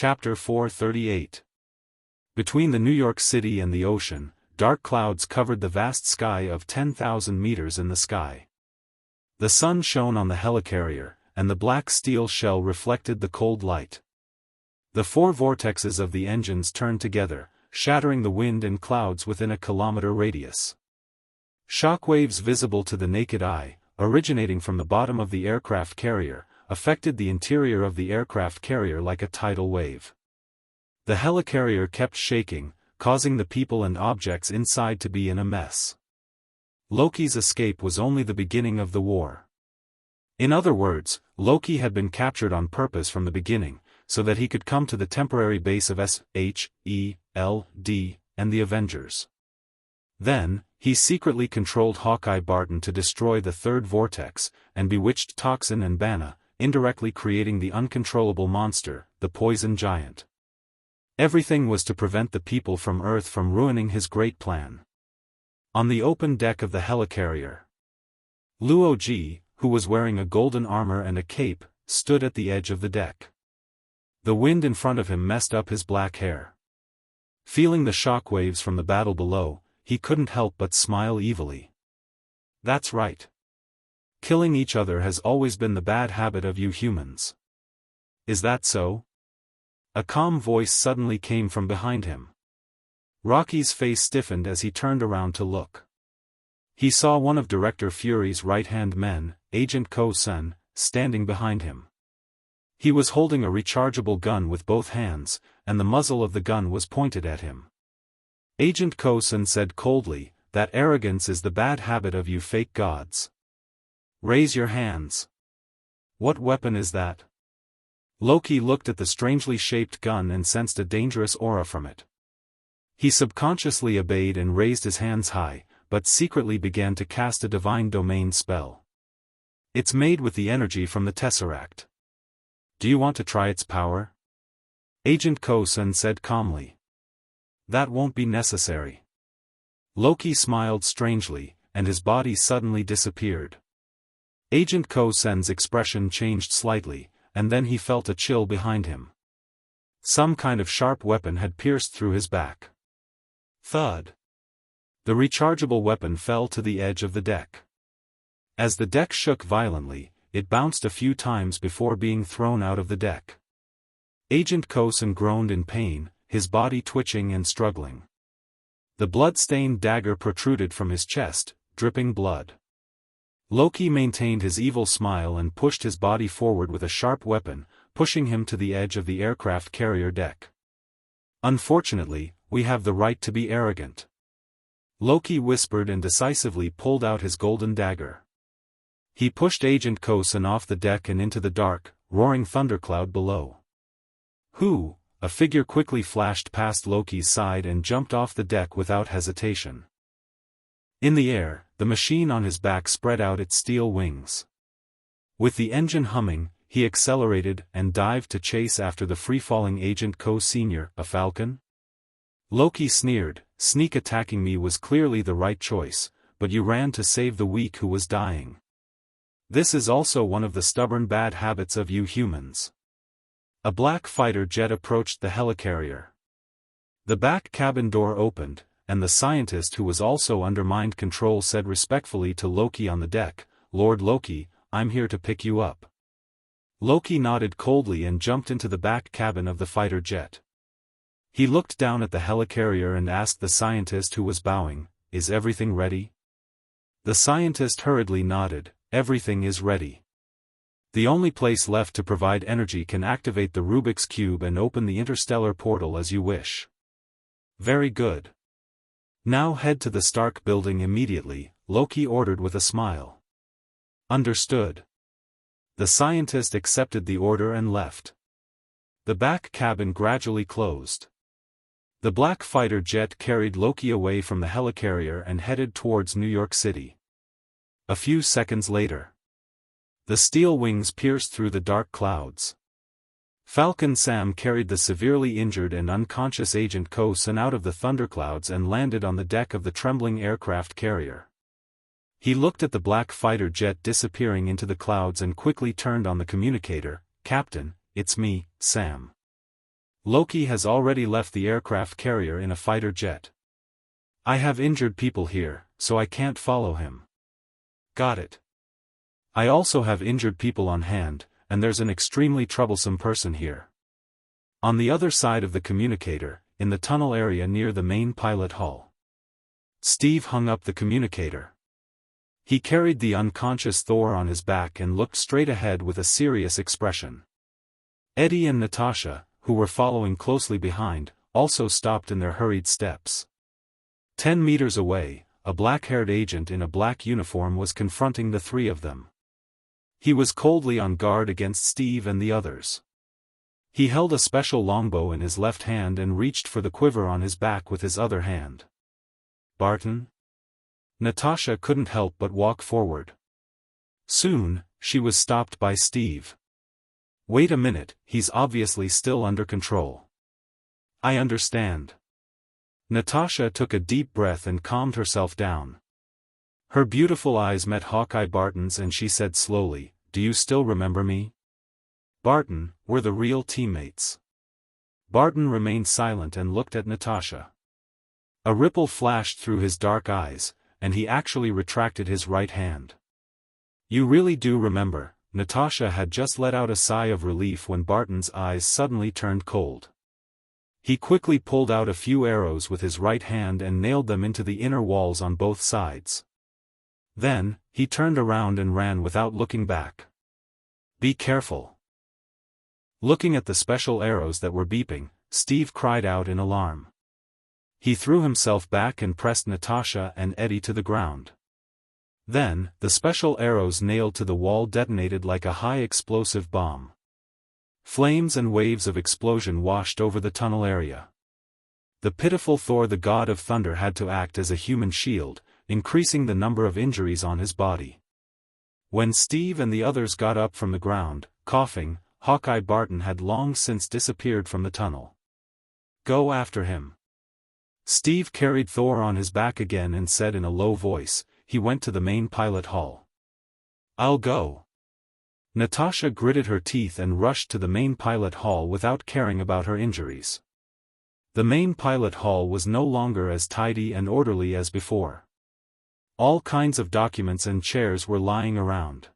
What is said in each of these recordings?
Chapter 438. Between the New York City and the ocean, dark clouds covered the vast sky of 10,000 meters in the sky. The sun shone on the helicarrier, and the black steel shell reflected the cold light. The four vortexes of the engines turned together, shattering the wind and clouds within a kilometer radius. Shockwaves visible to the naked eye, originating from the bottom of the aircraft carrier, affected the interior of the aircraft carrier like a tidal wave. The helicarrier kept shaking, causing the people and objects inside to be in a mess. Loki's escape was only the beginning of the war. In other words, Loki had been captured on purpose from the beginning, so that he could come to the temporary base of S.H.E.L.D. and the Avengers. Then, he secretly controlled Hawkeye Barton to destroy the third vortex, and bewitched Toxin and Banna, indirectly creating the uncontrollable monster, the Poison Giant. Everything was to prevent the people from Earth from ruining his great plan. On the open deck of the helicarrier, Luo Ji, who was wearing a golden armor and a cape, stood at the edge of the deck. The wind in front of him messed up his black hair. Feeling the shock waves from the battle below, he couldn't help but smile evilly. That's right. Killing each other has always been the bad habit of you humans. Is that so? A calm voice suddenly came from behind him. Rocky's face stiffened as he turned around to look. He saw one of Director Fury's right-hand men, Agent Ko-sun, standing behind him. He was holding a rechargeable gun with both hands, and the muzzle of the gun was pointed at him. Agent Ko-sun said coldly, "That arrogance is the bad habit of you fake gods. Raise your hands. What weapon is that?" Loki looked at the strangely shaped gun and sensed a dangerous aura from it. He subconsciously obeyed and raised his hands high, but secretly began to cast a divine domain spell. It's made with the energy from the Tesseract. Do you want to try its power? Agent Ko-sun said calmly. That won't be necessary. Loki smiled strangely, and his body suddenly disappeared. Agent Ko-sun's expression changed slightly, and then he felt a chill behind him. Some kind of sharp weapon had pierced through his back. Thud. The rechargeable weapon fell to the edge of the deck. As the deck shook violently, it bounced a few times before being thrown out of the deck. Agent Ko-sun groaned in pain, his body twitching and struggling. The blood-stained dagger protruded from his chest, dripping blood. Loki maintained his evil smile and pushed his body forward with a sharp weapon, pushing him to the edge of the aircraft carrier deck. Unfortunately, we have the right to be arrogant. Loki whispered and decisively pulled out his golden dagger. He pushed Agent Ko-sun off the deck and into the dark, roaring thundercloud below. Who? A figure quickly flashed past Loki's side and jumped off the deck without hesitation. In the air, the machine on his back spread out its steel wings. With the engine humming, he accelerated and dived to chase after the free-falling Agent Ko Sr., a falcon? Loki sneered, "Sneak attacking me was clearly the right choice, but you ran to save the weak who was dying. This is also one of the stubborn bad habits of you humans." A black fighter jet approached the helicarrier. The back cabin door opened, and the scientist who was also under mind control said respectfully to Loki on the deck, "Lord Loki, I'm here to pick you up." Loki nodded coldly and jumped into the back cabin of the fighter jet. He looked down at the helicarrier and asked the scientist who was bowing, "Is everything ready?" The scientist hurriedly nodded, "Everything is ready. The only place left to provide energy can activate the Rubik's Cube and open the interstellar portal as you wish." "Very good. Now head to the Stark building immediately," Loki ordered with a smile. "Understood." The scientist accepted the order and left. The back cabin gradually closed. The black fighter jet carried Loki away from the helicarrier and headed towards New York City. A few seconds later, the steel wings pierced through the dark clouds. Falcon Sam carried the severely injured and unconscious Agent Ko-sun out of the thunderclouds and landed on the deck of the trembling aircraft carrier. He looked at the black fighter jet disappearing into the clouds and quickly turned on the communicator. "Captain, it's me, Sam. Loki has already left the aircraft carrier in a fighter jet. I have injured people here, so I can't follow him. Got it. I also have injured people on hand, and there's an extremely troublesome person here. On the other side of the communicator, in the tunnel area near the main pilot hull. Steve hung up the communicator. He carried the unconscious Thor on his back and looked straight ahead with a serious expression. Eddie and Natasha, who were following closely behind, also stopped in their hurried steps. 10 meters away, a black-haired agent in a black uniform was confronting the three of them. He was coldly on guard against Steve and the others. He held a special longbow in his left hand and reached for the quiver on his back with his other hand. Barton? Natasha couldn't help but walk forward. Soon, she was stopped by Steve. Wait a minute, he's obviously still under control. I understand. Natasha took a deep breath and calmed herself down. Her beautiful eyes met Hawkeye Barton's and she said slowly, "Do you still remember me?" Barton, we're the real teammates. Barton remained silent and looked at Natasha. A ripple flashed through his dark eyes, and he actually retracted his right hand. You really do remember. Natasha had just let out a sigh of relief when Barton's eyes suddenly turned cold. He quickly pulled out a few arrows with his right hand and nailed them into the inner walls on both sides. Then, he turned around and ran without looking back. Be careful. Looking at the special arrows that were beeping, Steve cried out in alarm. He threw himself back and pressed Natasha and Eddie to the ground. Then, the special arrows nailed to the wall detonated like a high-explosive bomb. Flames and waves of explosion washed over the tunnel area. The pitiful Thor, the god of thunder, had to act as a human shield, increasing the number of injuries on his body. When Steve and the others got up from the ground, coughing, Hawkeye Barton had long since disappeared from the tunnel. Go after him. Steve carried Thor on his back again and said in a low voice, he went to the main pilot hall. I'll go. Natasha gritted her teeth and rushed to the main pilot hall without caring about her injuries. The main pilot hall was no longer as tidy and orderly as before. All kinds of documents and chairs were lying around.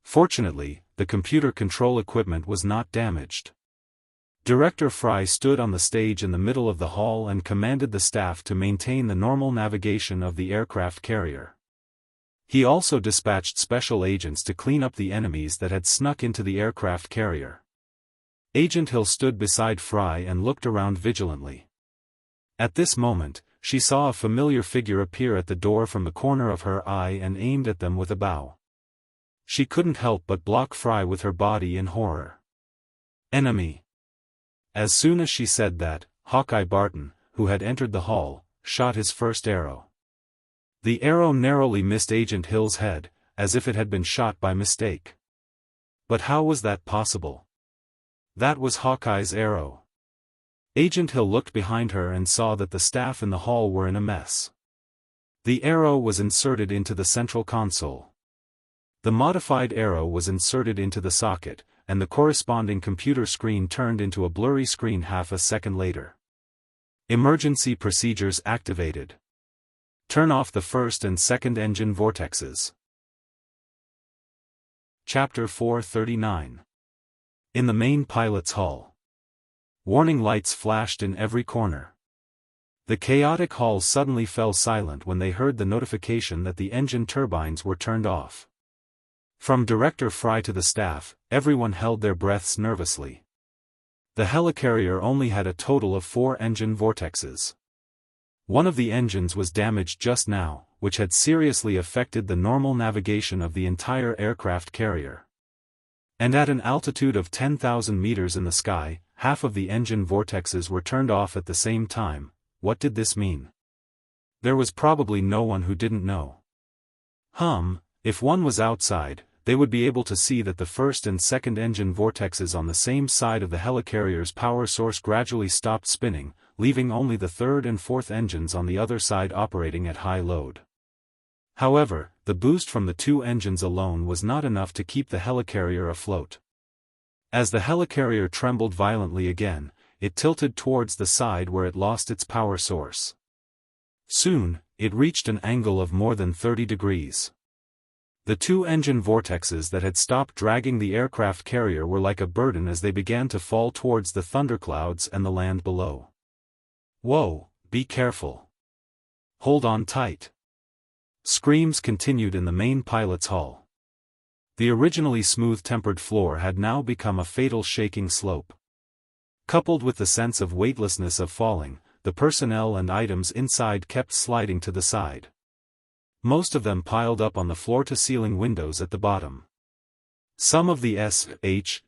Fortunately, the computer control equipment was not damaged. Director Fry stood on the stage in the middle of the hall and commanded the staff to maintain the normal navigation of the aircraft carrier. He also dispatched special agents to clean up the enemies that had snuck into the aircraft carrier. Agent Hill stood beside Fry and looked around vigilantly. At this moment, she saw a familiar figure appear at the door from the corner of her eye and aimed at them with a bow. She couldn't help but block Fry with her body in horror. Enemy. As soon as she said that, Hawkeye Barton, who had entered the hall, shot his first arrow. The arrow narrowly missed Agent Hill's head, as if it had been shot by mistake. But how was that possible? That was Hawkeye's arrow. Agent Hill looked behind her and saw that the staff in the hall were in a mess. The arrow was inserted into the central console. The modified arrow was inserted into the socket, and the corresponding computer screen turned into a blurry screen half a second later. Emergency procedures activated. Turn off the first and second engine vortexes. Chapter 439. In the main pilot's hall. Warning lights flashed in every corner. The chaotic hall suddenly fell silent when they heard the notification that the engine turbines were turned off. From Director Fry to the staff, everyone held their breaths nervously. The helicarrier only had a total of 4 engine vortexes. One of the engines was damaged just now, which had seriously affected the normal navigation of the entire aircraft carrier. And at an altitude of 10,000 meters in the sky, half of the engine vortexes were turned off at the same time. What did this mean? There was probably no one who didn't know. If one was outside, they would be able to see that the first and second engine vortexes on the same side of the helicarrier's power source gradually stopped spinning, leaving only the third and fourth engines on the other side operating at high load. However, the boost from the 2 engines alone was not enough to keep the helicarrier afloat. As the helicarrier trembled violently again, it tilted towards the side where it lost its power source. Soon, it reached an angle of more than 30 degrees. The two engine vortexes that had stopped dragging the aircraft carrier were like a burden as they began to fall towards the thunderclouds and the land below. "Whoa, be careful. Hold on tight." Screams continued in the main pilot's hall. The originally smooth-tempered floor had now become a fatal shaking slope. Coupled with the sense of weightlessness of falling, the personnel and items inside kept sliding to the side. Most of them piled up on the floor-to-ceiling windows at the bottom. Some of the SHELD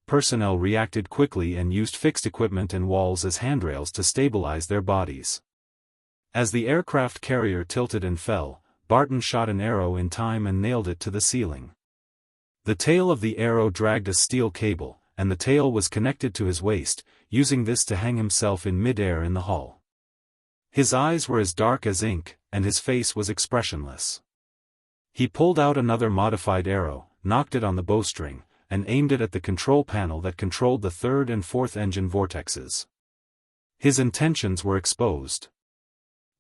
personnel reacted quickly and used fixed equipment and walls as handrails to stabilize their bodies. As the aircraft carrier tilted and fell, Barton shot an arrow in time and nailed it to the ceiling. The tail of the arrow dragged a steel cable, and the tail was connected to his waist, using this to hang himself in mid-air in the hull. His eyes were as dark as ink, and his face was expressionless. He pulled out another modified arrow, knocked it on the bowstring, and aimed it at the control panel that controlled the third and fourth engine vortexes. His intentions were exposed.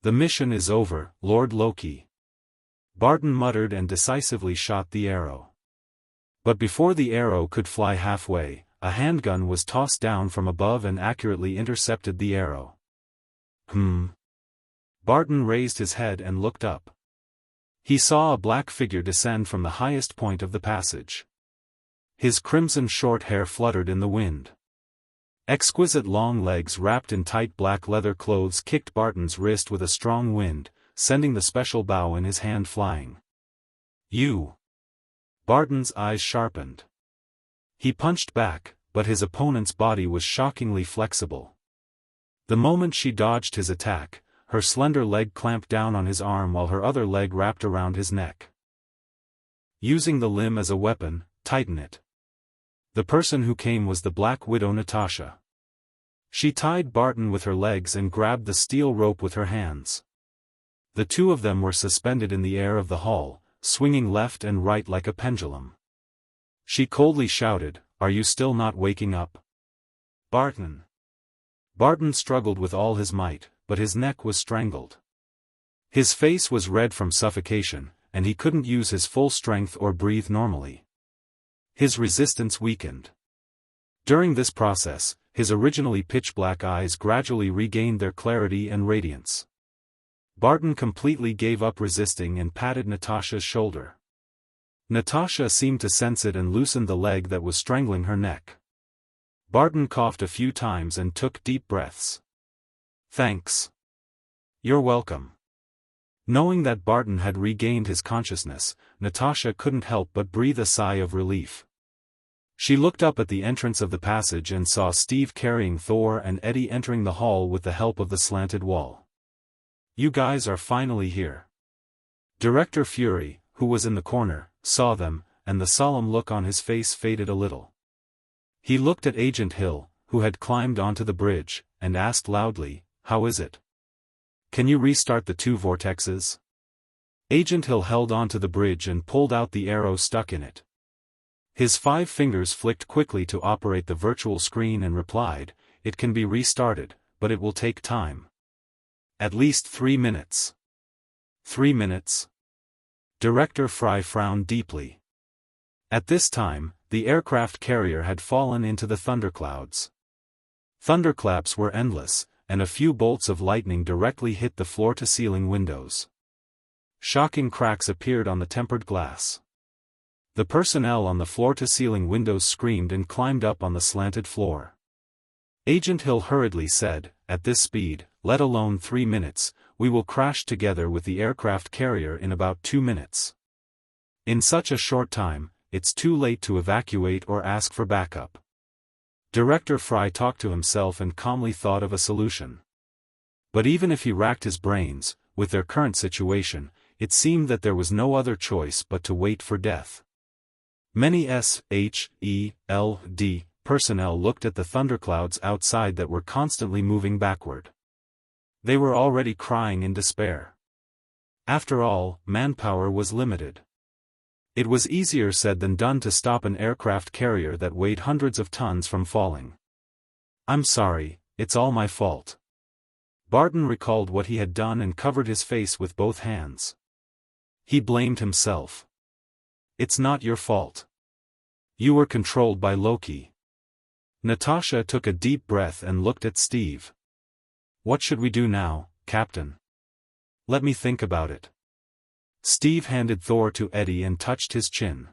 "The mission is over, Lord Loki." Barton muttered and decisively shot the arrow. But before the arrow could fly halfway, a handgun was tossed down from above and accurately intercepted the arrow. Barton raised his head and looked up. He saw a black figure descend from the highest point of the passage. His crimson short hair fluttered in the wind. Exquisite long legs wrapped in tight black leather clothes kicked Barton's wrist with a strong wind, sending the special bow in his hand flying. "You!" Barton's eyes sharpened. He punched back, but his opponent's body was shockingly flexible. The moment she dodged his attack, her slender leg clamped down on his arm while her other leg wrapped around his neck. Using the limb as a weapon, tighten it. The person who came was the Black Widow Natasha. She tied Barton with her legs and grabbed the steel rope with her hands. The two of them were suspended in the air of the hall, swinging left and right like a pendulum. She coldly shouted, "Are you still not waking up? Barton!" Barton struggled with all his might, but his neck was strangled. His face was red from suffocation, and he couldn't use his full strength or breathe normally. His resistance weakened. During this process, his originally pitch-black eyes gradually regained their clarity and radiance. Barton completely gave up resisting and patted Natasha's shoulder. Natasha seemed to sense it and loosened the leg that was strangling her neck. Barton coughed a few times and took deep breaths. "Thanks. You're welcome." Knowing that Barton had regained his consciousness, Natasha couldn't help but breathe a sigh of relief. She looked up at the entrance of the passage and saw Steve carrying Thor and Eddie entering the hall with the help of the slanted wall. "You guys are finally here." Director Fury, who was in the corner, saw them, and the solemn look on his face faded a little. He looked at Agent Hill, who had climbed onto the bridge, and asked loudly, "How is it? Can you restart the two vortexes?" Agent Hill held onto the bridge and pulled out the arrow stuck in it. His 5 fingers flicked quickly to operate the virtual screen and replied, "It can be restarted, but it will take time. At least 3 minutes." 3 minutes? Director Fry frowned deeply. At this time, the aircraft carrier had fallen into the thunderclouds. Thunderclaps were endless, and a few bolts of lightning directly hit the floor-to-ceiling windows. Shocking cracks appeared on the tempered glass. The personnel on the floor-to-ceiling windows screamed and climbed up on the slanted floor. Agent Hill hurriedly said, "At this speed, let alone 3 minutes, we will crash together with the aircraft carrier in about 2 minutes. In such a short time, it's too late to evacuate or ask for backup." Director Fry talked to himself and calmly thought of a solution. But even if he racked his brains, with their current situation, it seemed that there was no other choice but to wait for death. Many SHELD personnel looked at the thunderclouds outside that were constantly moving backward. They were already crying in despair. After all, manpower was limited. It was easier said than done to stop an aircraft carrier that weighed hundreds of tons from falling. I'm sorry, it's all my fault. Barton recalled what he had done and covered his face with both hands. He blamed himself. It's not your fault. You were controlled by Loki. Natasha took a deep breath and looked at Steve. What should we do now, Captain? Let me think about it. Steve handed Thor to Eddie and touched his chin.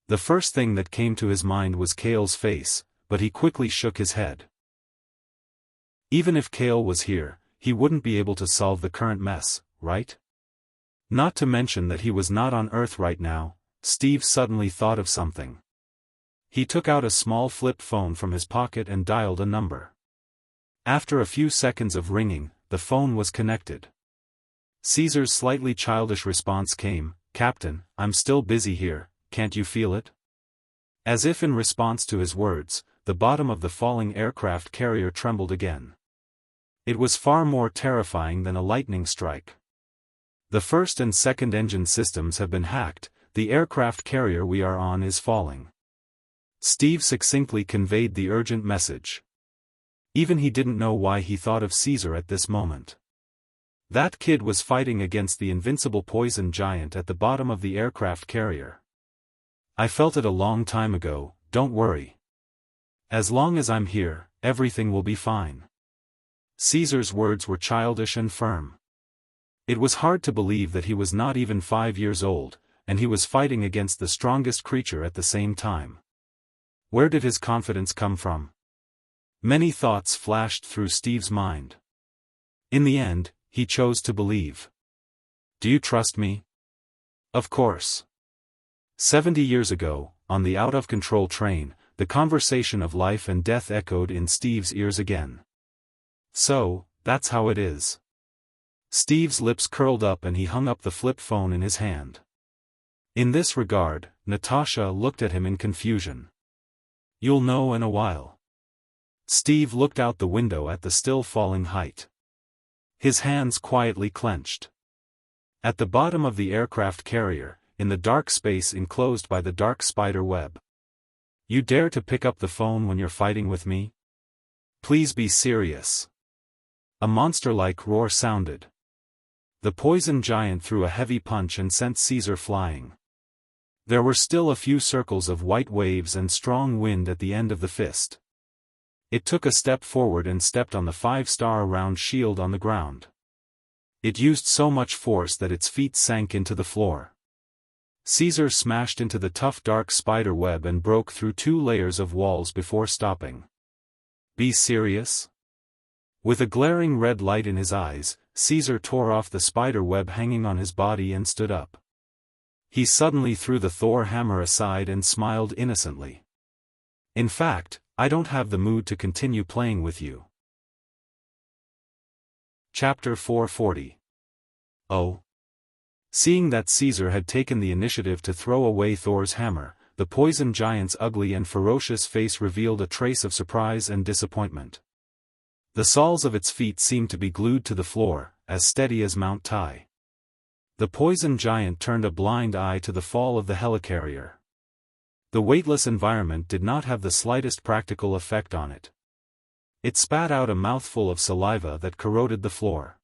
The first thing that came to his mind was Kale's face, but he quickly shook his head. Even if Kale was here, he wouldn't be able to solve the current mess, right? Not to mention that he was not on Earth right now. Steve suddenly thought of something. He took out a small flip phone from his pocket and dialed a number. After a few seconds of ringing, the phone was connected. Caesar's slightly childish response came, "Captain, I'm still busy here, can't you feel it?" As if in response to his words, the bottom of the falling aircraft carrier trembled again. It was far more terrifying than a lightning strike. The first and second engine systems have been hacked, the aircraft carrier we are on is falling. Steve succinctly conveyed the urgent message. Even he didn't know why he thought of Caesar at this moment. That kid was fighting against the invincible poison giant at the bottom of the aircraft carrier. I felt it a long time ago, don't worry. As long as I'm here, everything will be fine. Caesar's words were childish and firm. It was hard to believe that he was not even 5 years old, and he was fighting against the strongest creature at the same time. Where did his confidence come from? Many thoughts flashed through Steve's mind. In the end, he chose to believe. Do you trust me? Of course. 70 years ago, on the out-of-control train, the conversation of life and death echoed in Steve's ears again. So, that's how it is. Steve's lips curled up and he hung up the flip phone in his hand. In this regard, Natasha looked at him in confusion. You'll know in a while. Steve looked out the window at the still falling height. His hands quietly clenched. At the bottom of the aircraft carrier, in the dark space enclosed by the dark spider web. You dare to pick up the phone when you're fighting with me? Please be serious. A monster-like roar sounded. The poison giant threw a heavy punch and sent Caesar flying. There were still a few circles of white waves and strong wind at the end of the fist. It took a step forward and stepped on the 5-star round shield on the ground. It used so much force that its feet sank into the floor. Caesar smashed into the tough dark spider web and broke through 2 layers of walls before stopping. Be serious? With a glaring red light in his eyes, Caesar tore off the spider web hanging on his body and stood up. He suddenly threw the Thor hammer aside and smiled innocently. In fact, I don't have the mood to continue playing with you. Chapter 440. Oh. Seeing that Caesar had taken the initiative to throw away Thor's hammer, the poison giant's ugly and ferocious face revealed a trace of surprise and disappointment. The soles of its feet seemed to be glued to the floor, as steady as Mount Tai. The poison giant turned a blind eye to the fall of the helicarrier. The weightless environment did not have the slightest practical effect on it. It spat out a mouthful of saliva that corroded the floor.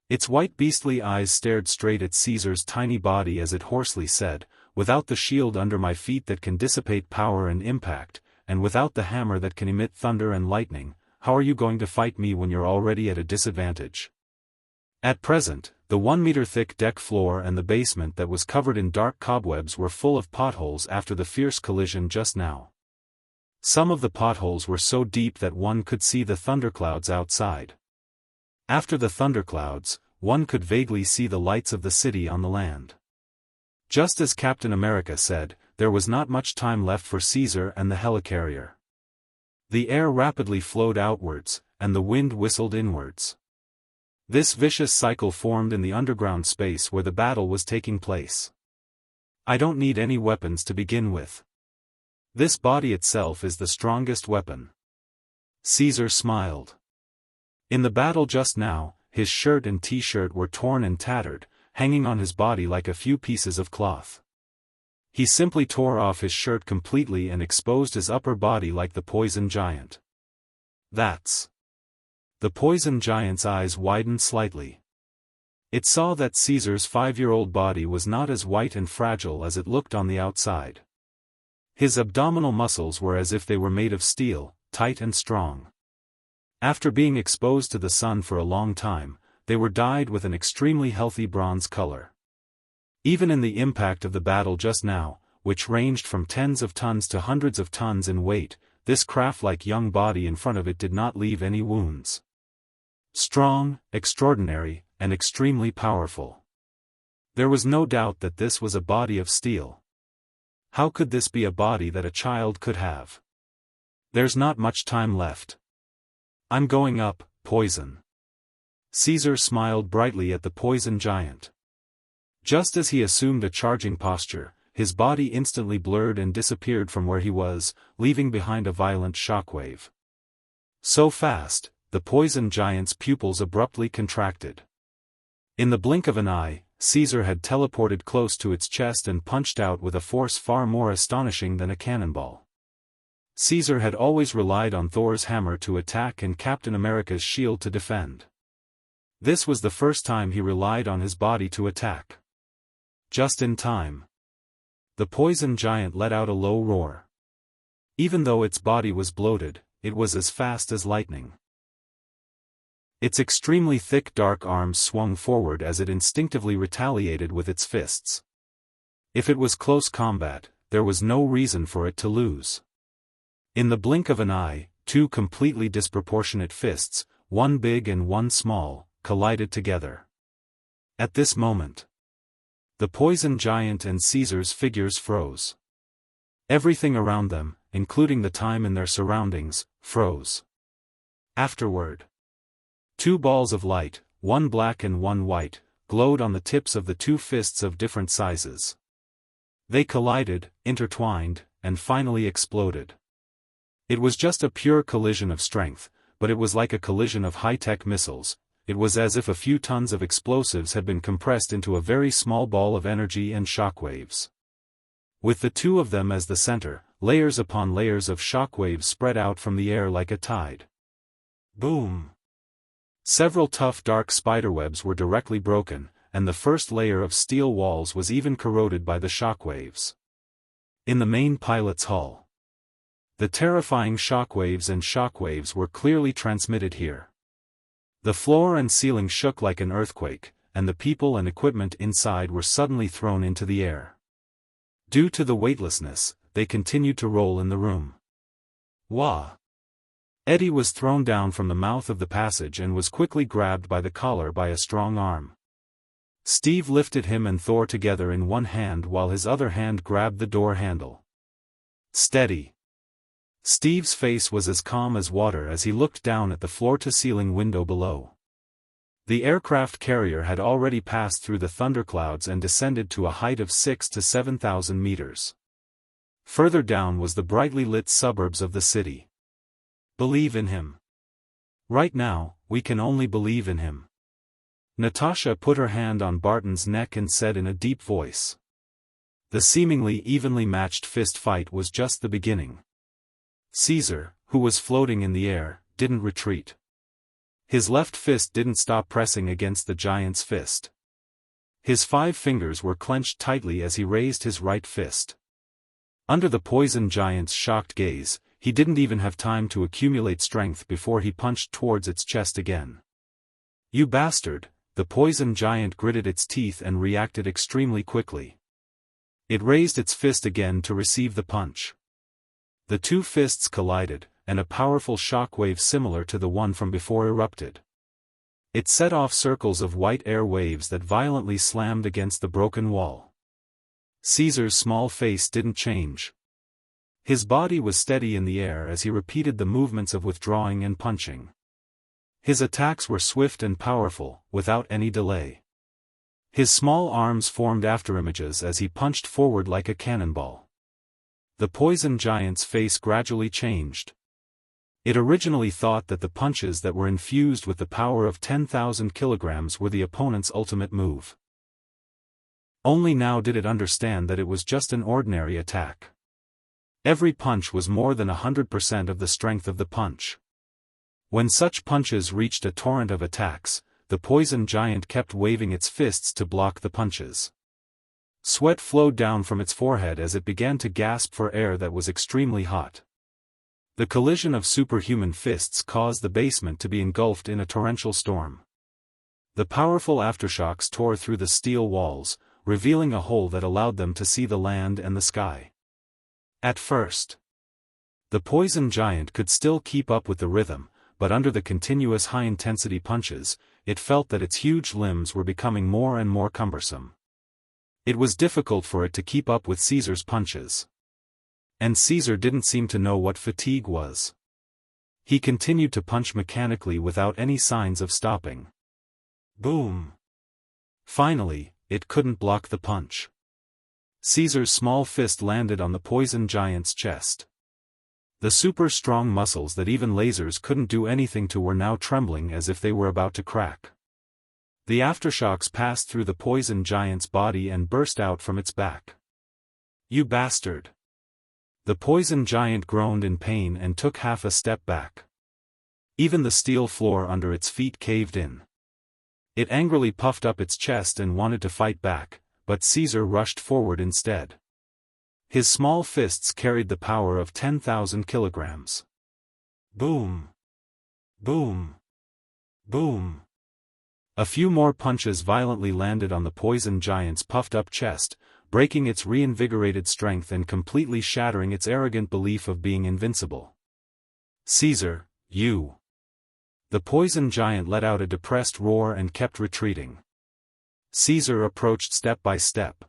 Its white beastly eyes stared straight at Caesar's tiny body as it hoarsely said, "Without the shield under my feet that can dissipate power and impact, and without the hammer that can emit thunder and lightning, how are you going to fight me when you're already at a disadvantage?" At present, the 1-meter-thick deck floor and the basement that was covered in dark cobwebs were full of potholes after the fierce collision just now. Some of the potholes were so deep that one could see the thunderclouds outside. After the thunderclouds, one could vaguely see the lights of the city on the land. Just as Captain America said, there was not much time left for Caesar and the helicarrier. The air rapidly flowed outwards, and the wind whistled inwards. This vicious cycle formed in the underground space where the battle was taking place. I don't need any weapons to begin with. This body itself is the strongest weapon. Caesar smiled. In the battle just now, his shirt and t-shirt were torn and tattered, hanging on his body like a few pieces of cloth. He simply tore off his shirt completely and exposed his upper body like the poison giant. That's... The poison giant's eyes widened slightly. It saw that Caesar's 5-year-old body was not as white and fragile as it looked on the outside. His abdominal muscles were as if they were made of steel, tight and strong. After being exposed to the sun for a long time, they were dyed with an extremely healthy bronze color. Even in the impact of the battle just now, which ranged from tens of tons to hundreds of tons in weight, this craft-like young body in front of it did not leave any wounds. Strong, extraordinary, and extremely powerful. There was no doubt that this was a body of steel. How could this be a body that a child could have? There's not much time left. I'm going up, poison. Caesar smiled brightly at the poison giant. Just as he assumed a charging posture, his body instantly blurred and disappeared from where he was, leaving behind a violent shockwave. So fast, the poison giant's pupils abruptly contracted. In the blink of an eye, Caesar had teleported close to its chest and punched out with a force far more astonishing than a cannonball. Caesar had always relied on Thor's hammer to attack and Captain America's shield to defend. This was the first time he relied on his body to attack. Just in time. The poison giant let out a low roar. Even though its body was bloated, it was as fast as lightning. Its extremely thick dark arms swung forward as it instinctively retaliated with its fists. If it was close combat, there was no reason for it to lose. In the blink of an eye, two completely disproportionate fists, one big and one small, collided together. At this moment, the poison giant and Caesar's figures froze. Everything around them, including the time in their surroundings, froze. Afterward, two balls of light, one black and one white, glowed on the tips of the two fists of different sizes. They collided, intertwined, and finally exploded. It was just a pure collision of strength, but it was like a collision of high-tech missiles. It was as if a few tons of explosives had been compressed into a very small ball of energy and shockwaves. With the two of them as the center, layers upon layers of shockwaves spread out from the air like a tide. Boom! Several tough dark spiderwebs were directly broken, and the first layer of steel walls was even corroded by the shockwaves. In the main pilot's hull, the terrifying shockwaves were clearly transmitted here. The floor and ceiling shook like an earthquake, and the people and equipment inside were suddenly thrown into the air. Due to the weightlessness, they continued to roll in the room. Wah! Eddie was thrown down from the mouth of the passage and was quickly grabbed by the collar by a strong arm. Steve lifted him and Thor together in one hand while his other hand grabbed the door handle. Steady! Steve's face was as calm as water as he looked down at the floor-to-ceiling window below. The aircraft carrier had already passed through the thunderclouds and descended to a height of 6,000 to 7,000 meters. Further down was the brightly lit suburbs of the city. Believe in him. Right now, we can only believe in him. Natasha put her hand on Barton's neck and said in a deep voice. The seemingly evenly matched fist fight was just the beginning. Caesar, who was floating in the air, didn't retreat. His left fist didn't stop pressing against the giant's fist. His 5 fingers were clenched tightly as he raised his right fist. Under the poison giant's shocked gaze, he didn't even have time to accumulate strength before he punched towards its chest again. You bastard! The poison giant gritted its teeth and reacted extremely quickly. It raised its fist again to receive the punch. The two fists collided, and a powerful shockwave similar to the one from before erupted. It set off circles of white air waves that violently slammed against the broken wall. Caesar's small face didn't change. His body was steady in the air as he repeated the movements of withdrawing and punching. His attacks were swift and powerful, without any delay. His small arms formed afterimages as he punched forward like a cannonball. The poison giant's face gradually changed. It originally thought that the punches that were infused with the power of 10,000 kilograms were the opponent's ultimate move. Only now did it understand that it was just an ordinary attack. Every punch was more than 100% of the strength of the punch. When such punches reached a torrent of attacks, the poison giant kept waving its fists to block the punches. Sweat flowed down from its forehead as it began to gasp for air that was extremely hot. The collision of superhuman fists caused the basement to be engulfed in a torrential storm. The powerful aftershocks tore through the steel walls, revealing a hole that allowed them to see the land and the sky. At first, the poison giant could still keep up with the rhythm, but under the continuous high-intensity punches, it felt that its huge limbs were becoming more and more cumbersome. It was difficult for it to keep up with Caesar's punches. And Caesar didn't seem to know what fatigue was. He continued to punch mechanically without any signs of stopping. Boom! Finally, it couldn't block the punch. Caesar's small fist landed on the poison giant's chest. The super-strong muscles that even lasers couldn't do anything to were now trembling as if they were about to crack. The aftershocks passed through the poison giant's body and burst out from its back. "You bastard!" The poison giant groaned in pain and took half a step back. Even the steel floor under its feet caved in. It angrily puffed up its chest and wanted to fight back, but Caesar rushed forward instead. His small fists carried the power of 10,000 kilograms. Boom! Boom! Boom! A few more punches violently landed on the poison giant's puffed-up chest, breaking its reinvigorated strength and completely shattering its arrogant belief of being invincible. "Caesar, you!" The poison giant let out a depressed roar and kept retreating. Caesar approached step by step.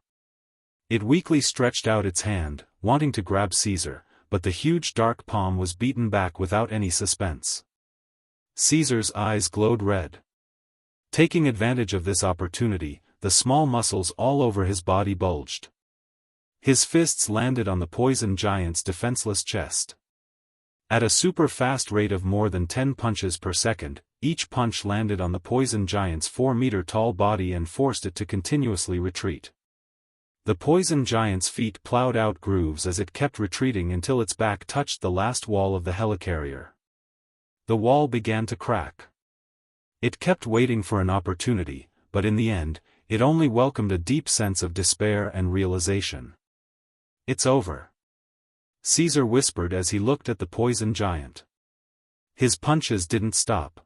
It weakly stretched out its hand, wanting to grab Caesar, but the huge dark palm was beaten back without any suspense. Caesar's eyes glowed red. Taking advantage of this opportunity, the small muscles all over his body bulged. His fists landed on the poison giant's defenseless chest. At a super-fast rate of more than 10 punches per second, each punch landed on the poison giant's 4-meter-tall body and forced it to continuously retreat. The poison giant's feet plowed out grooves as it kept retreating until its back touched the last wall of the helicarrier. The wall began to crack. It kept waiting for an opportunity, but in the end, it only welcomed a deep sense of despair and realization. "It's over," Caesar whispered as he looked at the poison giant. His punches didn't stop.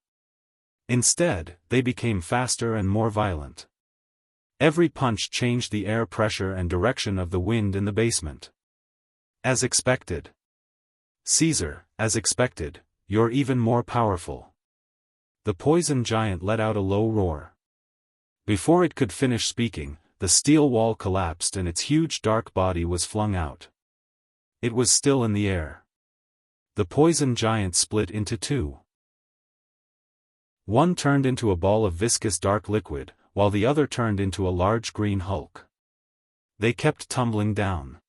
Instead, they became faster and more violent. Every punch changed the air pressure and direction of the wind in the basement. "As expected. Caesar, as expected, you're even more powerful." The poison giant let out a low roar. Before it could finish speaking, the steel wall collapsed and its huge dark body was flung out. It was still in the air. The poison giant split into two. One turned into a ball of viscous dark liquid, while the other turned into a large green hulk. They kept tumbling down.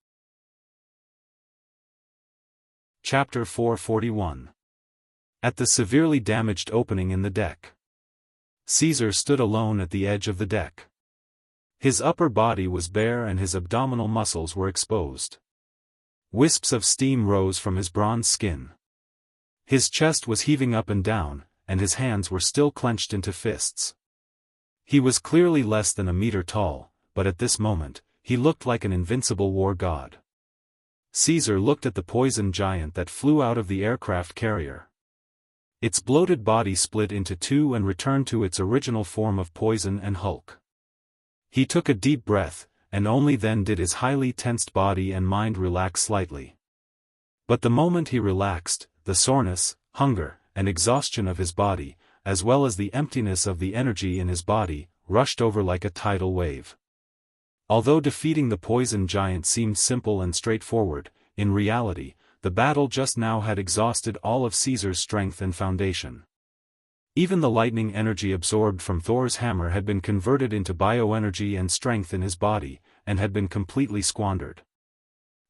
Chapter 441. At the severely damaged opening in the deck. Caesar stood alone at the edge of the deck. His upper body was bare and his abdominal muscles were exposed. Wisps of steam rose from his bronze skin. His chest was heaving up and down, and his hands were still clenched into fists. He was clearly less than a meter tall, but at this moment, he looked like an invincible war god. Caesar looked at the poison giant that flew out of the aircraft carrier. Its bloated body split into two and returned to its original form of poison and hulk. He took a deep breath, and only then did his highly tensed body and mind relax slightly. But the moment he relaxed, the soreness, hunger, and exhaustion of his body, as well as the emptiness of the energy in his body, rushed over like a tidal wave. Although defeating the poison giant seemed simple and straightforward, in reality, the battle just now had exhausted all of Caesar's strength and foundation. Even the lightning energy absorbed from Thor's hammer had been converted into bioenergy and strength in his body, and had been completely squandered.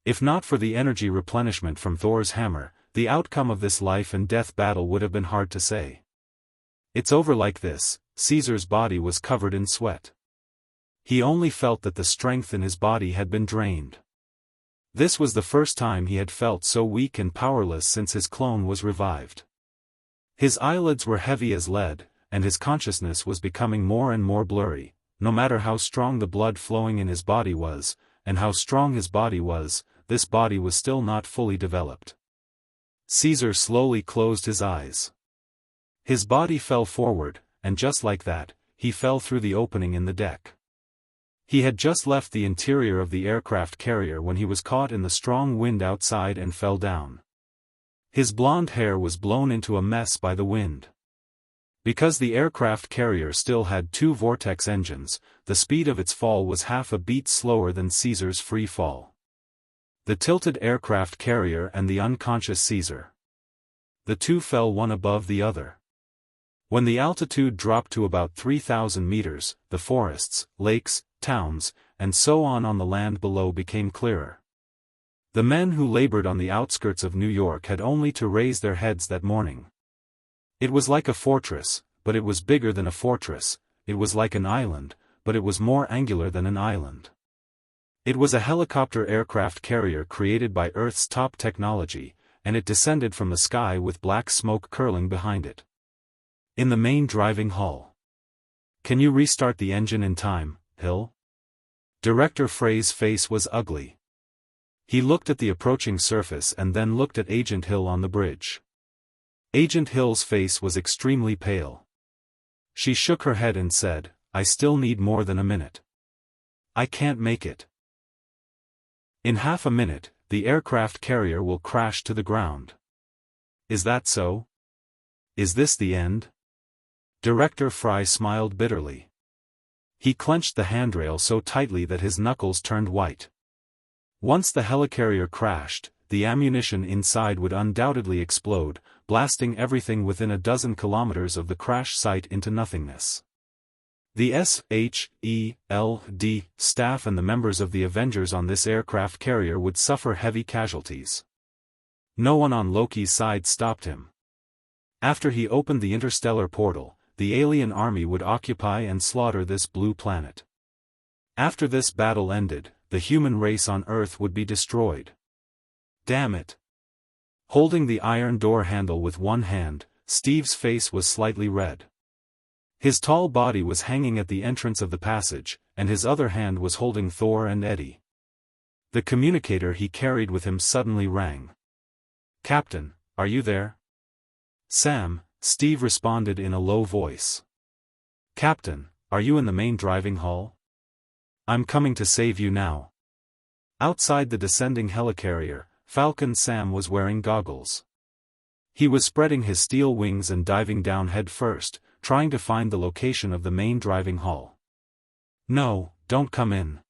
If not for the energy replenishment from Thor's hammer, the outcome of this life and death battle would have been hard to say. "It's over like this." Caesar's body was covered in sweat. He only felt that the strength in his body had been drained. This was the first time he had felt so weak and powerless since his clone was revived. His eyelids were heavy as lead, and his consciousness was becoming more and more blurry. No matter how strong the blood flowing in his body was, and how strong his body was, this body was still not fully developed. Caesar slowly closed his eyes. His body fell forward, and just like that, he fell through the opening in the deck. He had just left the interior of the aircraft carrier when he was caught in the strong wind outside and fell down. His blonde hair was blown into a mess by the wind. Because the aircraft carrier still had 2 vortex engines, the speed of its fall was half a beat slower than Caesar's free fall. The tilted aircraft carrier and the unconscious Caesar. The two fell one above the other. When the altitude dropped to about 3,000 meters, the forests, lakes, towns, and so on the land below became clearer. The men who labored on the outskirts of New York had only to raise their heads that morning. It was like a fortress, but it was bigger than a fortress. It was like an island, but it was more angular than an island. It was a helicopter aircraft carrier created by Earth's top technology, and it descended from the sky with black smoke curling behind it. In the main driving hall. "Can you restart the engine in time, Hill?" Director Frey's face was ugly. He looked at the approaching surface and then looked at Agent Hill on the bridge. Agent Hill's face was extremely pale. She shook her head and said, "I still need more than a minute. I can't make it. In half a minute, the aircraft carrier will crash to the ground." "Is that so? Is this the end?" Director Fry smiled bitterly. He clenched the handrail so tightly that his knuckles turned white. Once the helicarrier crashed, the ammunition inside would undoubtedly explode, blasting everything within a dozen kilometers of the crash site into nothingness. The SHELD staff and the members of the Avengers on this aircraft carrier would suffer heavy casualties. No one on Loki's side stopped him. After he opened the interstellar portal, the alien army would occupy and slaughter this blue planet. After this battle ended, the human race on Earth would be destroyed. Damn it. Holding the iron door handle with one hand, Steve's face was slightly red. His tall body was hanging at the entrance of the passage, and his other hand was holding Thor and Eddie. The communicator he carried with him suddenly rang. "Captain, are you there?" "Sam," Steve responded in a low voice. "Captain, are you in the main driving hall?" "I'm coming to save you now." Outside the descending helicarrier, Falcon Sam was wearing goggles. He was spreading his steel wings and diving down head first, trying to find the location of the main driving hall. "No, don't come in."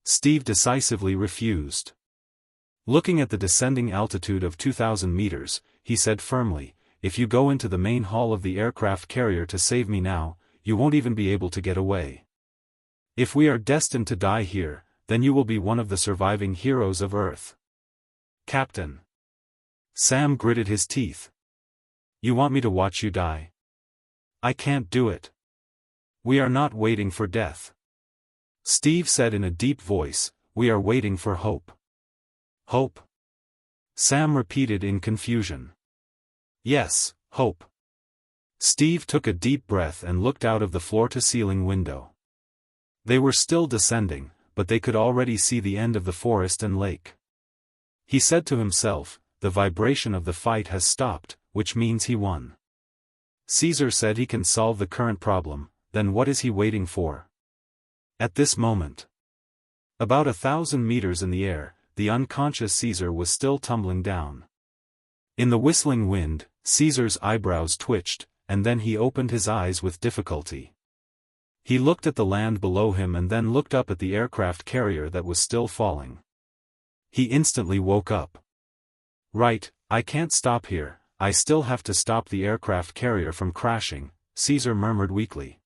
Steve decisively refused. Looking at the descending altitude of 2,000 meters, he said firmly, "If you go into the main hall of the aircraft carrier to save me now, you won't even be able to get away. If we are destined to die here, then you will be one of the surviving heroes of Earth." "Captain." Sam gritted his teeth. "You want me to watch you die? I can't do it. We are not waiting for death." Steve said in a deep voice, "We are waiting for hope." "Hope?" Sam repeated in confusion. "Yes, hope." Steve took a deep breath and looked out of the floor-to-ceiling window. They were still descending, but they could already see the end of the forest and lake. He said to himself, "The vibration of the fight has stopped, which means he won." Caesar said he can solve the current problem, then what is he waiting for? At this moment, about 1,000 meters in the air, the unconscious Caesar was still tumbling down. In the whistling wind, Caesar's eyebrows twitched, and then he opened his eyes with difficulty. He looked at the land below him and then looked up at the aircraft carrier that was still falling. He instantly woke up. "Right, I can't stop here, I still have to stop the aircraft carrier from crashing," Caesar murmured weakly.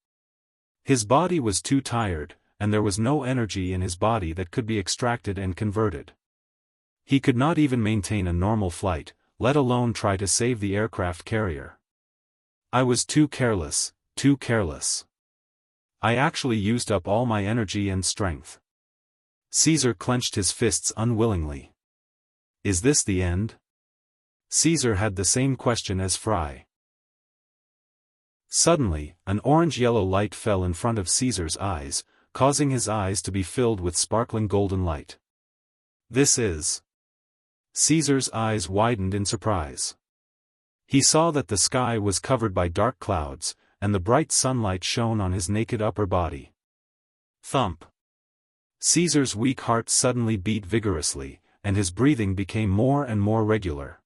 His body was too tired, and there was no energy in his body that could be extracted and converted. He could not even maintain a normal flight, let alone try to save the aircraft carrier. "I was too careless, too careless. I actually used up all my energy and strength." Caesar clenched his fists unwillingly. "Is this the end?" Caesar had the same question as Fry. Suddenly, an orange-yellow light fell in front of Caesar's eyes, causing his eyes to be filled with sparkling golden light. This is... Caesar's eyes widened in surprise. He saw that the sky was covered by dark clouds, and the bright sunlight shone on his naked upper body. Thump! Caesar's weak heart suddenly beat vigorously, and his breathing became more and more regular.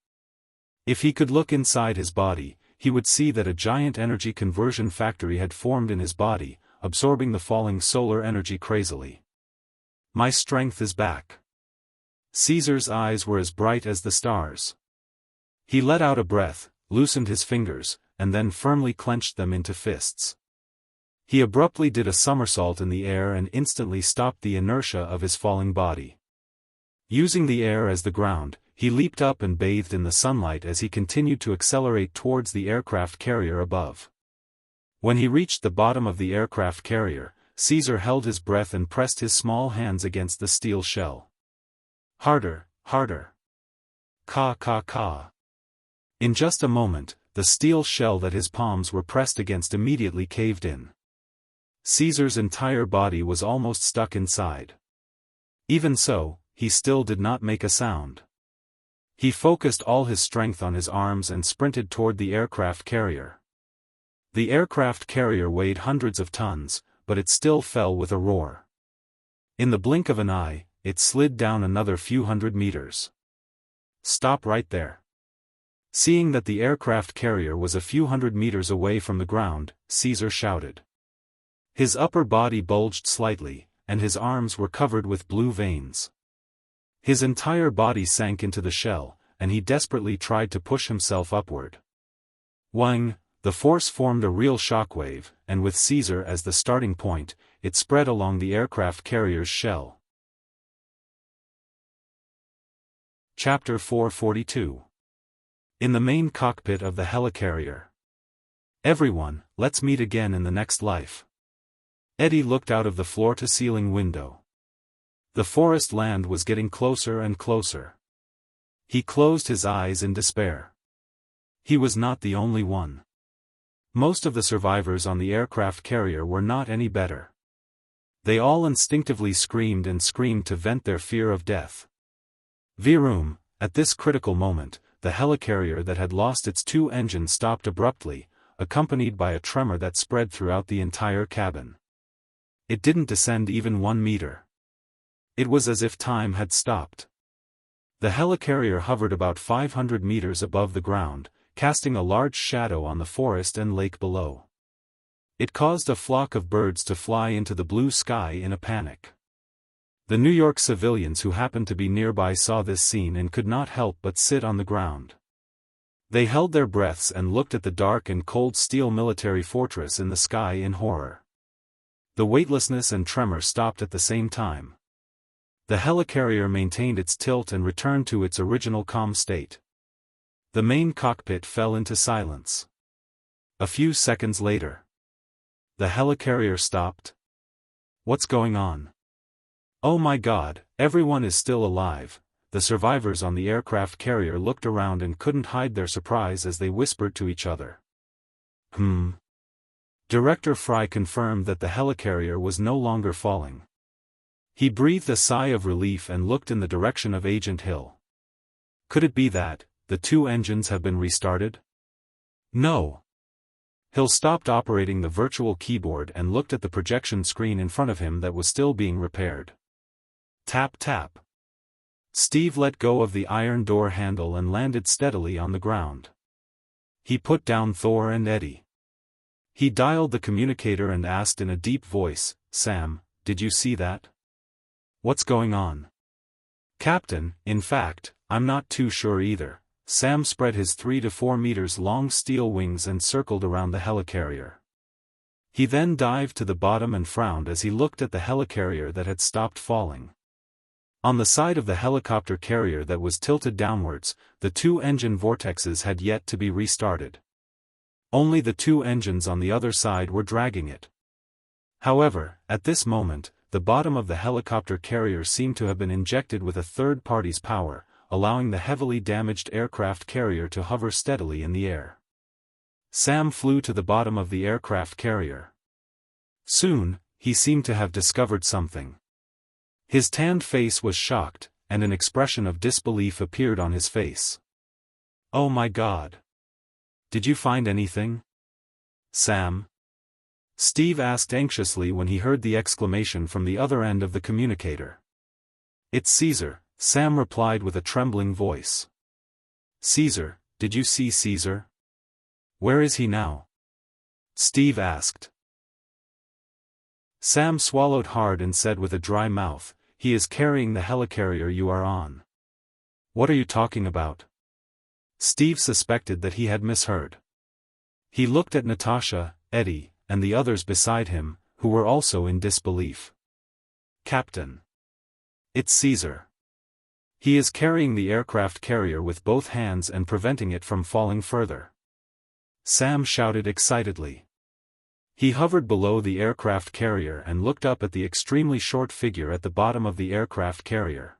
If he could look inside his body, he would see that a giant energy conversion factory had formed in his body, absorbing the falling solar energy crazily. My strength is back. Caesar's eyes were as bright as the stars. He let out a breath, loosened his fingers, and then firmly clenched them into fists. He abruptly did a somersault in the air and instantly stopped the inertia of his falling body. Using the air as the ground, he leaped up and bathed in the sunlight as he continued to accelerate towards the aircraft carrier above. When he reached the bottom of the aircraft carrier, Caesar held his breath and pressed his small hands against the steel shell. Harder, harder. Ka ka ka. In just a moment, the steel shell that his palms were pressed against immediately caved in. Caesar's entire body was almost stuck inside. Even so, he still did not make a sound. He focused all his strength on his arms and sprinted toward the aircraft carrier. The aircraft carrier weighed hundreds of tons, but it still fell with a roar. In the blink of an eye, it slid down another few hundred meters. Stop right there. Seeing that the aircraft carrier was a few hundred meters away from the ground, Caesar shouted. His upper body bulged slightly, and his arms were covered with blue veins. His entire body sank into the shell, and he desperately tried to push himself upward. Whang! The force formed a real shockwave, and with Caesar as the starting point, it spread along the aircraft carrier's shell. Chapter 442. In the main cockpit of the helicarrier. Everyone, let's meet again in the next life. Eddie looked out of the floor-to-ceiling window. The forest land was getting closer and closer. He closed his eyes in despair. He was not the only one. Most of the survivors on the aircraft carrier were not any better. They all instinctively screamed and screamed to vent their fear of death. Virum, at this critical moment, the helicarrier that had lost its two engines stopped abruptly, accompanied by a tremor that spread throughout the entire cabin. It didn't descend even 1 meter. It was as if time had stopped. The helicarrier hovered about 500 meters above the ground, casting a large shadow on the forest and lake below. It caused a flock of birds to fly into the blue sky in a panic. The New York civilians who happened to be nearby saw this scene and could not help but sit on the ground. They held their breaths and looked at the dark and cold steel military fortress in the sky in horror. The weightlessness and tremor stopped at the same time. The helicarrier maintained its tilt and returned to its original calm state. The main cockpit fell into silence. A few seconds later. The helicarrier stopped. What's going on? Oh my God, everyone is still alive. The survivors on the aircraft carrier looked around and couldn't hide their surprise as they whispered to each other. Director Fry confirmed that the helicarrier was no longer falling. He breathed a sigh of relief and looked in the direction of Agent Hill. Could it be that the two engines have been restarted? No. Hill stopped operating the virtual keyboard and looked at the projection screen in front of him that was still being repaired. Tap tap. Steve let go of the iron door handle and landed steadily on the ground. He put down Thor and Eddie. He dialed the communicator and asked in a deep voice, Sam, did you see that? What's going on? Captain, in fact, I'm not too sure either. Sam spread his 3 to 4 meters long steel wings and circled around the helicarrier. He then dived to the bottom and frowned as he looked at the helicarrier that had stopped falling. On the side of the helicopter carrier that was tilted downwards, the two engine vortexes had yet to be restarted. Only the two engines on the other side were dragging it. However, at this moment, the bottom of the helicopter carrier seemed to have been injected with a third party's power, allowing the heavily damaged aircraft carrier to hover steadily in the air. Sam flew to the bottom of the aircraft carrier. Soon, he seemed to have discovered something. His tanned face was shocked, and an expression of disbelief appeared on his face. "Oh my God! Did you find anything, Sam?" Steve asked anxiously when he heard the exclamation from the other end of the communicator. "It's Caesar," Sam replied with a trembling voice. "Caesar, did you see Caesar? Where is he now?" Steve asked. Sam swallowed hard and said with a dry mouth, "He is carrying the helicarrier you are on." "What are you talking about?" Steve suspected that he had misheard. He looked at Natasha, Eddie, and the others beside him, who were also in disbelief. "Captain. It's Caesar. He is carrying the aircraft carrier with both hands and preventing it from falling further," Sam shouted excitedly. He hovered below the aircraft carrier and looked up at the extremely short figure at the bottom of the aircraft carrier.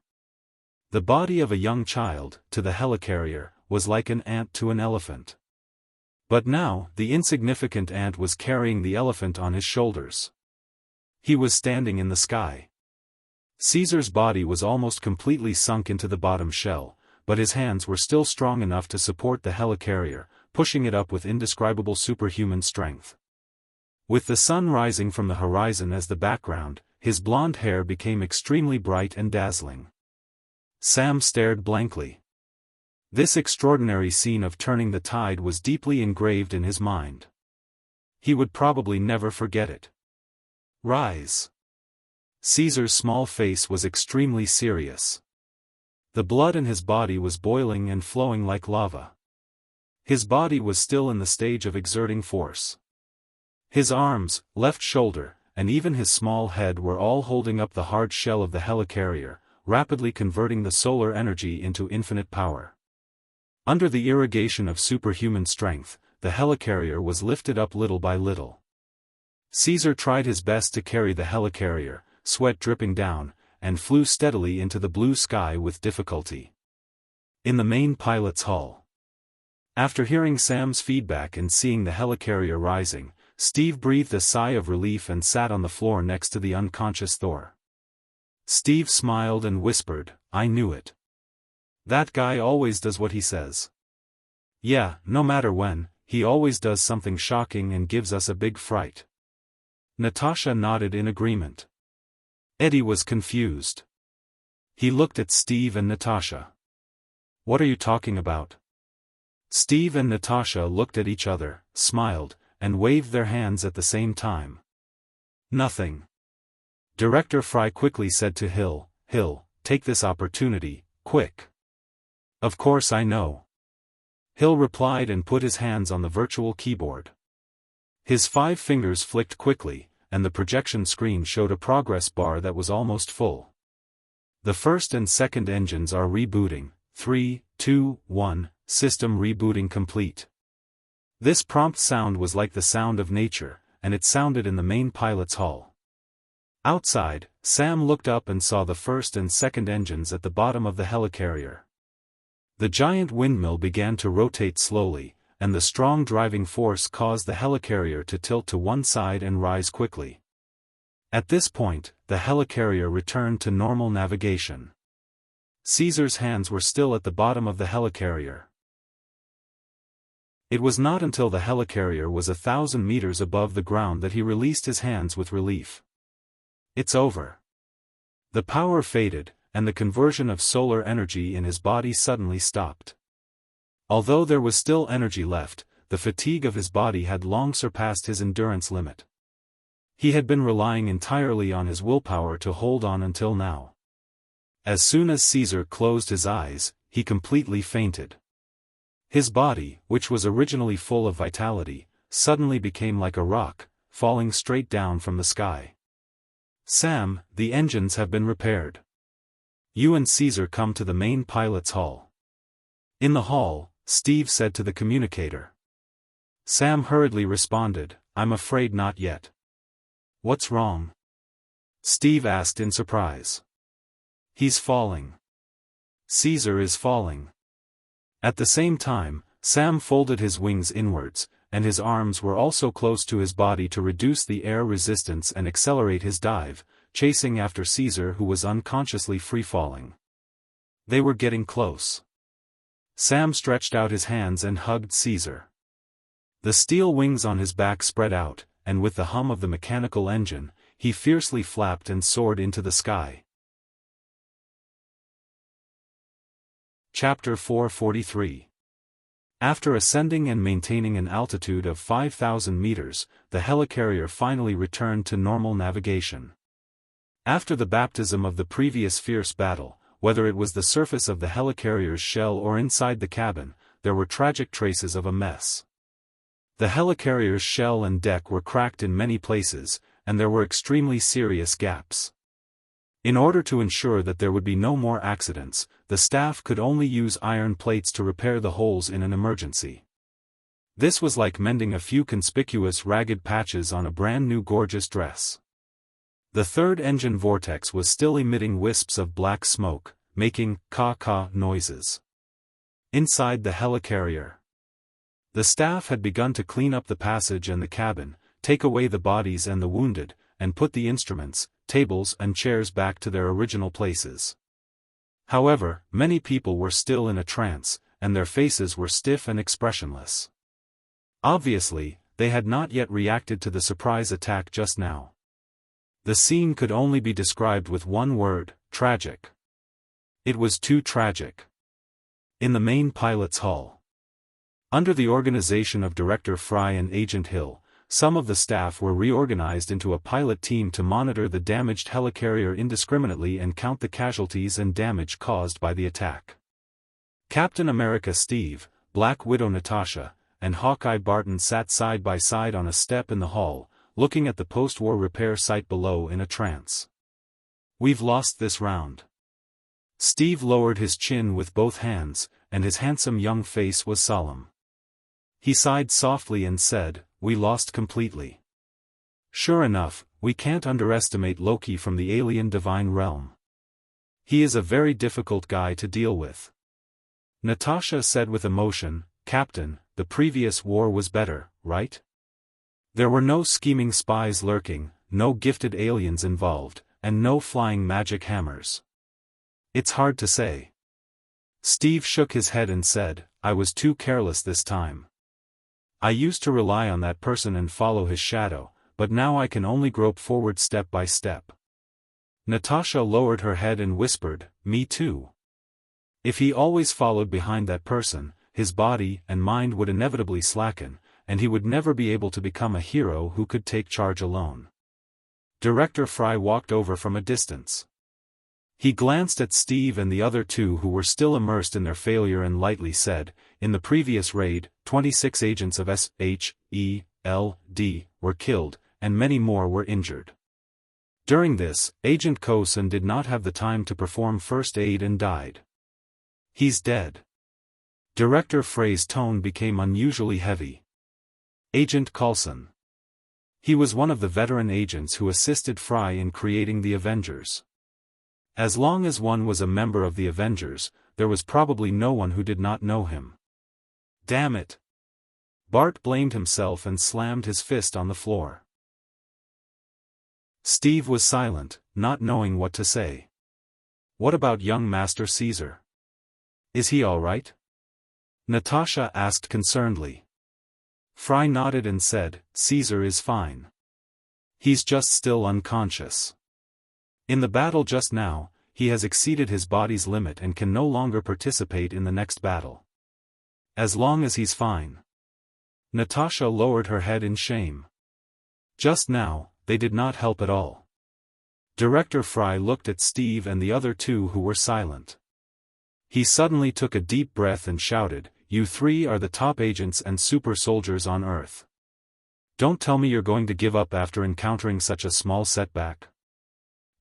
The body of a young child, to the helicarrier, was like an ant to an elephant. But now, the insignificant ant was carrying the elephant on his shoulders. He was standing in the sky. Caesar's body was almost completely sunk into the bottom shell, but his hands were still strong enough to support the helicarrier, pushing it up with indescribable superhuman strength. With the sun rising from the horizon as the background, his blonde hair became extremely bright and dazzling. Sam stared blankly. This extraordinary scene of turning the tide was deeply engraved in his mind. He would probably never forget it. "Rise." Caesar's small face was extremely serious. The blood in his body was boiling and flowing like lava. His body was still in the stage of exerting force. His arms, left shoulder, and even his small head were all holding up the hard shell of the helicarrier, rapidly converting the solar energy into infinite power. Under the irrigation of superhuman strength, the helicarrier was lifted up little by little. Caesar tried his best to carry the helicarrier, sweat dripping down, and flew steadily into the blue sky with difficulty. In the main pilot's hall. After hearing Sam's feedback and seeing the helicarrier rising, Steve breathed a sigh of relief and sat on the floor next to the unconscious Thor. Steve smiled and whispered, "I knew it. That guy always does what he says. Yeah, no matter when, he always does something shocking and gives us a big fright." Natasha nodded in agreement. Eddie was confused. He looked at Steve and Natasha. "What are you talking about?" Steve and Natasha looked at each other, smiled, and waved their hands at the same time. "Nothing." Director Fry quickly said to Hill, "Hill, take this opportunity, quick." "Of course I know." Hill replied and put his hands on the virtual keyboard. His 5 fingers flicked quickly, and the projection screen showed a progress bar that was almost full. "The first and second engines are rebooting. 3, 2, 1, system rebooting complete." This prompt sound was like the sound of nature, and it sounded in the main pilot's hall. Outside, Sam looked up and saw the first and second engines at the bottom of the helicarrier. The giant windmill began to rotate slowly, and the strong driving force caused the helicarrier to tilt to one side and rise quickly. At this point, the helicarrier returned to normal navigation. Caesar's hands were still at the bottom of the helicarrier. It was not until the helicarrier was 1,000 meters above the ground that he released his hands with relief. "It's over." The power faded, and the conversion of solar energy in his body suddenly stopped. Although there was still energy left, the fatigue of his body had long surpassed his endurance limit. He had been relying entirely on his willpower to hold on until now. As soon as Caesar closed his eyes, he completely fainted. His body, which was originally full of vitality, suddenly became like a rock, falling straight down from the sky. "Sam, the engines have been repaired. You and Caesar come to the main pilot's hall." In the hall, Steve said to the communicator. Sam hurriedly responded, "I'm afraid not yet." "What's wrong?" Steve asked in surprise. "He's falling. Caesar is falling." At the same time, Sam folded his wings inwards, and his arms were also close to his body to reduce the air resistance and accelerate his dive, chasing after Caesar, who was unconsciously free-falling. They were getting close. Sam stretched out his hands and hugged Caesar. The steel wings on his back spread out, and with the hum of the mechanical engine, he fiercely flapped and soared into the sky. Chapter 443. After ascending and maintaining an altitude of 5,000 meters, the helicarrier finally returned to normal navigation. After the baptism of the previous fierce battle, whether it was the surface of the helicarrier's shell or inside the cabin, there were tragic traces of a mess. The helicarrier's shell and deck were cracked in many places, and there were extremely serious gaps. In order to ensure that there would be no more accidents, the staff could only use iron plates to repair the holes in an emergency. This was like mending a few conspicuous ragged patches on a brand new gorgeous dress. The third engine vortex was still emitting wisps of black smoke, making caw-caw noises. Inside the helicarrier, the staff had begun to clean up the passage and the cabin, take away the bodies and the wounded, and put the instruments, tables and chairs back to their original places. However, many people were still in a trance, and their faces were stiff and expressionless. Obviously, they had not yet reacted to the surprise attack just now. The scene could only be described with one word: tragic. It was too tragic. In the main pilot's hall, under the organization of Director Fry and Agent Hill, some of the staff were reorganized into a pilot team to monitor the damaged helicarrier indiscriminately and count the casualties and damage caused by the attack. Captain America Steve, Black Widow Natasha, and Hawkeye Barton sat side by side on a step in the hall, looking at the post-war repair site below in a trance. "We've lost this round." Steve lowered his chin with both hands, and his handsome young face was solemn. He sighed softly and said, "We lost completely. Sure enough, we can't underestimate Loki from the alien divine realm. He is a very difficult guy to deal with." Natasha said with emotion, "Captain, the previous war was better, right? There were no scheming spies lurking, no gifted aliens involved, and no flying magic hammers." "It's hard to say." Steve shook his head and said, "I was too careless this time. I used to rely on that person and follow his shadow, but now I can only grope forward step by step." Natasha lowered her head and whispered, "Me too." If he always followed behind that person, his body and mind would inevitably slacken, and he would never be able to become a hero who could take charge alone. Director Fry walked over from a distance. He glanced at Steve and the other two who were still immersed in their failure and lightly said, "In the previous raid, 26 agents of SHELD were killed, and many more were injured. During this, Agent Coulson did not have the time to perform first aid and died. He's dead." Director Frey's tone became unusually heavy. "Agent Coulson. He was one of the veteran agents who assisted Fry in creating the Avengers. As long as one was a member of the Avengers, there was probably no one who did not know him." "Damn it!" Bart blamed himself and slammed his fist on the floor. Steve was silent, not knowing what to say. "What about young Master Caesar? Is he all right?" Natasha asked concernedly. Fry nodded and said, "Caesar is fine. He's just still unconscious. In the battle just now, he has exceeded his body's limit and can no longer participate in the next battle. As long as he's fine." Natasha lowered her head in shame. Just now, they did not help at all. Director Fry looked at Steve and the other two who were silent. He suddenly took a deep breath and shouted, "You three are the top agents and super soldiers on Earth. Don't tell me you're going to give up after encountering such a small setback.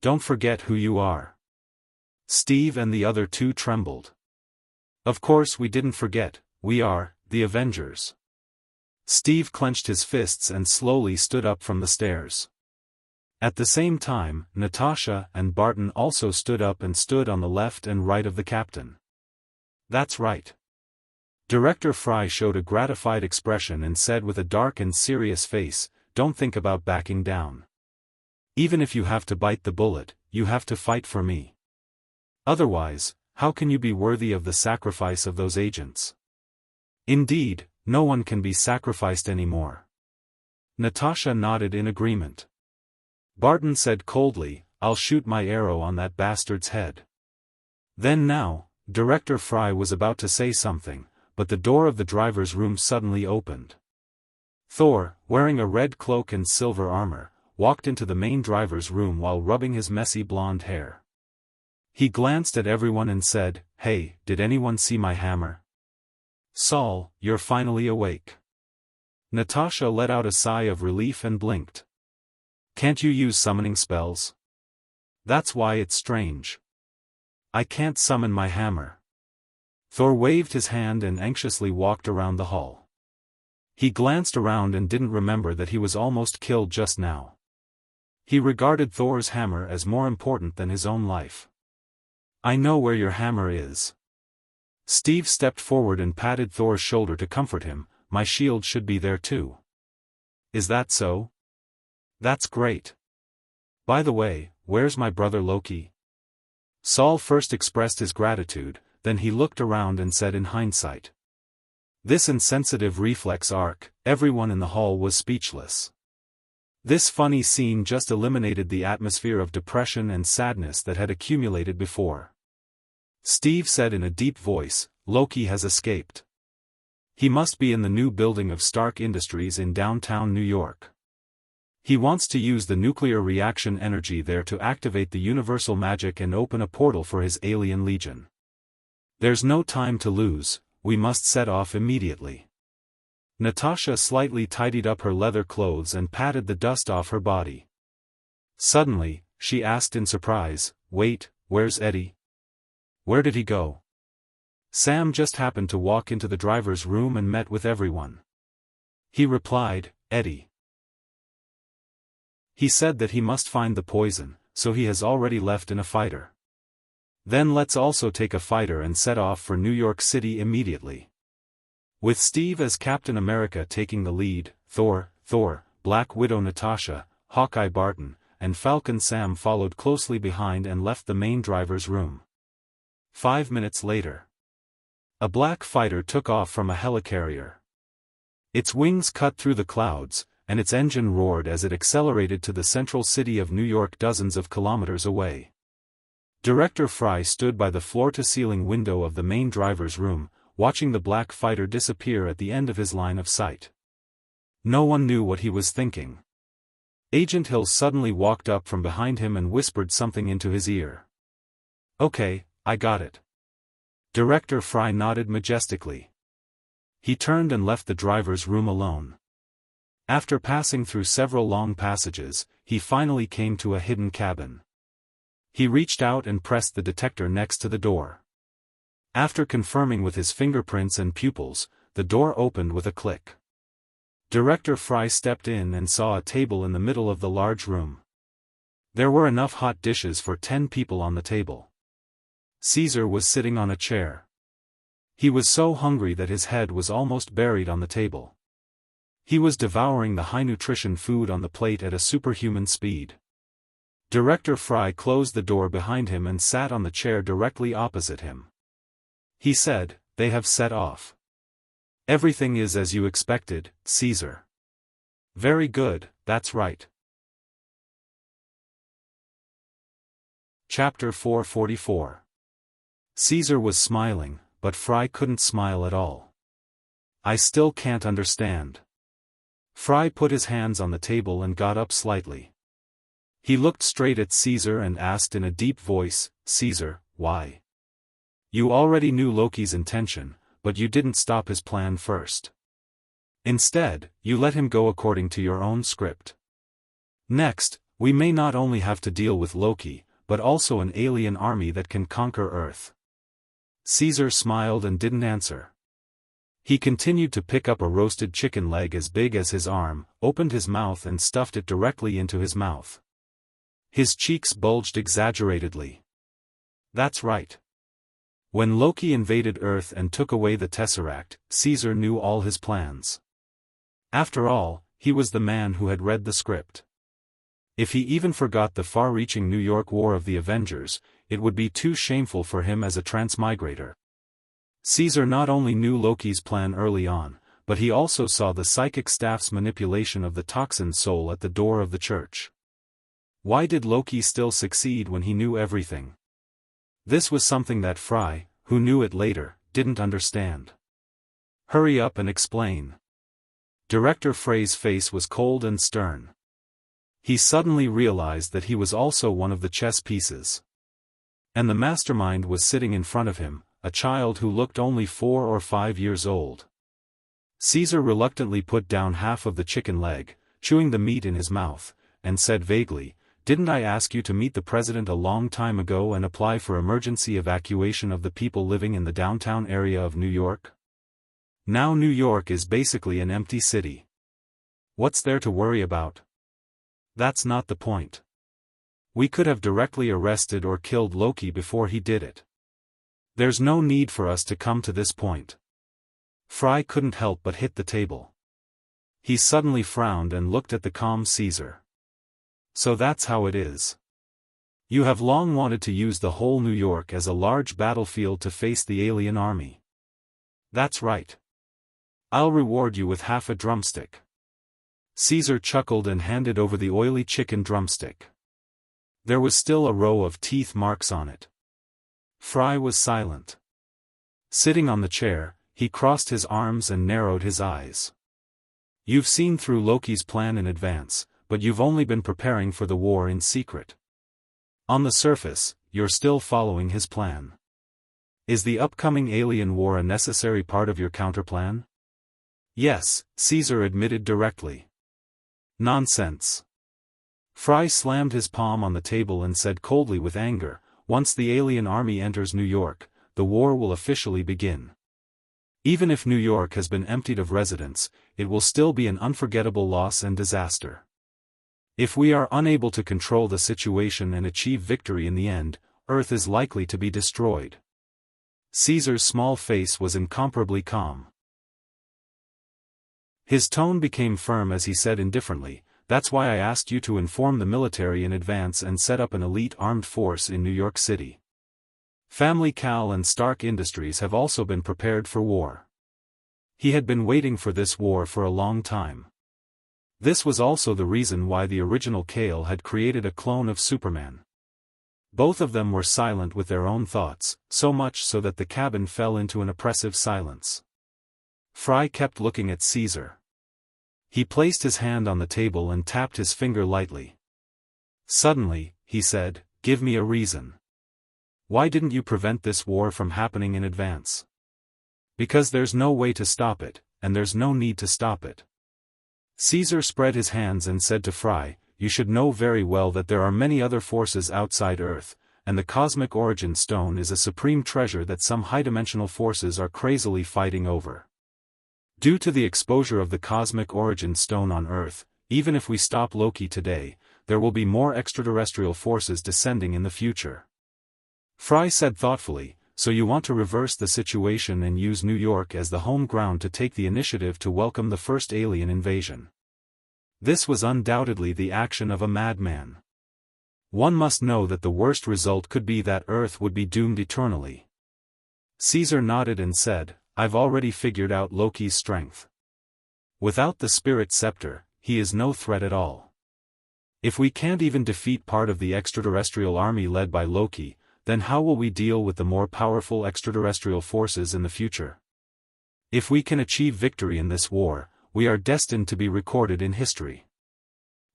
Don't forget who you are." Steve and the other two trembled. "Of course we didn't forget, we are, the Avengers." Steve clenched his fists and slowly stood up from the stairs. At the same time, Natasha and Barton also stood up and stood on the left and right of the captain. "That's right. Director Fry showed a gratified expression and said with a dark and serious face, "Don't think about backing down. Even if you have to bite the bullet, you have to fight for me. Otherwise, how can you be worthy of the sacrifice of those agents?" "Indeed, no one can be sacrificed anymore." Natasha nodded in agreement. Barton said coldly, "I'll shoot my arrow on that bastard's head." Then now, Director Fry was about to say something, but the door of the driver's room suddenly opened. Thor, wearing a red cloak and silver armor, walked into the main driver's room while rubbing his messy blonde hair. He glanced at everyone and said, "Hey, did anyone see my hammer? Saul, you're finally awake." Natasha let out a sigh of relief and blinked. "Can't you use summoning spells? That's why it's strange. I can't summon my hammer." Thor waved his hand and anxiously walked around the hall. He glanced around and didn't remember that he was almost killed just now. He regarded Thor's hammer as more important than his own life. "I know where your hammer is." Steve stepped forward and patted Thor's shoulder to comfort him. "My shield should be there too." "Is that so? That's great. By the way, where's my brother Loki?" Saul first expressed his gratitude, then he looked around and said in hindsight. This insensitive reflex arc, everyone in the hall was speechless. This funny scene just eliminated the atmosphere of depression and sadness that had accumulated before. Steve said in a deep voice, "Loki has escaped. He must be in the new building of Stark Industries in downtown New York. He wants to use the nuclear reaction energy there to activate the universal magic and open a portal for his alien legion. There's no time to lose, we must set off immediately." Natasha slightly tidied up her leather clothes and patted the dust off her body. Suddenly, she asked in surprise, "Wait, where's Eddie? Where did he go?" "Sam just happened to walk into the driver's room and met with everyone. He replied, Eddie. He said that he must find the poison, so he has already left in a fighter. Then let's also take a fighter and set off for New York City immediately." With Steve as Captain America taking the lead, Thor, Black Widow Natasha, Hawkeye Barton, and Falcon Sam followed closely behind and left the main driver's room. 5 minutes later, a black fighter took off from a helicarrier. Its wings cut through the clouds, and its engine roared as it accelerated to the central city of New York dozens of kilometers away. Director Fry stood by the floor-to-ceiling window of the main driver's room, watching the black fighter disappear at the end of his line of sight. No one knew what he was thinking. Agent Hill suddenly walked up from behind him and whispered something into his ear. "Okay, I got it." Director Fry nodded majestically. He turned and left the driver's room alone. After passing through several long passages, he finally came to a hidden cabin. He reached out and pressed the detector next to the door. After confirming with his fingerprints and pupils, the door opened with a click. Director Fry stepped in and saw a table in the middle of the large room. There were enough hot dishes for 10 people on the table. Caesar was sitting on a chair. He was so hungry that his head was almost buried on the table. He was devouring the high-nutrition food on the plate at a superhuman speed. Director Fry closed the door behind him and sat on the chair directly opposite him. He said, "They have set off. Everything is as you expected, Caesar." "Very good, that's right." Chapter 444. Caesar was smiling, but Fry couldn't smile at all. "I still can't understand." Fry put his hands on the table and got up slightly. He looked straight at Caesar and asked in a deep voice, "Caesar, why? You already knew Loki's intention, but you didn't stop his plan first. Instead, you let him go according to your own script. Next, we may not only have to deal with Loki, but also an alien army that can conquer Earth." Caesar smiled and didn't answer. He continued to pick up a roasted chicken leg as big as his arm, opened his mouth and stuffed it directly into his mouth. His cheeks bulged exaggeratedly. "That's right. When Loki invaded Earth and took away the Tesseract, Caesar knew all his plans. After all, he was the man who had read the script. If he even forgot the far-reaching New York War of the Avengers, it would be too shameful for him as a transmigrator. Caesar not only knew Loki's plan early on, but he also saw the psychic staff's manipulation of the toxin soul at the door of the church. Why did Loki still succeed when he knew everything? This was something that Fry, who knew it later, didn't understand. Hurry up and explain. Director Frey's face was cold and stern. He suddenly realized that he was also one of the chess pieces. And the mastermind was sitting in front of him, a child who looked only 4 or 5 years old. Caesar reluctantly put down half of the chicken leg, chewing the meat in his mouth, and said vaguely, "Didn't I ask you to meet the president a long time ago and apply for emergency evacuation of the people living in the downtown area of New York? Now New York is basically an empty city. What's there to worry about? That's not the point. We could have directly arrested or killed Loki before he did it. There's no need for us to come to this point." Fry couldn't help but hit the table. He suddenly frowned and looked at the calm Caesar. "So that's how it is. You have long wanted to use the whole New York as a large battlefield to face the alien army. That's right. I'll reward you with half a drumstick." Caesar chuckled and handed over the oily chicken drumstick. There was still a row of teeth marks on it. Fry was silent. Sitting on the chair, he crossed his arms and narrowed his eyes. "You've seen through Loki's plan in advance, but you've only been preparing for the war in secret. On the surface, you're still following his plan. Is the upcoming alien war a necessary part of your counterplan?" "Yes," Caesar admitted directly. "Nonsense." Fry slammed his palm on the table and said coldly with anger, "Once the alien army enters New York, the war will officially begin. Even if New York has been emptied of residents, it will still be an unforgettable loss and disaster. If we are unable to control the situation and achieve victory in the end, Earth is likely to be destroyed." Caesar's small face was incomparably calm. His tone became firm as he said indifferently, "That's why I asked you to inform the military in advance and set up an elite armed force in New York City. Family Cal and Stark Industries have also been prepared for war." He had been waiting for this war for a long time. This was also the reason why the original Kale had created a clone of Superman. Both of them were silent with their own thoughts, so much so that the cabin fell into an oppressive silence. Fry kept looking at Caesar. He placed his hand on the table and tapped his finger lightly. Suddenly, he said, "Give me a reason. Why didn't you prevent this war from happening in advance?" "Because there's no way to stop it, and there's no need to stop it." Caesar spread his hands and said to Fry, "You should know very well that there are many other forces outside Earth, and the Cosmic Origin Stone is a supreme treasure that some high-dimensional forces are crazily fighting over. Due to the exposure of the Cosmic Origin Stone on Earth, even if we stop Loki today, there will be more extraterrestrial forces descending in the future." Fry said thoughtfully, "So you want to reverse the situation and use New York as the home ground to take the initiative to welcome the first alien invasion." This was undoubtedly the action of a madman. One must know that the worst result could be that Earth would be doomed eternally. Caesar nodded and said, "I've already figured out Loki's strength. Without the Spirit Scepter, he is no threat at all. If we can't even defeat part of the extraterrestrial army led by Loki, then how will we deal with the more powerful extraterrestrial forces in the future? If we can achieve victory in this war, we are destined to be recorded in history.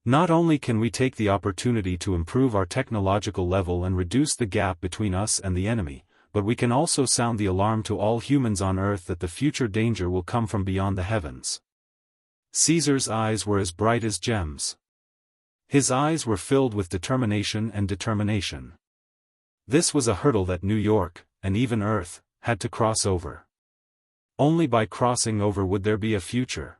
Not only can we take the opportunity to improve our technological level and reduce the gap between us and the enemy, but we can also sound the alarm to all humans on Earth that the future danger will come from beyond the heavens." Caesar's eyes were as bright as gems. His eyes were filled with determination and determination. This was a hurdle that New York, and even Earth, had to cross over. Only by crossing over would there be a future.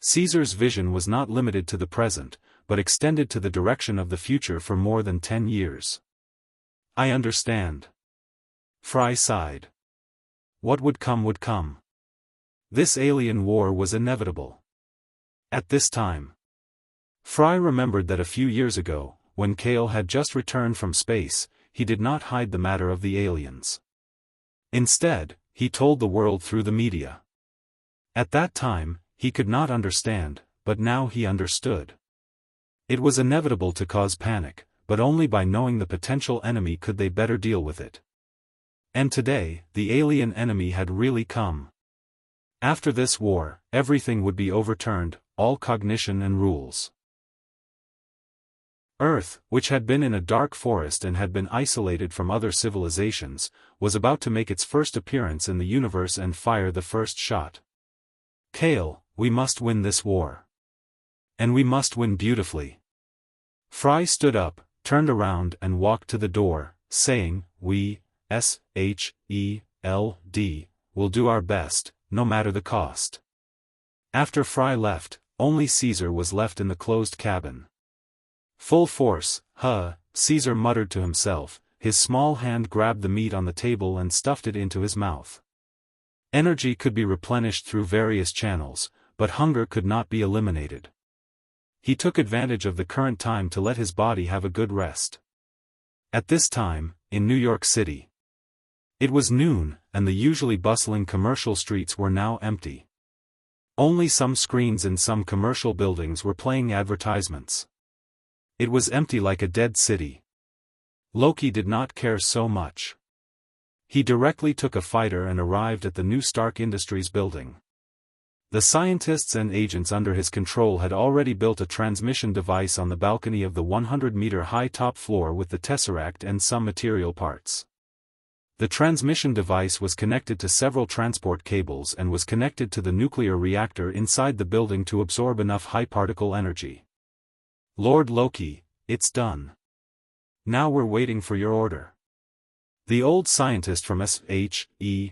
Caesar's vision was not limited to the present, but extended to the direction of the future for more than 10 years. "I understand. Fry sighed. What would come would come. This alien war was inevitable. At this time, Fry remembered that a few years ago, when Kale had just returned from space, he did not hide the matter of the aliens. Instead, he told the world through the media. At that time, he could not understand, but now he understood. It was inevitable to cause panic, but only by knowing the potential enemy could they better deal with it. And today, the alien enemy had really come. After this war, everything would be overturned, all cognition and rules. Earth, which had been in a dark forest and had been isolated from other civilizations, was about to make its first appearance in the universe and fire the first shot. Kale, we must win this war. And we must win beautifully. Fry stood up, turned around and walked to the door, saying, "We, SHELD, will do our best, no matter the cost." After Fry left, only Caesar was left in the closed cabin. Full force, Caesar muttered to himself, his small hand grabbed the meat on the table and stuffed it into his mouth. Energy could be replenished through various channels, but hunger could not be eliminated. He took advantage of the current time to let his body have a good rest. At this time, in New York City, it was noon, and the usually bustling commercial streets were now empty. Only some screens in some commercial buildings were playing advertisements. It was empty like a dead city. Loki did not care so much. He directly took a fighter and arrived at the new Stark Industries building. The scientists and agents under his control had already built a transmission device on the balcony of the 100-meter-high top floor with the Tesseract and some material parts. The transmission device was connected to several transport cables and was connected to the nuclear reactor inside the building to absorb enough high-particle energy. "Lord Loki, it's done. Now we're waiting for your order." The old scientist from SHELD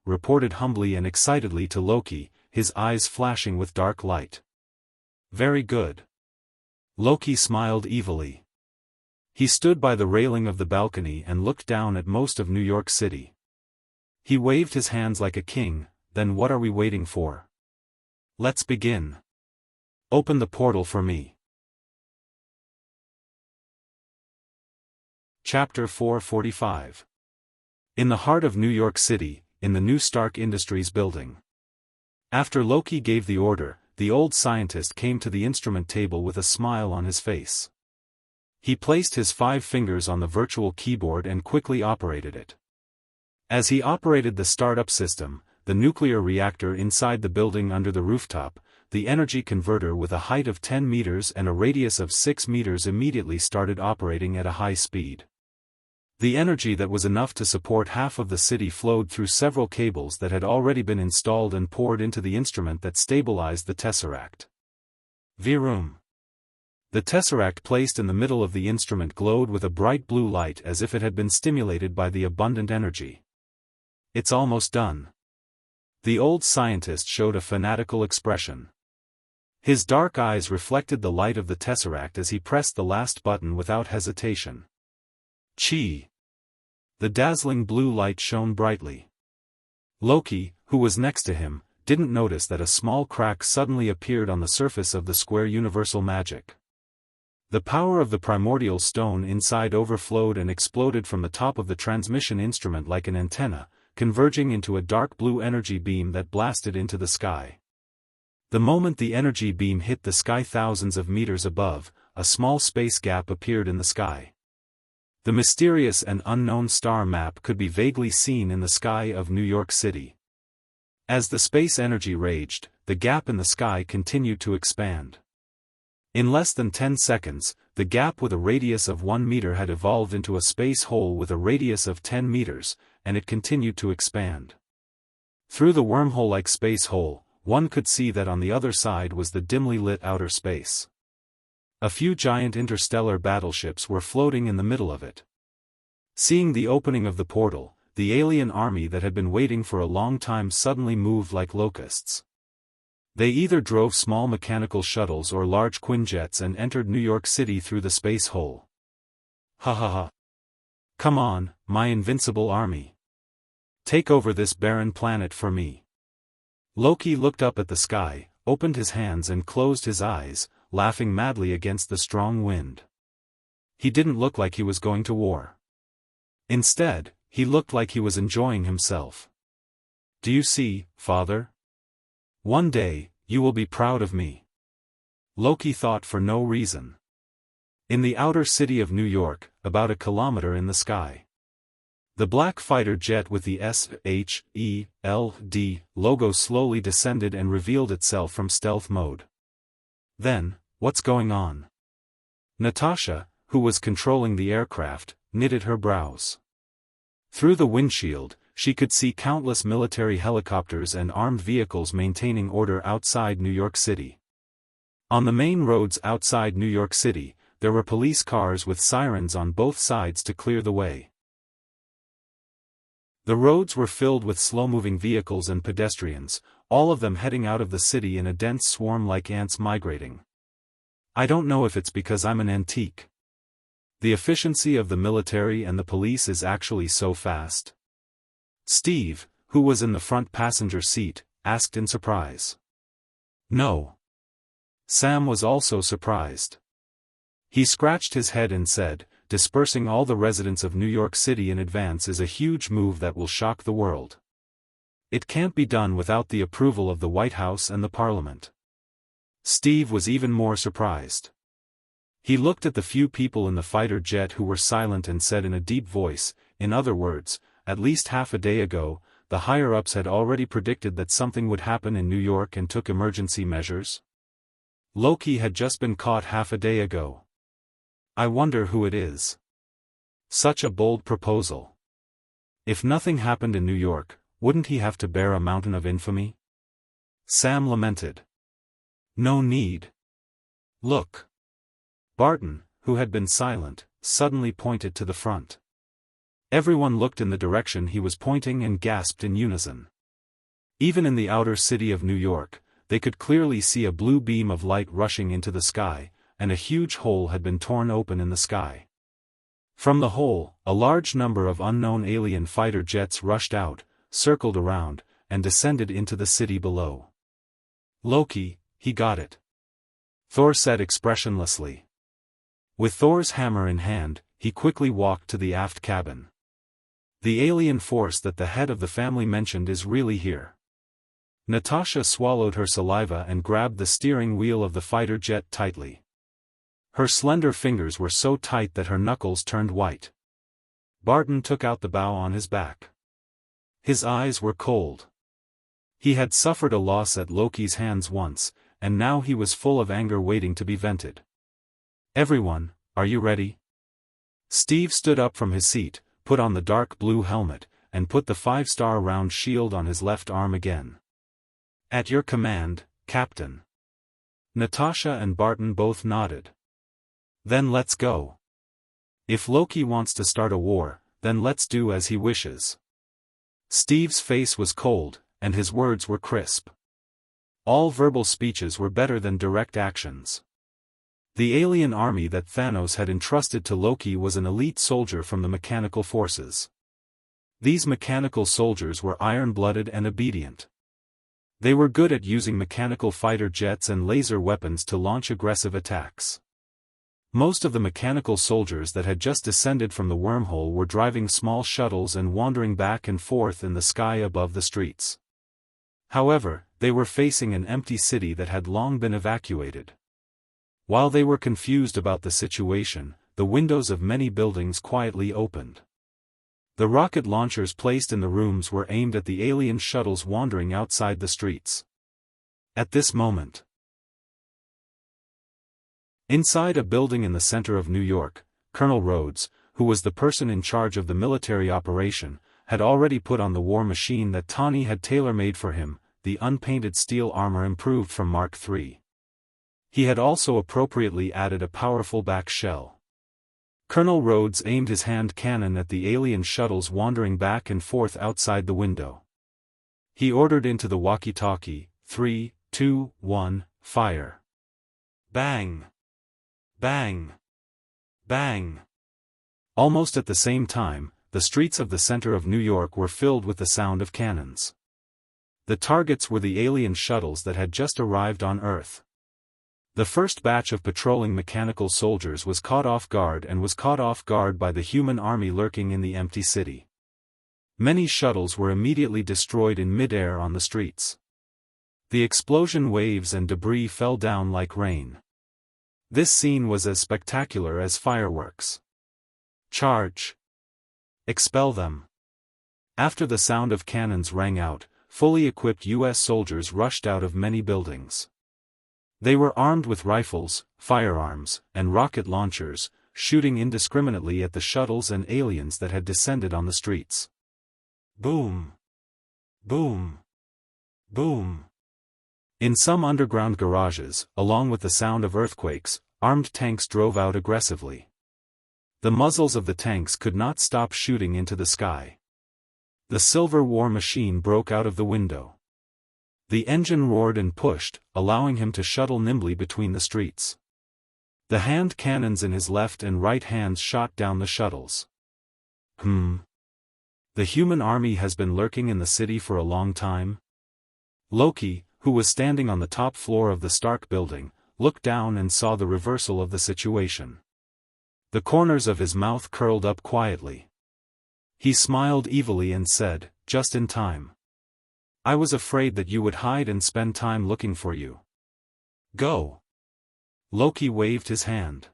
reported humbly and excitedly to Loki, his eyes flashing with dark light. "Very good." Loki smiled evilly. He stood by the railing of the balcony and looked down at most of New York City. He waved his hands like a king. "Then what are we waiting for? Let's begin. Open the portal for me." Chapter 445. In the heart of New York City, in the new Stark Industries building. After Loki gave the order, the old scientist came to the instrument table with a smile on his face. He placed his 5 fingers on the virtual keyboard and quickly operated it. As he operated the startup system, the nuclear reactor inside the building under the rooftop, the energy converter with a height of 10 meters and a radius of 6 meters immediately started operating at a high speed. The energy that was enough to support half of the city flowed through several cables that had already been installed and poured into the instrument that stabilized the Tesseract. Vroom. The Tesseract placed in the middle of the instrument glowed with a bright blue light as if it had been stimulated by the abundant energy. "It's almost done." The old scientist showed a fanatical expression. His dark eyes reflected the light of the Tesseract as he pressed the last button without hesitation. Chi! The dazzling blue light shone brightly. Loki, who was next to him, didn't notice that a small crack suddenly appeared on the surface of the square universal magic. The power of the primordial stone inside overflowed and exploded from the top of the transmission instrument like an antenna, converging into a dark blue energy beam that blasted into the sky. The moment the energy beam hit the sky thousands of meters above, a small space gap appeared in the sky. The mysterious and unknown star map could be vaguely seen in the sky of New York City. As the space energy raged, the gap in the sky continued to expand. In less than 10 seconds, the gap with a radius of 1 meter had evolved into a space hole with a radius of 10 meters, and it continued to expand. Through the wormhole-like space hole, one could see that on the other side was the dimly lit outer space. A few giant interstellar battleships were floating in the middle of it. Seeing the opening of the portal, the alien army that had been waiting for a long time suddenly moved like locusts. They either drove small mechanical shuttles or large Quinjets and entered New York City through the space hole. Ha ha ha. Come on, my invincible army. Take over this barren planet for me. Loki looked up at the sky, opened his hands and closed his eyes, laughing madly against the strong wind. He didn't look like he was going to war. Instead, he looked like he was enjoying himself. Do you see, father? One day, you will be proud of me. Loki thought for no reason. In the outer city of New York, about a kilometer in the sky. The black fighter jet with the SHELD logo slowly descended and revealed itself from stealth mode. Then, what's going on? Natasha, who was controlling the aircraft, knitted her brows. Through the windshield, she could see countless military helicopters and armed vehicles maintaining order outside New York City. On the main roads outside New York City, there were police cars with sirens on both sides to clear the way. The roads were filled with slow-moving vehicles and pedestrians, all of them heading out of the city in a dense swarm like ants migrating. I don't know if it's because I'm an antique. The efficiency of the military and the police is actually so fast. Steve, who was in the front passenger seat, asked in surprise. No. Sam was also surprised. He scratched his head and said, dispersing all the residents of New York City in advance is a huge move that will shock the world. It can't be done without the approval of the White House and the Parliament. Steve was even more surprised. He looked at the few people in the fighter jet who were silent and said in a deep voice, in other words, at least half a day ago, the higher-ups had already predicted that something would happen in New York and took emergency measures. Loki had just been caught half a day ago. I wonder who it is. Such a bold proposal. If nothing happened in New York, wouldn't he have to bear a mountain of infamy? Sam lamented. No need. Look. Barton, who had been silent, suddenly pointed to the front. Everyone looked in the direction he was pointing and gasped in unison. Even in the outer city of New York, they could clearly see a blue beam of light rushing into the sky, and a huge hole had been torn open in the sky. From the hole, a large number of unknown alien fighter jets rushed out, circled around, and descended into the city below. Loki, he got it. Thor said expressionlessly. With Thor's hammer in hand, he quickly walked to the aft cabin. The alien force that the head of the family mentioned is really here. Natasha swallowed her saliva and grabbed the steering wheel of the fighter jet tightly. Her slender fingers were so tight that her knuckles turned white. Barton took out the bow on his back. His eyes were cold. He had suffered a loss at Loki's hands once, and now he was full of anger waiting to be vented. Everyone, are you ready? Steve stood up from his seat, put on the dark blue helmet, and put the 5-star round shield on his left arm again. At your command, Captain. Natasha and Barton both nodded. Then let's go. If Loki wants to start a war, then let's do as he wishes. Steve's face was cold, and his words were crisp. All verbal speeches were better than direct actions. The alien army that Thanos had entrusted to Loki was an elite soldier from the mechanical forces. These mechanical soldiers were iron-blooded and obedient. They were good at using mechanical fighter jets and laser weapons to launch aggressive attacks. Most of the mechanical soldiers that had just descended from the wormhole were driving small shuttles and wandering back and forth in the sky above the streets. However, they were facing an empty city that had long been evacuated. While they were confused about the situation, the windows of many buildings quietly opened. The rocket launchers placed in the rooms were aimed at the alien shuttles wandering outside the streets. At this moment, inside a building in the center of New York, Colonel Rhodes, who was the person in charge of the military operation, had already put on the war machine that Tawny had tailor-made for him, the unpainted steel armor improved from Mark III. He had also appropriately added a powerful back shell. Colonel Rhodes aimed his hand cannon at the alien shuttles wandering back and forth outside the window. He ordered into the walkie-talkie, 3, 2, 1, fire. Bang! Bang! Bang! Almost at the same time, the streets of the center of New York were filled with the sound of cannons. The targets were the alien shuttles that had just arrived on Earth. The first batch of patrolling mechanical soldiers was caught off guard by the human army lurking in the empty city. Many shuttles were immediately destroyed in mid-air on the streets. The explosion waves and debris fell down like rain. This scene was as spectacular as fireworks. Charge! Expel them! After the sound of cannons rang out, fully equipped U.S. soldiers rushed out of many buildings. They were armed with rifles, firearms, and rocket launchers, shooting indiscriminately at the shuttles and aliens that had descended on the streets. Boom! Boom! Boom! In some underground garages, along with the sound of earthquakes, armed tanks drove out aggressively. The muzzles of the tanks could not stop shooting into the sky. The silver war machine broke out of the window. The engine roared and pushed, allowing him to shuttle nimbly between the streets. The hand cannons in his left and right hands shot down the shuttles. The human army has been lurking in the city for a long time? Loki, who was standing on the top floor of the Stark building, looked down and saw the reversal of the situation. The corners of his mouth curled up quietly. He smiled evilly and said, "Just in time. I was afraid that you would hide and spend time looking for you. Go." Loki waved his hand.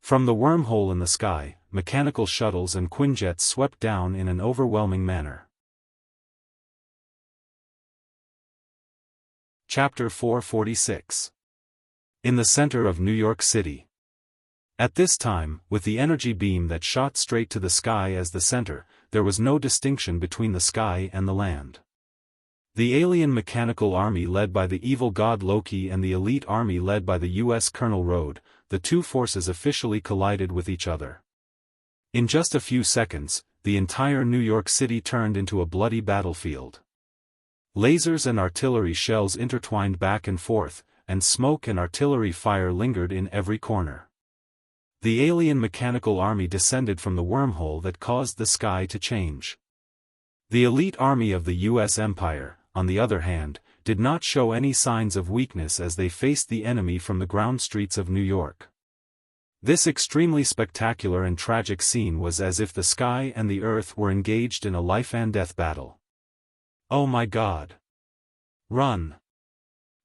From the wormhole in the sky, mechanical shuttles and Quinjets swept down in an overwhelming manner. Chapter 446. In the center of New York City. At this time, with the energy beam that shot straight to the sky as the center, there was no distinction between the sky and the land. The alien mechanical army led by the evil god Loki and the elite army led by the U.S. Colonel Rhodes, the two forces officially collided with each other. In just a few seconds, the entire New York City turned into a bloody battlefield. Lasers and artillery shells intertwined back and forth, and smoke and artillery fire lingered in every corner. The alien mechanical army descended from the wormhole that caused the sky to change. The elite army of the U.S. Empire, on the other hand, did not show any signs of weakness as they faced the enemy from the ground streets of New York. This extremely spectacular and tragic scene was as if the sky and the earth were engaged in a life-and-death battle. Oh my God! Run!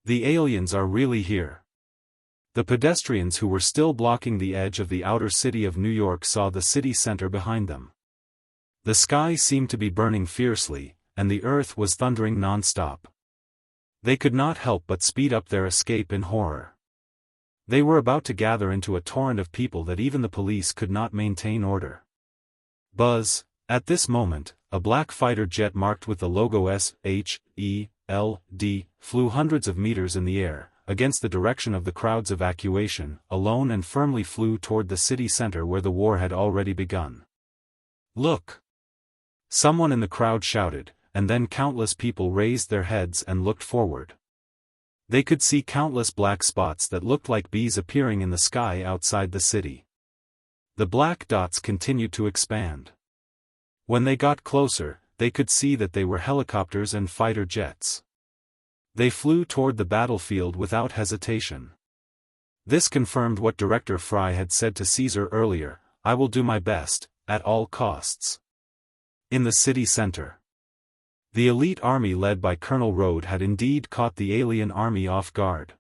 The aliens are really here. The pedestrians who were still blocking the edge of the outer city of New York saw the city center behind them. The sky seemed to be burning fiercely, and the earth was thundering non-stop. They could not help but speed up their escape in horror. They were about to gather into a torrent of people that even the police could not maintain order. Buzz! At this moment, a black fighter jet marked with the logo SHELD flew hundreds of meters in the air, against the direction of the crowd's evacuation, alone and firmly flew toward the city center where the war had already begun. Look! Someone in the crowd shouted, and then countless people raised their heads and looked forward. They could see countless black spots that looked like bees appearing in the sky outside the city. The black dots continued to expand. When they got closer, they could see that they were helicopters and fighter jets. They flew toward the battlefield without hesitation. This confirmed what Director Fry had said to Caesar earlier: "I will do my best, at all costs." In the city center, the elite army led by Colonel Rhodes had indeed caught the alien army off guard.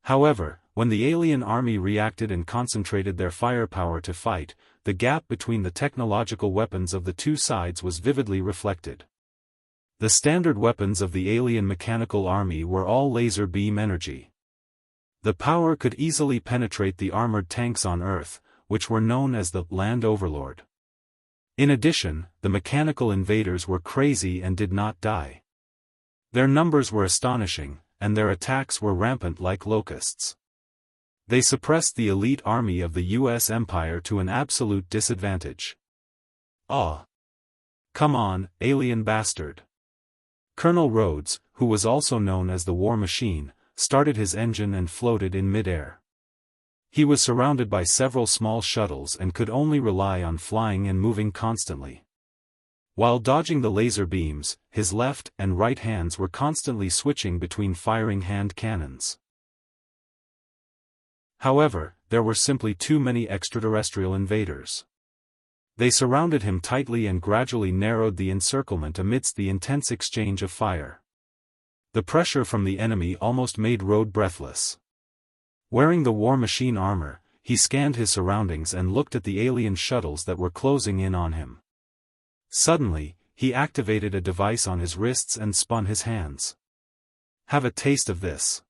However, when the alien army reacted and concentrated their firepower to fight, the gap between the technological weapons of the two sides was vividly reflected. The standard weapons of the alien mechanical army were all laser beam energy. The power could easily penetrate the armored tanks on Earth, which were known as the Land Overlord. In addition, the mechanical invaders were crazy and did not die. Their numbers were astonishing, and their attacks were rampant like locusts. They suppressed the elite army of the U.S. Empire to an absolute disadvantage. Ah! Come on, alien bastard! Colonel Rhodes, who was also known as the War Machine, started his engine and floated in mid-air. He was surrounded by several small shuttles and could only rely on flying and moving constantly. While dodging the laser beams, his left and right hands were constantly switching between firing hand cannons. However, there were simply too many extraterrestrial invaders. They surrounded him tightly and gradually narrowed the encirclement amidst the intense exchange of fire. The pressure from the enemy almost made Rode breathless. Wearing the war machine armor, he scanned his surroundings and looked at the alien shuttles that were closing in on him. Suddenly, he activated a device on his wrists and spun his hands. Have a taste of this.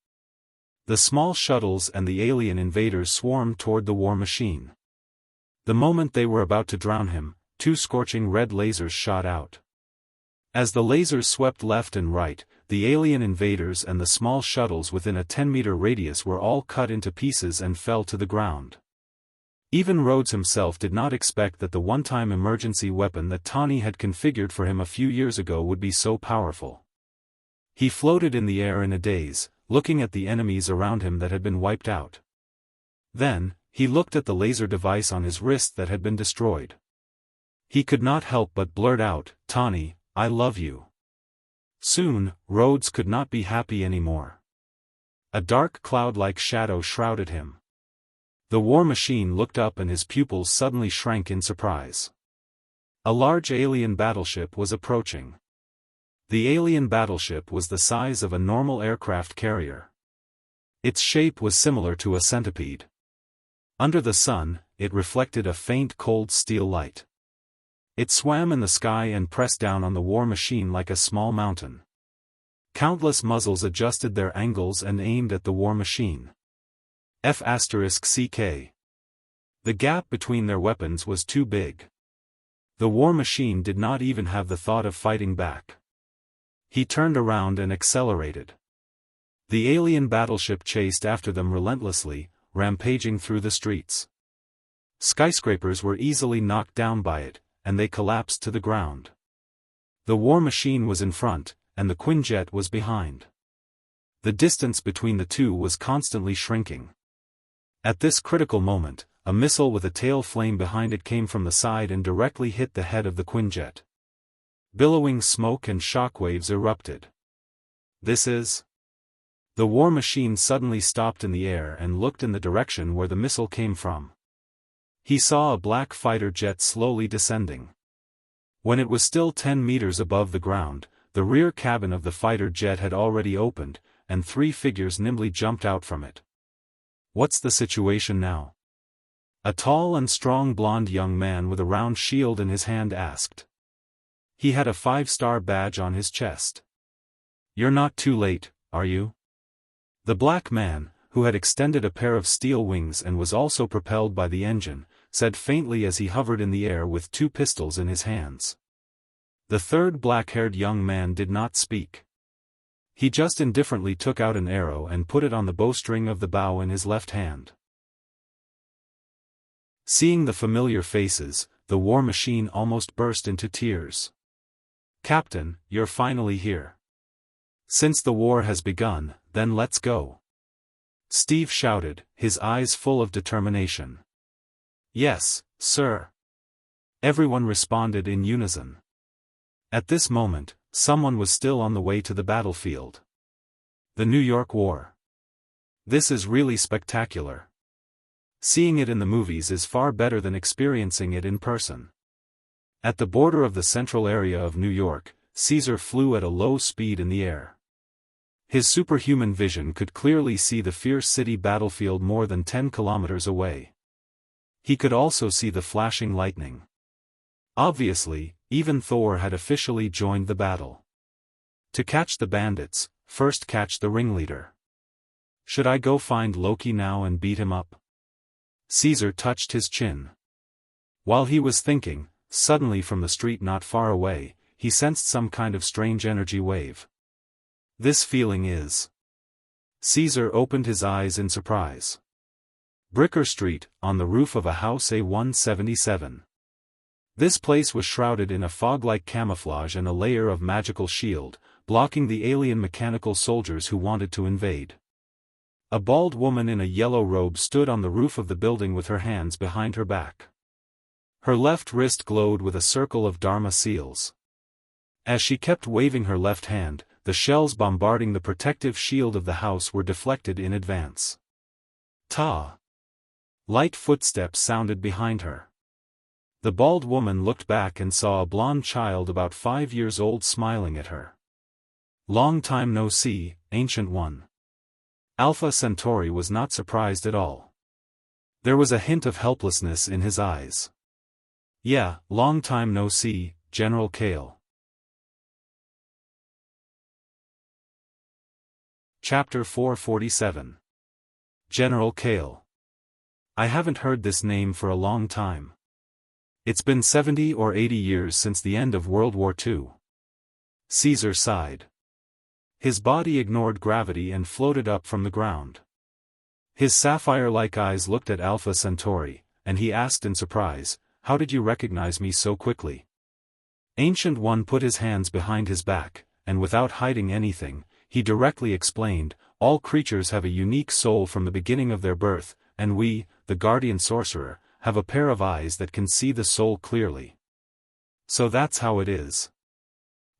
The small shuttles and the alien invaders swarmed toward the war machine. The moment they were about to drown him, 2 scorching red lasers shot out. As the lasers swept left and right, the alien invaders and the small shuttles within a 10-meter radius were all cut into pieces and fell to the ground. Even Rhodes himself did not expect that the one-time emergency weapon that Tawny had configured for him a few years ago would be so powerful. He floated in the air in a daze, looking at the enemies around him that had been wiped out. Then, he looked at the laser device on his wrist that had been destroyed. He could not help but blurt out, "Tawny, I love you." Soon, Rhodes could not be happy anymore. A dark cloud-like shadow shrouded him. The war machine looked up and his pupils suddenly shrank in surprise. A large alien battleship was approaching. The alien battleship was the size of a normal aircraft carrier. Its shape was similar to a centipede. Under the sun, it reflected a faint cold steel light. It swam in the sky and pressed down on the war machine like a small mountain. Countless muzzles adjusted their angles and aimed at the war machine. F***CK. The gap between their weapons was too big. The war machine did not even have the thought of fighting back. He turned around and accelerated. The alien battleship chased after them relentlessly, rampaging through the streets. Skyscrapers were easily knocked down by it, and they collapsed to the ground. The war machine was in front, and the Quinjet was behind. The distance between the two was constantly shrinking. At this critical moment, a missile with a tail flame behind it came from the side and directly hit the head of the Quinjet. Billowing smoke and shockwaves erupted. This is... The war machine suddenly stopped in the air and looked in the direction where the missile came from. He saw a black fighter jet slowly descending. When it was still 10 meters above the ground, the rear cabin of the fighter jet had already opened, and 3 figures nimbly jumped out from it. What's the situation now? A tall and strong blond young man with a round shield in his hand asked. He had a 5-star badge on his chest. You're not too late, are you? The black man, who had extended a pair of steel wings and was also propelled by the engine, said faintly as he hovered in the air with 2 pistols in his hands. The third black-haired young man did not speak. He just indifferently took out an arrow and put it on the bowstring of the bow in his left hand. Seeing the familiar faces, the war machine almost burst into tears. "Captain, you're finally here. Since the war has begun, then let's go." Steve shouted, his eyes full of determination. "Yes, sir." Everyone responded in unison. At this moment, someone was still on the way to the battlefield. The New York War. This is really spectacular. Seeing it in the movies is far better than experiencing it in person. At the border of the central area of New York, Caesar flew at a low speed in the air. His superhuman vision could clearly see the fierce city battlefield more than 10 kilometers away. He could also see the flashing lightning. Obviously, even Thor had officially joined the battle. To catch the bandits, first catch the ringleader. Should I go find Loki now and beat him up? Caesar touched his chin. While he was thinking, suddenly from the street not far away, he sensed some kind of strange energy wave. This feeling is... Caesar opened his eyes in surprise. Bricker Street, on the roof of a house A177. This place was shrouded in a fog-like camouflage and a layer of magical shield, blocking the alien mechanical soldiers who wanted to invade. A bald woman in a yellow robe stood on the roof of the building with her hands behind her back. Her left wrist glowed with a circle of Dharma seals. As she kept waving her left hand, the shells bombarding the protective shield of the house were deflected in advance. Ta! Light footsteps sounded behind her. The bald woman looked back and saw a blonde child about 5 years old smiling at her. Long time no see, Ancient One. Alpha Centauri was not surprised at all. There was a hint of helplessness in his eyes. Yeah, long time no see, General Kale. Chapter 447. General Kale. I haven't heard this name for a long time. It's been 70 or 80 years since the end of World War II. Caesar sighed. His body ignored gravity and floated up from the ground. His sapphire-like eyes looked at Alpha Centauri, and he asked in surprise, "How did you recognize me so quickly?" Ancient One put his hands behind his back, and without hiding anything, he directly explained, "All creatures have a unique soul from the beginning of their birth, and we, the Guardian Sorcerer, have a pair of eyes that can see the soul clearly." So that's how it is.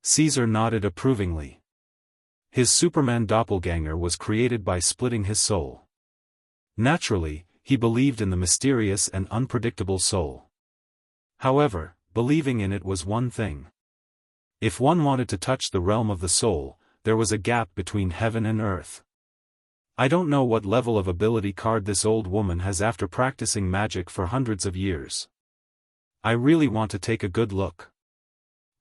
Caesar nodded approvingly. His Superman doppelganger was created by splitting his soul. Naturally, he believed in the mysterious and unpredictable soul. However, believing in it was one thing. If one wanted to touch the realm of the soul, there was a gap between heaven and earth. I don't know what level of ability card this old woman has after practicing magic for hundreds of years. I really want to take a good look.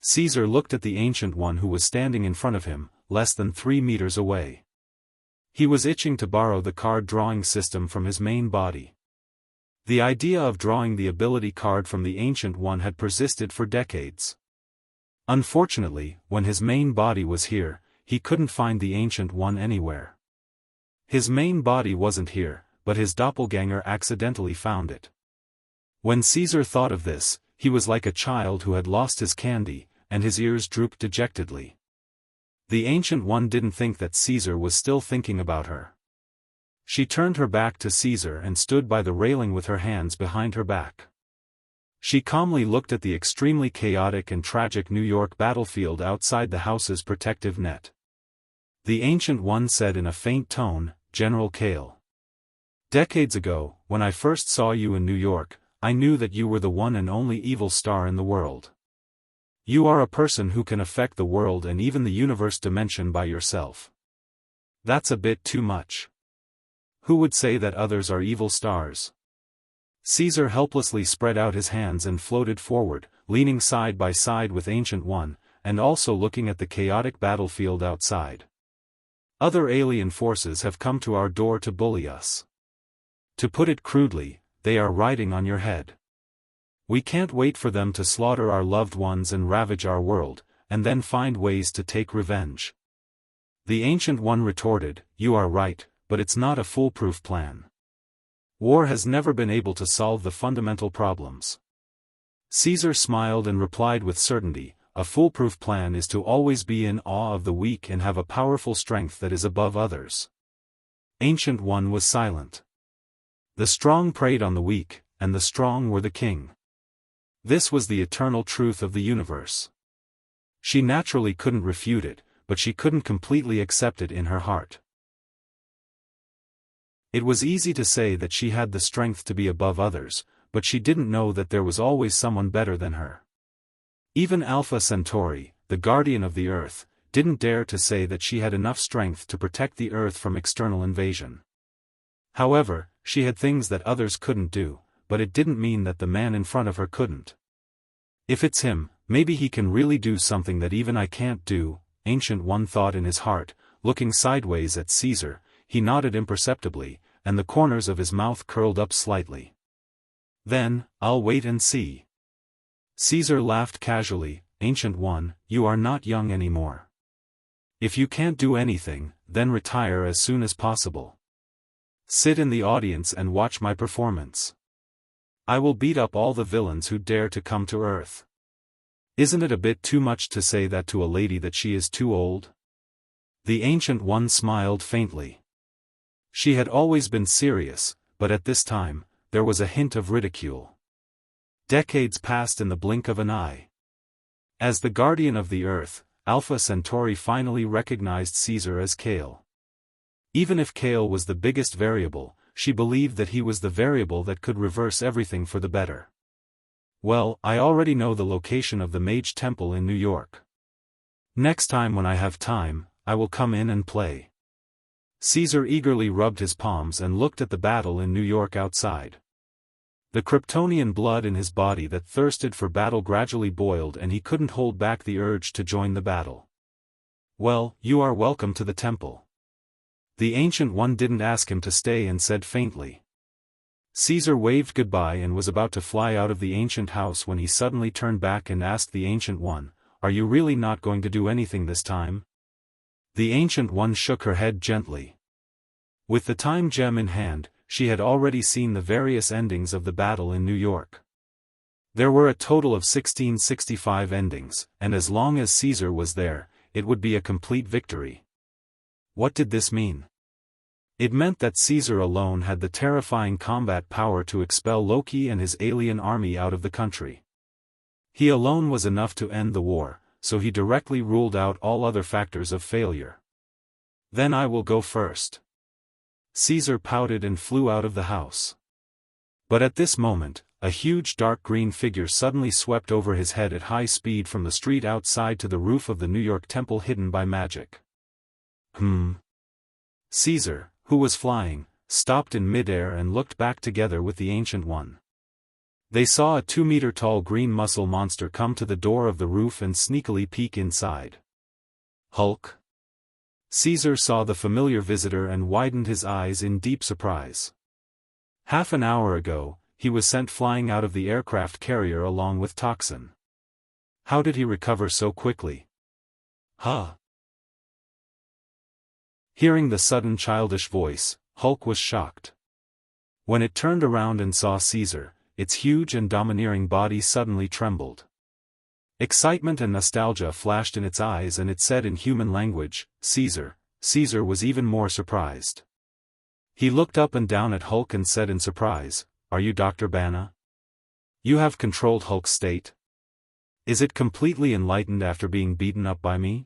Caesar looked at the Ancient One who was standing in front of him, less than 3 meters away. He was itching to borrow the card drawing system from his main body. The idea of drawing the ability card from the Ancient One had persisted for decades. Unfortunately, when his main body was here, he couldn't find the Ancient One anywhere. His main body wasn't here, but his doppelganger accidentally found it. When Caesar thought of this, he was like a child who had lost his candy, and his ears drooped dejectedly. The Ancient One didn't think that Caesar was still thinking about her. She turned her back to Caesar and stood by the railing with her hands behind her back. She calmly looked at the extremely chaotic and tragic New York battlefield outside the house's protective net. The Ancient One said in a faint tone, "General Kale. Decades ago, when I first saw you in New York, I knew that you were the one and only evil star in the world. You are a person who can affect the world and even the universe dimension by yourself. That's a bit too much. Who would say that others are evil stars?" Caesar helplessly spread out his hands and floated forward, leaning side by side with Ancient One, and also looking at the chaotic battlefield outside. "Other alien forces have come to our door to bully us. To put it crudely, they are riding on your head. We can't wait for them to slaughter our loved ones and ravage our world, and then find ways to take revenge." The Ancient One retorted, "You are right, but it's not a foolproof plan. War has never been able to solve the fundamental problems." Caesar smiled and replied with certainty, "A foolproof plan is to always be in awe of the weak and have a powerful strength that is above others." Ancient One was silent. The strong preyed on the weak, and the strong were the king. This was the eternal truth of the universe. She naturally couldn't refute it, but she couldn't completely accept it in her heart. It was easy to say that she had the strength to be above others, but she didn't know that there was always someone better than her. Even Alpha Centauri, the guardian of the Earth, didn't dare to say that she had enough strength to protect the Earth from external invasion. However, she had things that others couldn't do, but it didn't mean that the man in front of her couldn't. "If it's him, maybe he can really do something that even I can't do," Ancient One thought in his heart. Looking sideways at Caesar, he nodded imperceptibly, and the corners of his mouth curled up slightly. "Then, I'll wait and see." Caesar laughed casually, "Ancient One, you are not young anymore. If you can't do anything, then retire as soon as possible. Sit in the audience and watch my performance. I will beat up all the villains who dare to come to Earth." Isn't it a bit too much to say that to a lady that she is too old? The Ancient One smiled faintly. She had always been serious, but at this time, there was a hint of ridicule. Decades passed in the blink of an eye. As the guardian of the Earth, Alpha Centauri finally recognized Caesar as Kale. Even if Kale was the biggest variable, she believed that he was the variable that could reverse everything for the better. Well, I already know the location of the Mage Temple in New York. Next time when I have time, I will come in and play. Caesar eagerly rubbed his palms and looked at the battle in New York outside. The Kryptonian blood in his body that thirsted for battle gradually boiled, and he couldn't hold back the urge to join the battle. Well, you are welcome to the temple. The Ancient One didn't ask him to stay and said faintly. Caesar waved goodbye and was about to fly out of the ancient house when he suddenly turned back and asked the Ancient One, "Are you really not going to do anything this time?" The Ancient One shook her head gently. With the time gem in hand, she had already seen the various endings of the battle in New York. There were a total of 1665 endings, and as long as Caesar was there, it would be a complete victory. What did this mean? It meant that Caesar alone had the terrifying combat power to expel Loki and his alien army out of the country. He alone was enough to end the war, so he directly ruled out all other factors of failure. Then I will go first. Caesar pouted and flew out of the house. But at this moment, a huge dark green figure suddenly swept over his head at high speed from the street outside to the roof of the New York Temple hidden by magic. Caesar, who was flying, stopped in midair and looked back together with the Ancient One. They saw a 2-meter-tall green muscle monster come to the door of the roof and sneakily peek inside. Hulk? Caesar saw the familiar visitor and widened his eyes in deep surprise. Half an hour ago, he was sent flying out of the aircraft carrier along with Toxin. How did he recover so quickly? Huh? Hearing the sudden childish voice, Hulk was shocked. When it turned around and saw Caesar, its huge and domineering body suddenly trembled. Excitement and nostalgia flashed in its eyes and it said in human language, "Caesar." Caesar was even more surprised. He looked up and down at Hulk and said in surprise, "Are you Dr. Banner? You have controlled Hulk's state? Is it completely enlightened after being beaten up by me?"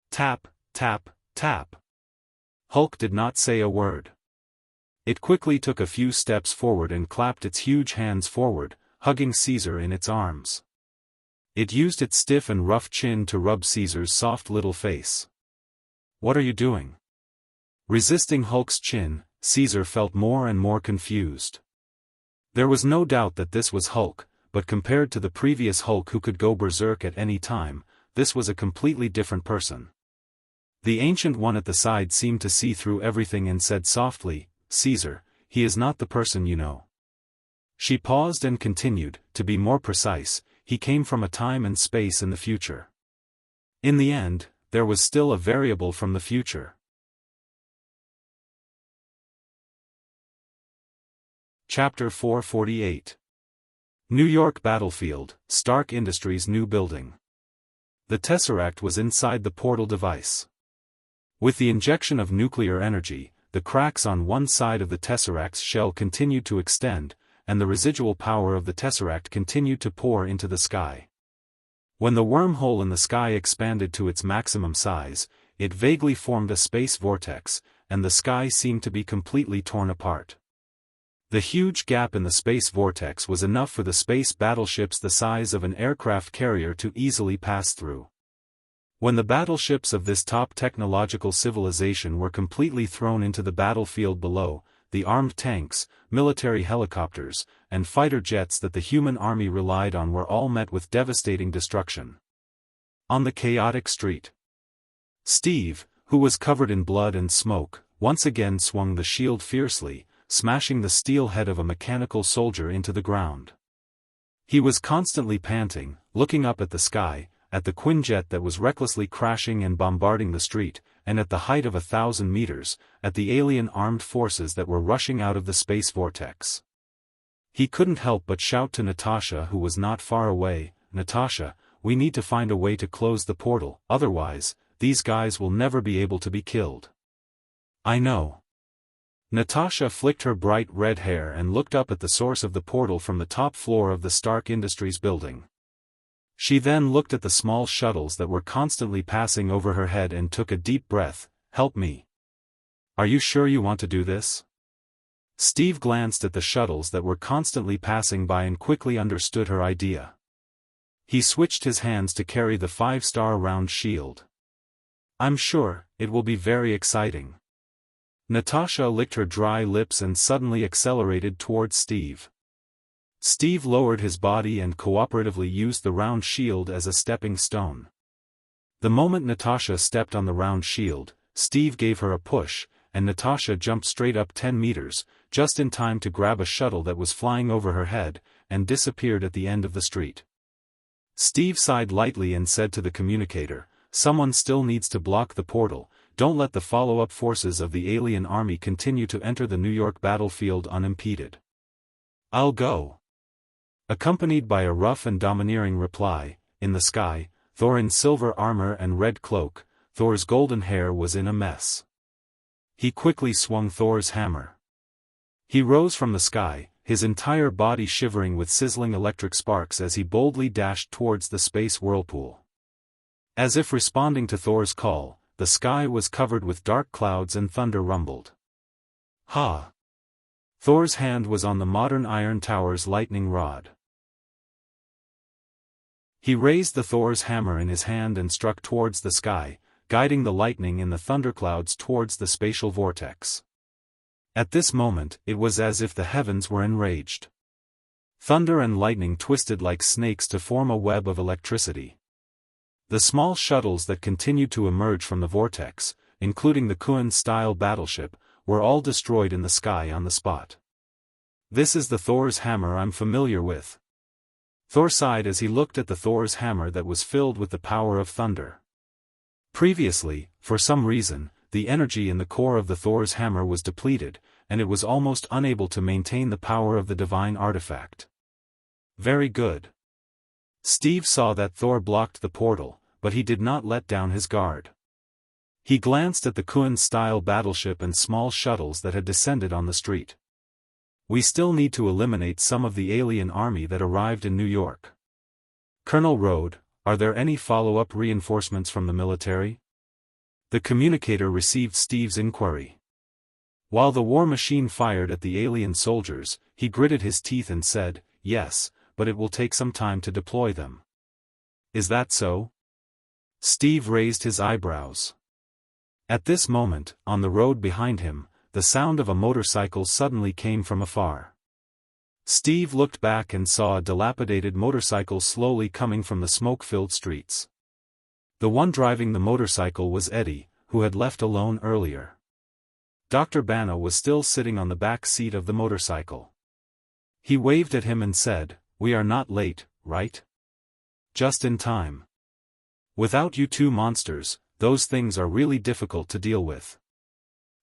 Tap, tap, tap. Hulk did not say a word. It quickly took a few steps forward and clapped its huge hands forward, hugging Caesar in its arms. It used its stiff and rough chin to rub Caesar's soft little face. "What are you doing?" Resisting Hulk's chin, Caesar felt more and more confused. There was no doubt that this was Hulk, but compared to the previous Hulk who could go berserk at any time, this was a completely different person. The Ancient One at the side seemed to see through everything and said softly, "Caesar, he is not the person you know." She paused and continued, "To be more precise, he came from a time and space in the future." In the end, there was still a variable from the future. Chapter 448. New York Battlefield, Stark Industries' new building. The Tesseract was inside the portal device. With the injection of nuclear energy, the cracks on one side of the Tesseract's shell continued to extend, and the residual power of the Tesseract continued to pour into the sky. When the wormhole in the sky expanded to its maximum size, it vaguely formed a space vortex, and the sky seemed to be completely torn apart. The huge gap in the space vortex was enough for the space battleships the size of an aircraft carrier to easily pass through. When the battleships of this top technological civilization were completely thrown into the battlefield below, the armed tanks, military helicopters, and fighter jets that the human army relied on were all met with devastating destruction. On the chaotic street, Steve, who was covered in blood and smoke, once again swung the shield fiercely, smashing the steel head of a mechanical soldier into the ground. He was constantly panting, looking up at the sky, at the Quinjet that was recklessly crashing and bombarding the street, and at the height of 1,000 meters, at the alien armed forces that were rushing out of the space vortex. He couldn't help but shout to Natasha, who was not far away, "Natasha, we need to find a way to close the portal, otherwise, these guys will never be able to be killed." "I know. Natasha flicked her bright red hair and looked up at the source of the portal from the top floor of the Stark Industries building. She then looked at the small shuttles that were constantly passing over her head and took a deep breath. Help me. Are you sure you want to do this? Steve glanced at the shuttles that were constantly passing by and quickly understood her idea. He switched his hands to carry the 5-star round shield. I'm sure, it will be very exciting. Natasha licked her dry lips and suddenly accelerated towards Steve. Steve lowered his body and cooperatively used the round shield as a stepping stone. The moment Natasha stepped on the round shield, Steve gave her a push, and Natasha jumped straight up 10 meters, just in time to grab a shuttle that was flying over her head, and disappeared at the end of the street. Steve sighed lightly and said to the communicator, "Someone still needs to block the portal. Don't let the follow-up forces of the alien army continue to enter the New York battlefield unimpeded." "I'll go." Accompanied by a rough and domineering reply, in the sky, Thor in silver armor and red cloak, Thor's golden hair was in a mess. He quickly swung Thor's hammer. He rose from the sky, his entire body shivering with sizzling electric sparks as he boldly dashed towards the space whirlpool. As if responding to Thor's call, the sky was covered with dark clouds and thunder rumbled. Ha! Thor's hand was on the modern Iron Tower's lightning rod. He raised the Thor's hammer in his hand and struck towards the sky, guiding the lightning in the thunderclouds towards the spatial vortex. At this moment, it was as if the heavens were enraged. Thunder and lightning twisted like snakes to form a web of electricity. The small shuttles that continued to emerge from the vortex, including the Kuan-style battleship, were all destroyed in the sky on the spot. "This is the Thor's hammer I'm familiar with." Thor sighed as he looked at the Thor's hammer that was filled with the power of thunder. Previously, for some reason, the energy in the core of the Thor's hammer was depleted, and it was almost unable to maintain the power of the divine artifact. Very good. Steve saw that Thor blocked the portal, but he did not let down his guard. He glanced at the Kuan-style battleship and small shuttles that had descended on the street. "We still need to eliminate some of the alien army that arrived in New York. Colonel Rode, are there any follow-up reinforcements from the military?" The communicator received Steve's inquiry. While the war machine fired at the alien soldiers, he gritted his teeth and said, "Yes, but it will take some time to deploy them." "Is that so?" Steve raised his eyebrows. At this moment, on the road behind him, the sound of a motorcycle suddenly came from afar. Steve looked back and saw a dilapidated motorcycle slowly coming from the smoke-filled streets. The one driving the motorcycle was Eddie, who had left alone earlier. Dr. Bana was still sitting on the back seat of the motorcycle. He waved at him and said, "We are not late, right? Just in time. Without you two monsters, those things are really difficult to deal with."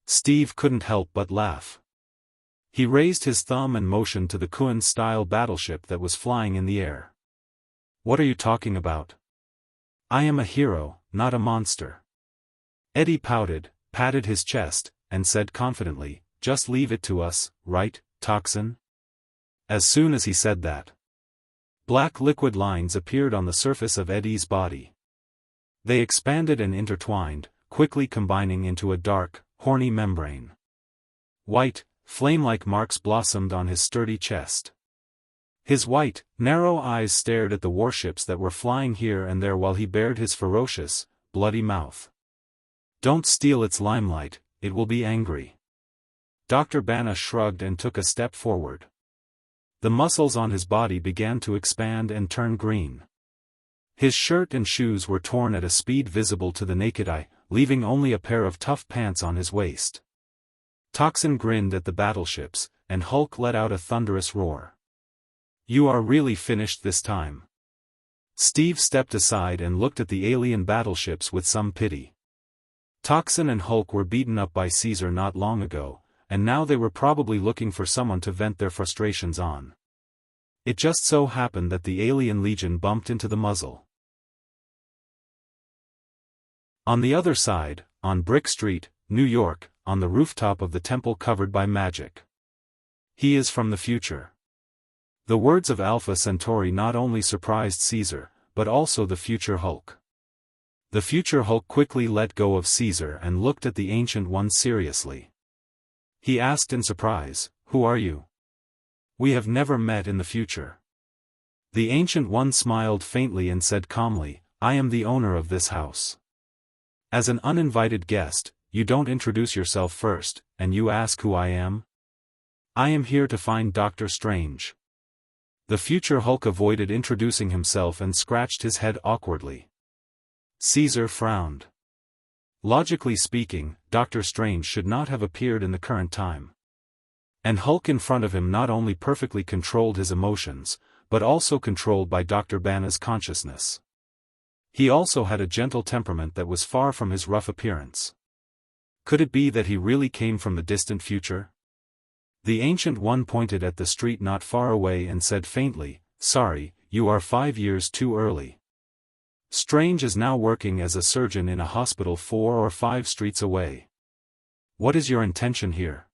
Steve couldn't help but laugh. He raised his thumb and motioned to the Kuan-style battleship that was flying in the air. "What are you talking about? I am a hero, not a monster." Eddie pouted, patted his chest, and said confidently, "Just leave it to us, right, Toxin?" As soon as he said that, black liquid lines appeared on the surface of Eddie's body. They expanded and intertwined, quickly combining into a dark, horny membrane. White, flame-like marks blossomed on his sturdy chest. His white, narrow eyes stared at the warships that were flying here and there while he bared his ferocious, bloody mouth. "Don't steal its limelight, it will be angry." Dr. Bana shrugged and took a step forward. The muscles on his body began to expand and turn green. His shirt and shoes were torn at a speed visible to the naked eye, leaving only a pair of tough pants on his waist. Toxin grinned at the battleships, and Hulk let out a thunderous roar. "You are really finished this time." Steve stepped aside and looked at the alien battleships with some pity. Toxin and Hulk were beaten up by Caesar not long ago, and now they were probably looking for someone to vent their frustrations on. It just so happened that the alien legion bumped into the muzzle. On the other side, on Brick Street, New York, on the rooftop of the temple covered by magic. He is from the future. The words of Alpha Centauri not only surprised Caesar, but also the future Hulk. The future Hulk quickly let go of Caesar and looked at the Ancient One seriously. He asked in surprise, "Who are you? We have never met in the future." The Ancient One smiled faintly and said calmly, "I am the owner of this house. As an uninvited guest, you don't introduce yourself first, and you ask who I am? I am here to find Doctor Strange." The future Hulk avoided introducing himself and scratched his head awkwardly. Caesar frowned. Logically speaking, Doctor Strange should not have appeared in the current time. And Hulk in front of him not only perfectly controlled his emotions, but also controlled by Dr. Banner's consciousness. He also had a gentle temperament that was far from his rough appearance. Could it be that he really came from the distant future? The Ancient One pointed at the street not far away and said faintly, "Sorry, you are 5 years too early. Strange is now working as a surgeon in a hospital 4 or 5 streets away. What is your intention here?"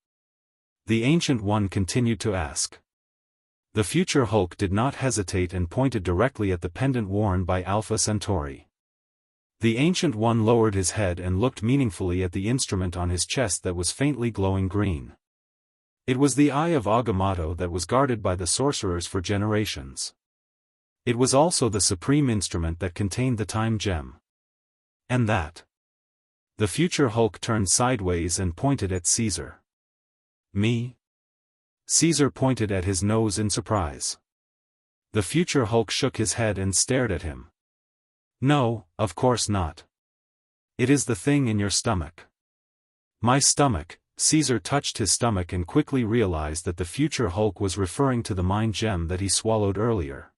The Ancient One continued to ask. The future Hulk did not hesitate and pointed directly at the pendant worn by Alpha Centauri. The Ancient One lowered his head and looked meaningfully at the instrument on his chest that was faintly glowing green. It was the Eye of Agamotto that was guarded by the sorcerers for generations. It was also the supreme instrument that contained the time gem. And that. The future Hulk turned sideways and pointed at Caesar. "Me?" Caesar pointed at his nose in surprise. The future Hulk shook his head and stared at him. "No, of course not. It is the thing in your stomach." "My stomach." Caesar touched his stomach and quickly realized that the future Hulk was referring to the mind gem that he swallowed earlier.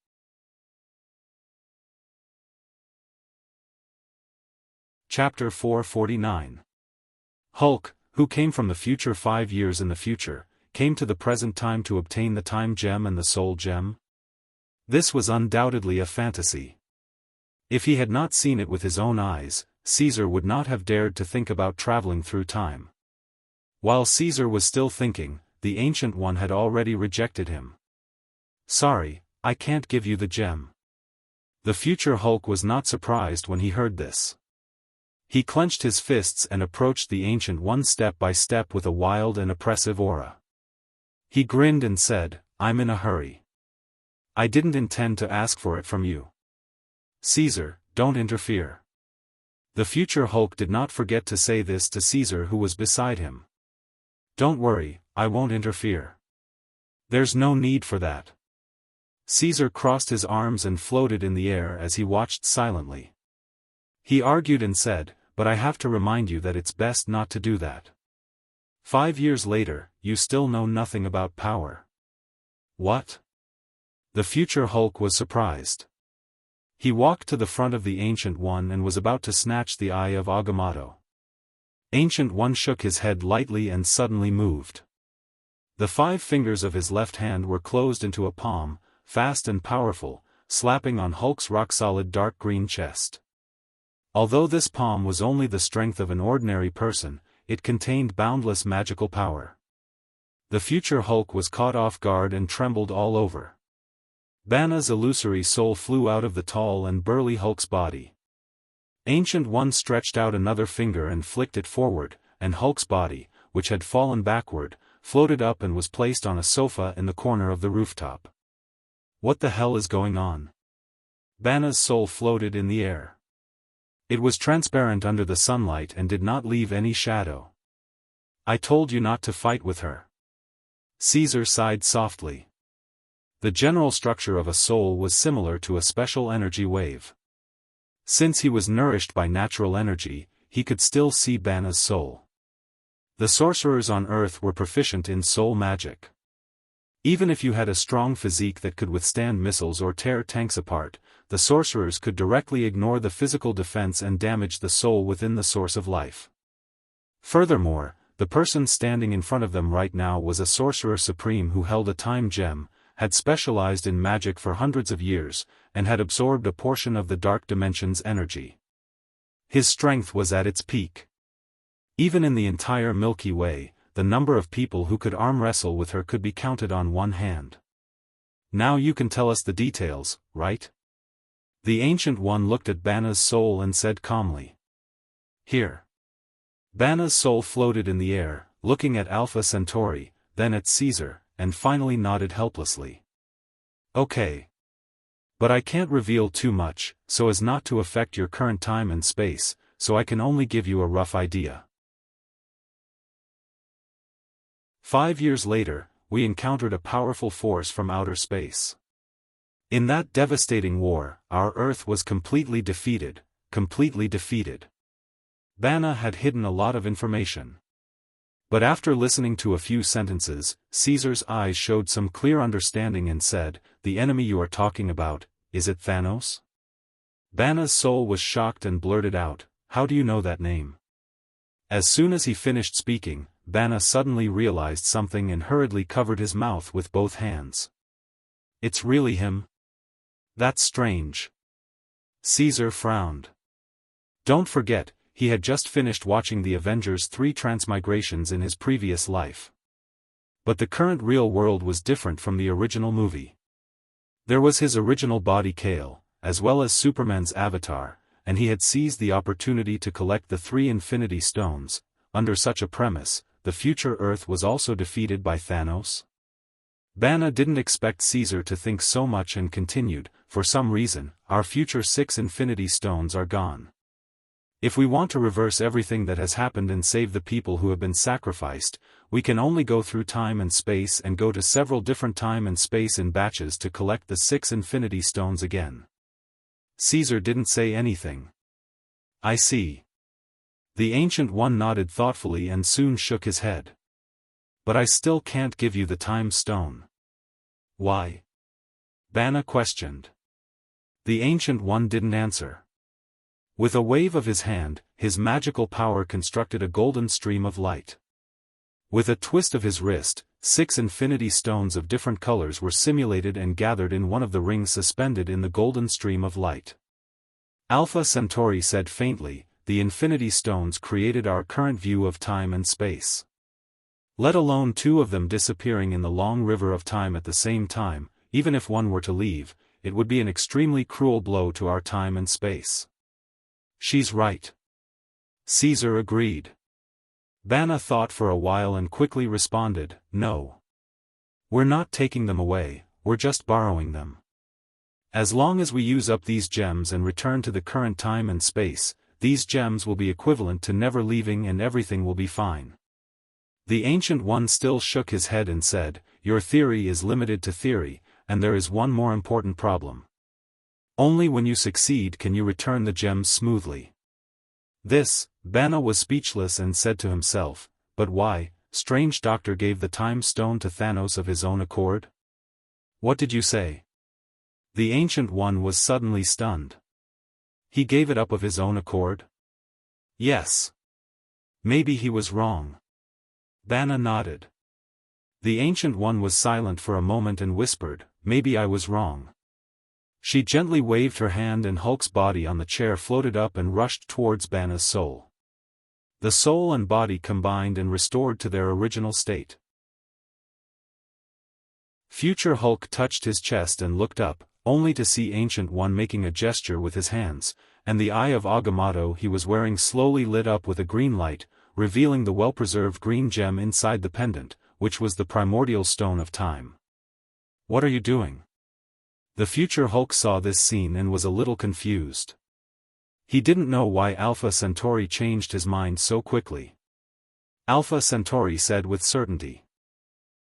Chapter 449. Hulk, who came from the future 5 years in the future, came to the present time to obtain the time gem and the soul gem? This was undoubtedly a fantasy. If he had not seen it with his own eyes, Caesar would not have dared to think about traveling through time. While Caesar was still thinking, the Ancient One had already rejected him. "Sorry, I can't give you the gem." The future Hulk was not surprised when he heard this. He clenched his fists and approached the Ancient One step by step with a wild and oppressive aura. He grinned and said, "I'm in a hurry. I didn't intend to ask for it from you. Caesar, don't interfere." The future Hulk did not forget to say this to Caesar, who was beside him. "Don't worry, I won't interfere. There's no need for that." Caesar crossed his arms and floated in the air as he watched silently. He argued and said, "But I have to remind you that it's best not to do that. 5 years later, you still know nothing about power." "What?" The future Hulk was surprised. He walked to the front of the Ancient One and was about to snatch the Eye of Agamotto. Ancient One shook his head lightly and suddenly moved. The 5 fingers of his left hand were closed into a palm, fast and powerful, slapping on Hulk's rock-solid dark green chest. Although this palm was only the strength of an ordinary person, it contained boundless magical power. The future Hulk was caught off guard and trembled all over. Banner's illusory soul flew out of the tall and burly Hulk's body. Ancient One stretched out another finger and flicked it forward, and Hulk's body, which had fallen backward, floated up and was placed on a sofa in the corner of the rooftop. "What the hell is going on?" Banner's soul floated in the air. It was transparent under the sunlight and did not leave any shadow. "I told you not to fight with her." Caesar sighed softly. The general structure of a soul was similar to a special energy wave. Since he was nourished by natural energy, he could still see Banner's soul. The sorcerers on Earth were proficient in soul magic. Even if you had a strong physique that could withstand missiles or tear tanks apart, the sorcerers could directly ignore the physical defense and damage the soul within the source of life. Furthermore, the person standing in front of them right now was a sorcerer supreme who held a time gem, had specialized in magic for hundreds of years, and had absorbed a portion of the dark dimension's energy. His strength was at its peak. Even in the entire Milky Way, the number of people who could arm wrestle with her could be counted on one hand. Now you can tell us the details, right? The Ancient One looked at Banna's soul and said calmly. Here. Banna's soul floated in the air, looking at Alpha Centauri, then at Caesar, and finally nodded helplessly. Okay. But I can't reveal too much, so as not to affect your current time and space, so I can only give you a rough idea. 5 years later, we encountered a powerful force from outer space. In that devastating war, our Earth was completely defeated, completely defeated. Banna had hidden a lot of information. But after listening to a few sentences, Caesar's eyes showed some clear understanding and said, "The enemy you are talking about, is it Thanos?" Banna's soul was shocked and blurted out, "How do you know that name?" As soon as he finished speaking, Banna suddenly realized something and hurriedly covered his mouth with both hands. "It's really him? That's strange." Caesar frowned. Don't forget, he had just finished watching the Avengers 3 transmigrations in his previous life. But the current real world was different from the original movie. There was his original body Kale, as well as Superman's avatar, and he had seized the opportunity to collect the 3 Infinity Stones. Under such a premise, the future Earth was also defeated by Thanos? Banna didn't expect Caesar to think so much and continued, "For some reason, our future 6 Infinity Stones are gone. If we want to reverse everything that has happened and save the people who have been sacrificed, we can only go through time and space and go to several different time and space in batches to collect the 6 Infinity Stones again." Caesar didn't say anything. "I see." The Ancient One nodded thoughtfully and soon shook his head. "But I still can't give you the Time Stone." "Why?" Banna questioned. The Ancient One didn't answer. With a wave of his hand, his magical power constructed a golden stream of light. With a twist of his wrist, 6 Infinity Stones of different colors were simulated and gathered in one of the rings suspended in the golden stream of light. Alpha Centauri said faintly, "The Infinity Stones created our current view of time and space. Let alone 2 of them disappearing in the long river of time at the same time, even if one were to leave, it would be an extremely cruel blow to our time and space." "She's right." Caesar agreed. Banna thought for a while and quickly responded, "No. We're not taking them away, we're just borrowing them. As long as we use up these gems and return to the current time and space, these gems will be equivalent to never leaving and everything will be fine." The Ancient One still shook his head and said, "Your theory is limited to theory, and there is one more important problem. Only when you succeed can you return the gems smoothly." Banna was speechless and said to himself, "But why, strange doctor gave the Time Stone to Thanos of his own accord?" "What did you say?" The Ancient One was suddenly stunned. "He gave it up of his own accord?" "Yes." "Maybe he was wrong." Banna nodded. The Ancient One was silent for a moment and whispered, "Maybe I was wrong." She gently waved her hand and Hulk's body on the chair floated up and rushed towards Banna's soul. The soul and body combined and restored to their original state. Future Hulk touched his chest and looked up, only to see Ancient One making a gesture with his hands, and the eye of Agamotto he was wearing slowly lit up with a green light, revealing the well-preserved green gem inside the pendant, which was the primordial stone of time. "What are you doing?" The future Hulk saw this scene and was a little confused. He didn't know why Alpha Centauri changed his mind so quickly. Alpha Centauri said with certainty,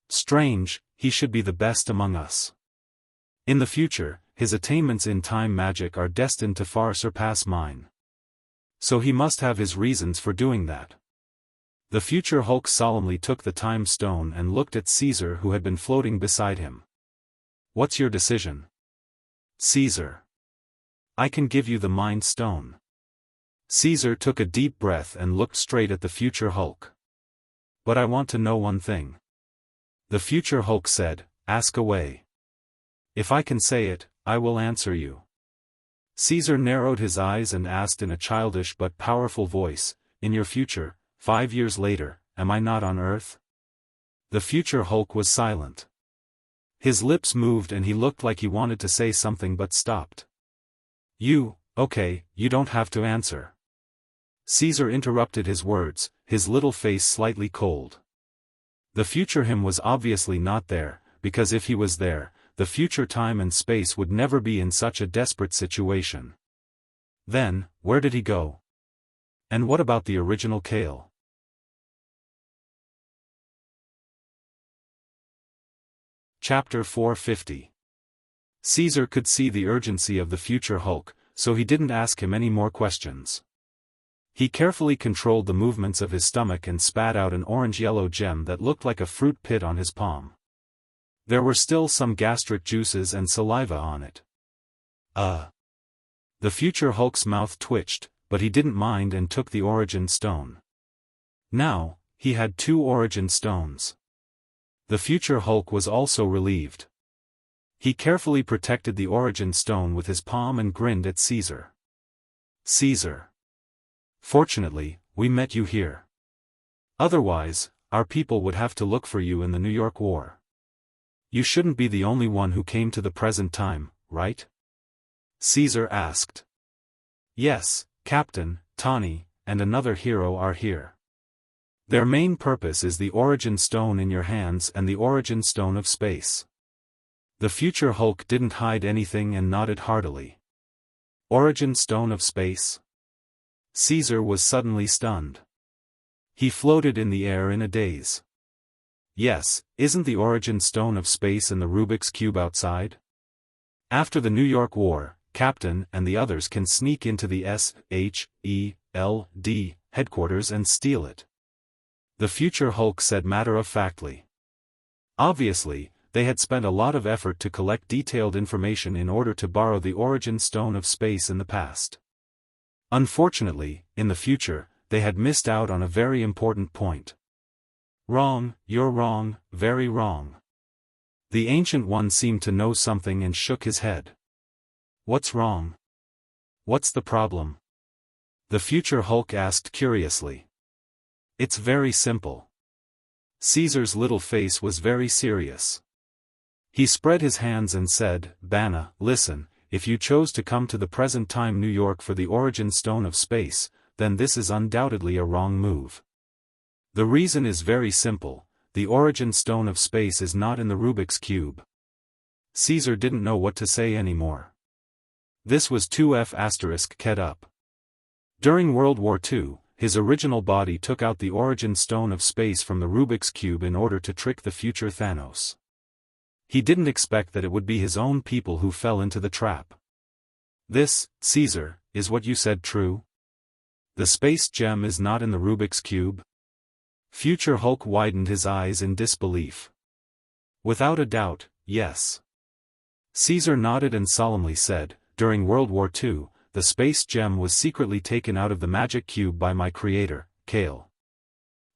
"Strange, he should be the best among us. In the future, his attainments in time magic are destined to far surpass mine. So he must have his reasons for doing that." The future Hulk solemnly took the Time Stone and looked at Caesar who had been floating beside him. "What's your decision?" "Caesar. I can give you the Mind Stone." Caesar took a deep breath and looked straight at the future Hulk. "But I want to know one thing." The future Hulk said, "Ask away. If I can say it, I will answer you." Caesar narrowed his eyes and asked in a childish but powerful voice, "In your future, 5 years later, am I not on Earth? The future Hulk was silent. His lips moved and he looked like he wanted to say something but stopped. Okay, you don't have to answer. Caesar interrupted his words, his little face slightly cold. The future him was obviously not there, because if he was there, the future time and space would never be in such a desperate situation. Then, where did he go? And what about the original Kale? Chapter 450. Caesar could see the urgency of the future Hulk, so he didn't ask him any more questions. He carefully controlled the movements of his stomach and spat out an orange-yellow gem that looked like a fruit pit on his palm. There were still some gastric juices and saliva on it. The future Hulk's mouth twitched, but he didn't mind and took the origin stone. Now, he had 2 origin stones. The future Hulk was also relieved. He carefully protected the origin stone with his palm and grinned at Caesar. Caesar. Fortunately, we met you here. Otherwise, our people would have to look for you in the New York War. You shouldn't be the only one who came to the present time, right? Caesar asked. Yes, Captain, Tawny, and another hero are here. Their main purpose is the origin stone in your hands and the origin stone of space. The future Hulk didn't hide anything and nodded heartily. Origin stone of space? Caesar was suddenly stunned. He floated in the air in a daze. Yes, isn't the origin stone of space in the Rubik's Cube outside? After the New York War, Captain and the others can sneak into the SHELD headquarters and steal it. The future Hulk said matter-of-factly. Obviously, they had spent a lot of effort to collect detailed information in order to borrow the origin stone of space in the past. Unfortunately, in the future, they had missed out on a very important point. Wrong, you're wrong, very wrong. The Ancient One seemed to know something and shook his head. What's wrong? What's the problem? The future Hulk asked curiously. It's very simple. Caesar's little face was very serious. He spread his hands and said, Bana, listen, if you chose to come to the present time New York for the origin stone of space, then this is undoubtedly a wrong move. The reason is very simple, the origin stone of space is not in the Rubik's Cube. Caesar didn't know what to say anymore. This was 2F** Ket up. During World War II, his original body took out the origin stone of space from the Rubik's Cube in order to trick the future Thanos. He didn't expect that it would be his own people who fell into the trap. This, Caesar, is what you said true? The space gem is not in the Rubik's Cube? Future Hulk widened his eyes in disbelief. Without a doubt, yes. Caesar nodded and solemnly said, during World War II, the space gem was secretly taken out of the magic cube by my creator, Kale.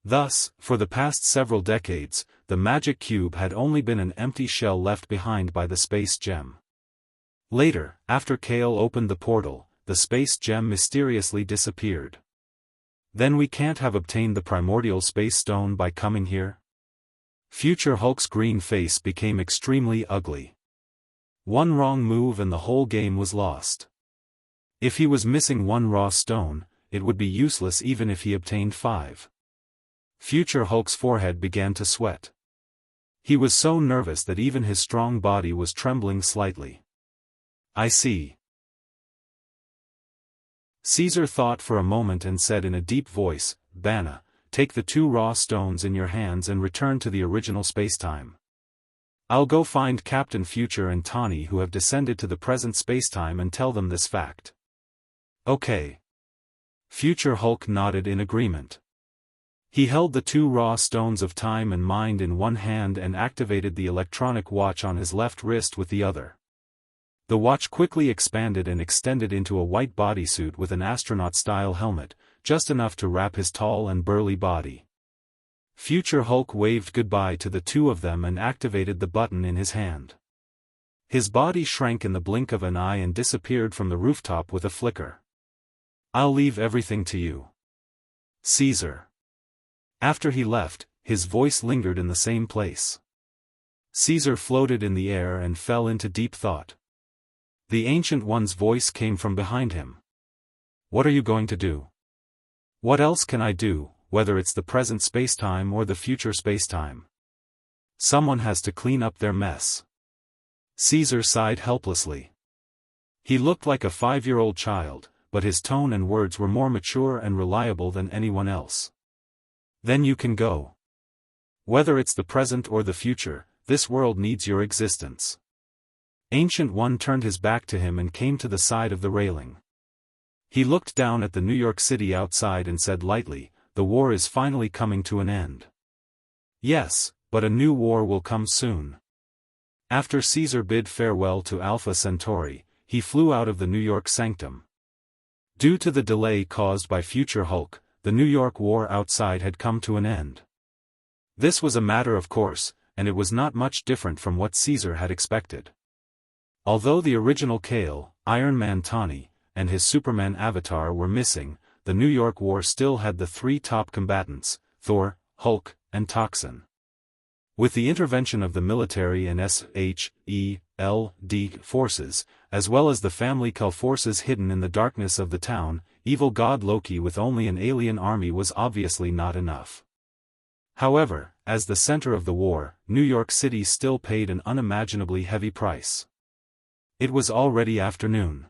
Thus, for the past several decades, the magic cube had only been an empty shell left behind by the space gem. Later, after Kale opened the portal, the space gem mysteriously disappeared. Then we can't have obtained the primordial space stone by coming here? Future Hulk's green face became extremely ugly. One wrong move and the whole game was lost. If he was missing one raw stone, it would be useless even if he obtained 5. Future Hulk's forehead began to sweat. He was so nervous that even his strong body was trembling slightly. I see. Caesar thought for a moment and said in a deep voice, Bana, take the 2 raw stones in your hands and return to the original spacetime. I'll go find Captain Future and Tawny who have descended to the present spacetime and tell them this fact. Okay. Future Hulk nodded in agreement. He held the 2 raw stones of time and mind in one hand and activated the electronic watch on his left wrist with the other. The watch quickly expanded and extended into a white bodysuit with an astronaut-style helmet, just enough to wrap his tall and burly body. Future Hulk waved goodbye to the 2 of them and activated the button in his hand. His body shrank in the blink of an eye and disappeared from the rooftop with a flicker. I'll leave everything to you. Caesar. After he left, his voice lingered in the same place. Caesar floated in the air and fell into deep thought. The Ancient One's voice came from behind him. What are you going to do? What else can I do, whether it's the present spacetime or the future spacetime? Someone has to clean up their mess. Caesar sighed helplessly. He looked like a 5-year-old child, but his tone and words were more mature and reliable than anyone else. Then you can go. Whether it's the present or the future, this world needs your existence. Ancient One turned his back to him and came to the side of the railing. He looked down at the New York City outside and said lightly, "The war is finally coming to an end." Yes, but a new war will come soon. After Caesar bid farewell to Alpha Centauri, he flew out of the New York sanctum. Due to the delay caused by Future Hulk, the New York war outside had come to an end. This was a matter of course, and it was not much different from what Caesar had expected. Although the original Kale, Iron Man Tawny, and his Superman avatar were missing, the New York war still had the 3 top combatants, Thor, Hulk, and Toxin. With the intervention of the military and SHELD forces, as well as the family Kull forces hidden in the darkness of the town, evil god Loki with only an alien army was obviously not enough. However, as the center of the war, New York City still paid an unimaginably heavy price. It was already afternoon.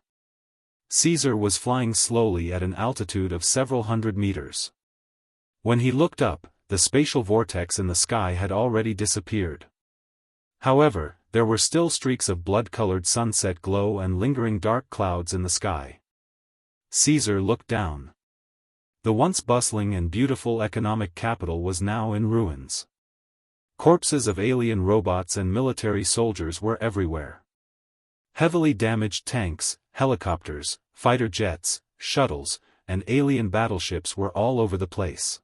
Caesar was flying slowly at an altitude of several hundred meters. When he looked up, the spatial vortex in the sky had already disappeared. However, there were still streaks of blood-colored sunset glow and lingering dark clouds in the sky. Caesar looked down. The once bustling and beautiful economic capital was now in ruins. Corpses of alien robots and military soldiers were everywhere. Heavily damaged tanks, helicopters, fighter jets, shuttles, and alien battleships were all over the place.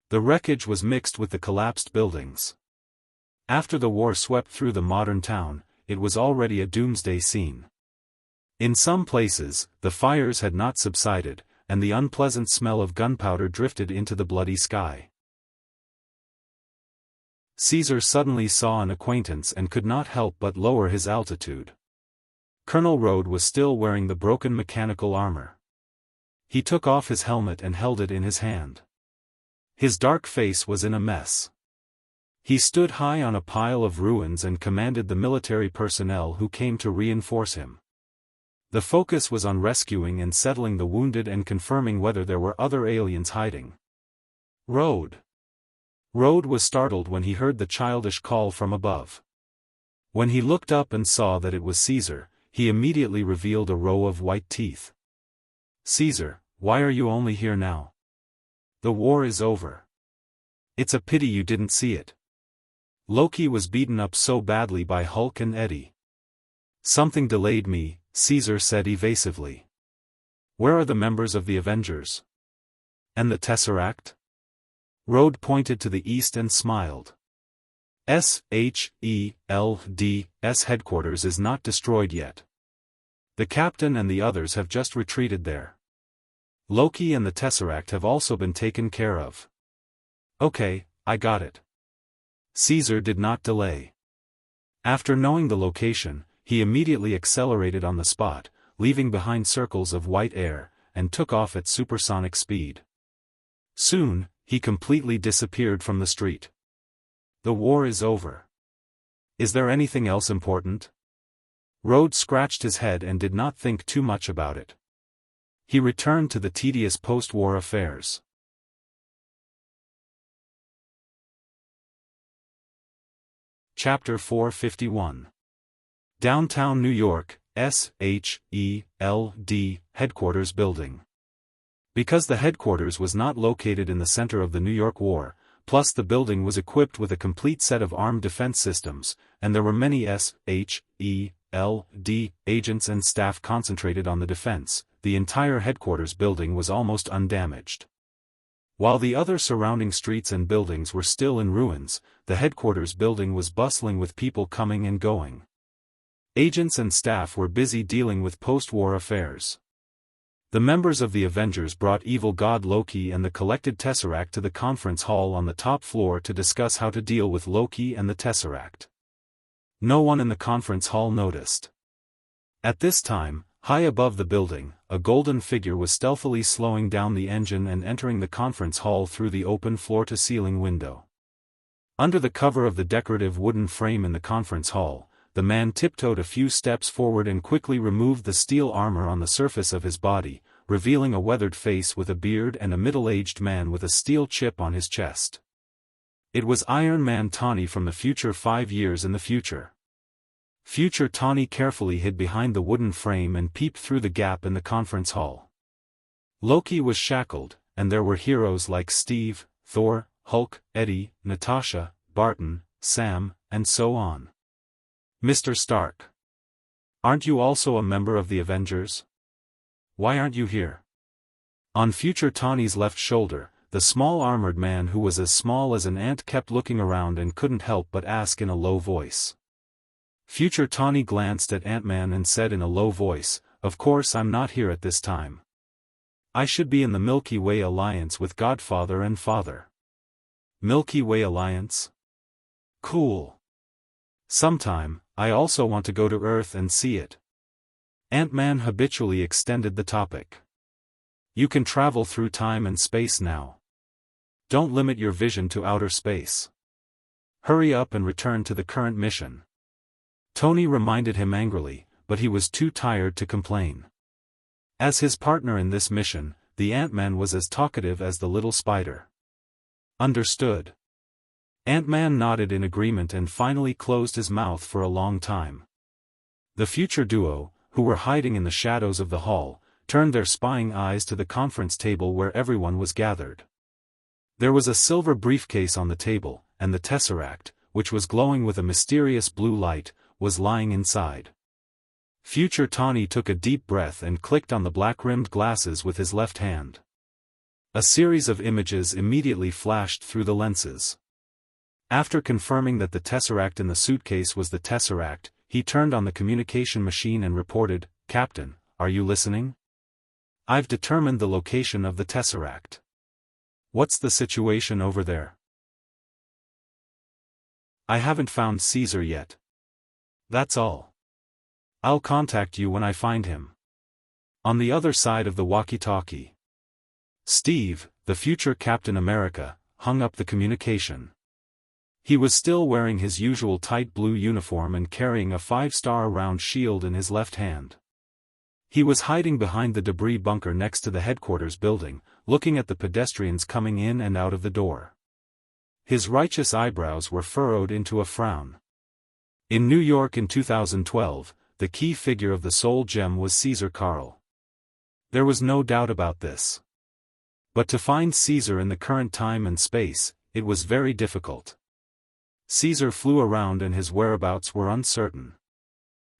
The wreckage was mixed with the collapsed buildings. After the war swept through the modern town, it was already a doomsday scene. In some places, the fires had not subsided, and the unpleasant smell of gunpowder drifted into the bloody sky. Caesar suddenly saw an acquaintance and could not help but lower his altitude. Colonel Road was still wearing the broken mechanical armor. He took off his helmet and held it in his hand. His dark face was in a mess. He stood high on a pile of ruins and commanded the military personnel who came to reinforce him. The focus was on rescuing and settling the wounded and confirming whether there were other aliens hiding. Road was startled when he heard the childish call from above. When he looked up and saw that it was Caesar, he immediately revealed a row of white teeth. "Caesar, why are you only here now? The war is over. It's a pity you didn't see it. Loki was beaten up so badly by Hulk and Eddie." "Something delayed me," Caesar said evasively. "Where are the members of the Avengers? And the Tesseract?" Road pointed to the east and smiled. SHELD's headquarters is not destroyed yet. The captain and the others have just retreated there. Loki and the Tesseract have also been taken care of. "Okay, I got it." Caesar did not delay. After knowing the location, he immediately accelerated on the spot, leaving behind circles of white air, and took off at supersonic speed. Soon, he completely disappeared from the street. The war is over. Is there anything else important? Rhodes scratched his head and did not think too much about it. He returned to the tedious post-war affairs. Chapter 451. Downtown New York, SHELD Headquarters Building. Because the headquarters was not located in the center of the New York War, plus the building was equipped with a complete set of armed defense systems, and there were many SHELD agents and staff concentrated on the defense, the entire headquarters building was almost undamaged. While the other surrounding streets and buildings were still in ruins, the headquarters building was bustling with people coming and going. Agents and staff were busy dealing with post-war affairs. The members of the Avengers brought evil god Loki and the collected Tesseract to the conference hall on the top floor to discuss how to deal with Loki and the Tesseract. No one in the conference hall noticed. At this time, high above the building, a golden figure was stealthily slowing down the engine and entering the conference hall through the open floor-to-ceiling window. Under the cover of the decorative wooden frame in the conference hall, the man tiptoed a few steps forward and quickly removed the steel armor on the surface of his body, revealing a weathered face with a beard and a middle-aged man with a steel chip on his chest. It was Iron Man Tawny from the future 5 years in the future. Future Tawny carefully hid behind the wooden frame and peeped through the gap in the conference hall. Loki was shackled, and there were heroes like Steve, Thor, Hulk, Eddie, Natasha, Barton, Sam, and so on. Mr. Stark. Aren't you also a member of the Avengers? Why aren't you here? On Future Tawny's left shoulder, the small armored man who was as small as an ant kept looking around and couldn't help but ask in a low voice. Future Tawny glanced at Ant-Man and said in a low voice, "Of course I'm not here at this time. I should be in the Milky Way Alliance with Godfather and Father." Milky Way Alliance? Cool. Sometime, I also want to go to Earth and see it. Ant-Man habitually extended the topic. You can travel through time and space now. Don't limit your vision to outer space. Hurry up and return to the current mission. Tony reminded him angrily, but he was too tired to complain. As his partner in this mission, the Ant-Man was as talkative as the little spider. Understood. Ant-Man nodded in agreement and finally closed his mouth for a long time. The future duo, who were hiding in the shadows of the hall, turned their spying eyes to the conference table where everyone was gathered. There was a silver briefcase on the table, and the Tesseract, which was glowing with a mysterious blue light, was lying inside. Future Tawny took a deep breath and clicked on the black-rimmed glasses with his left hand. A series of images immediately flashed through the lenses. After confirming that the Tesseract in the suitcase was the Tesseract, he turned on the communication machine and reported, "Captain, are you listening? I've determined the location of the Tesseract. What's the situation over there? I haven't found Caesar yet. That's all. I'll contact you when I find him." On the other side of the walkie-talkie, Steve, the future Captain America, hung up the communication. He was still wearing his usual tight blue uniform and carrying a 5-star round shield in his left hand. He was hiding behind the debris bunker next to the headquarters building, looking at the pedestrians coming in and out of the door. His righteous eyebrows were furrowed into a frown. In New York in 2012, the key figure of the Soul Gem was Caesar Karl. There was no doubt about this. But to find Caesar in the current time and space, it was very difficult. Caesar flew around and his whereabouts were uncertain.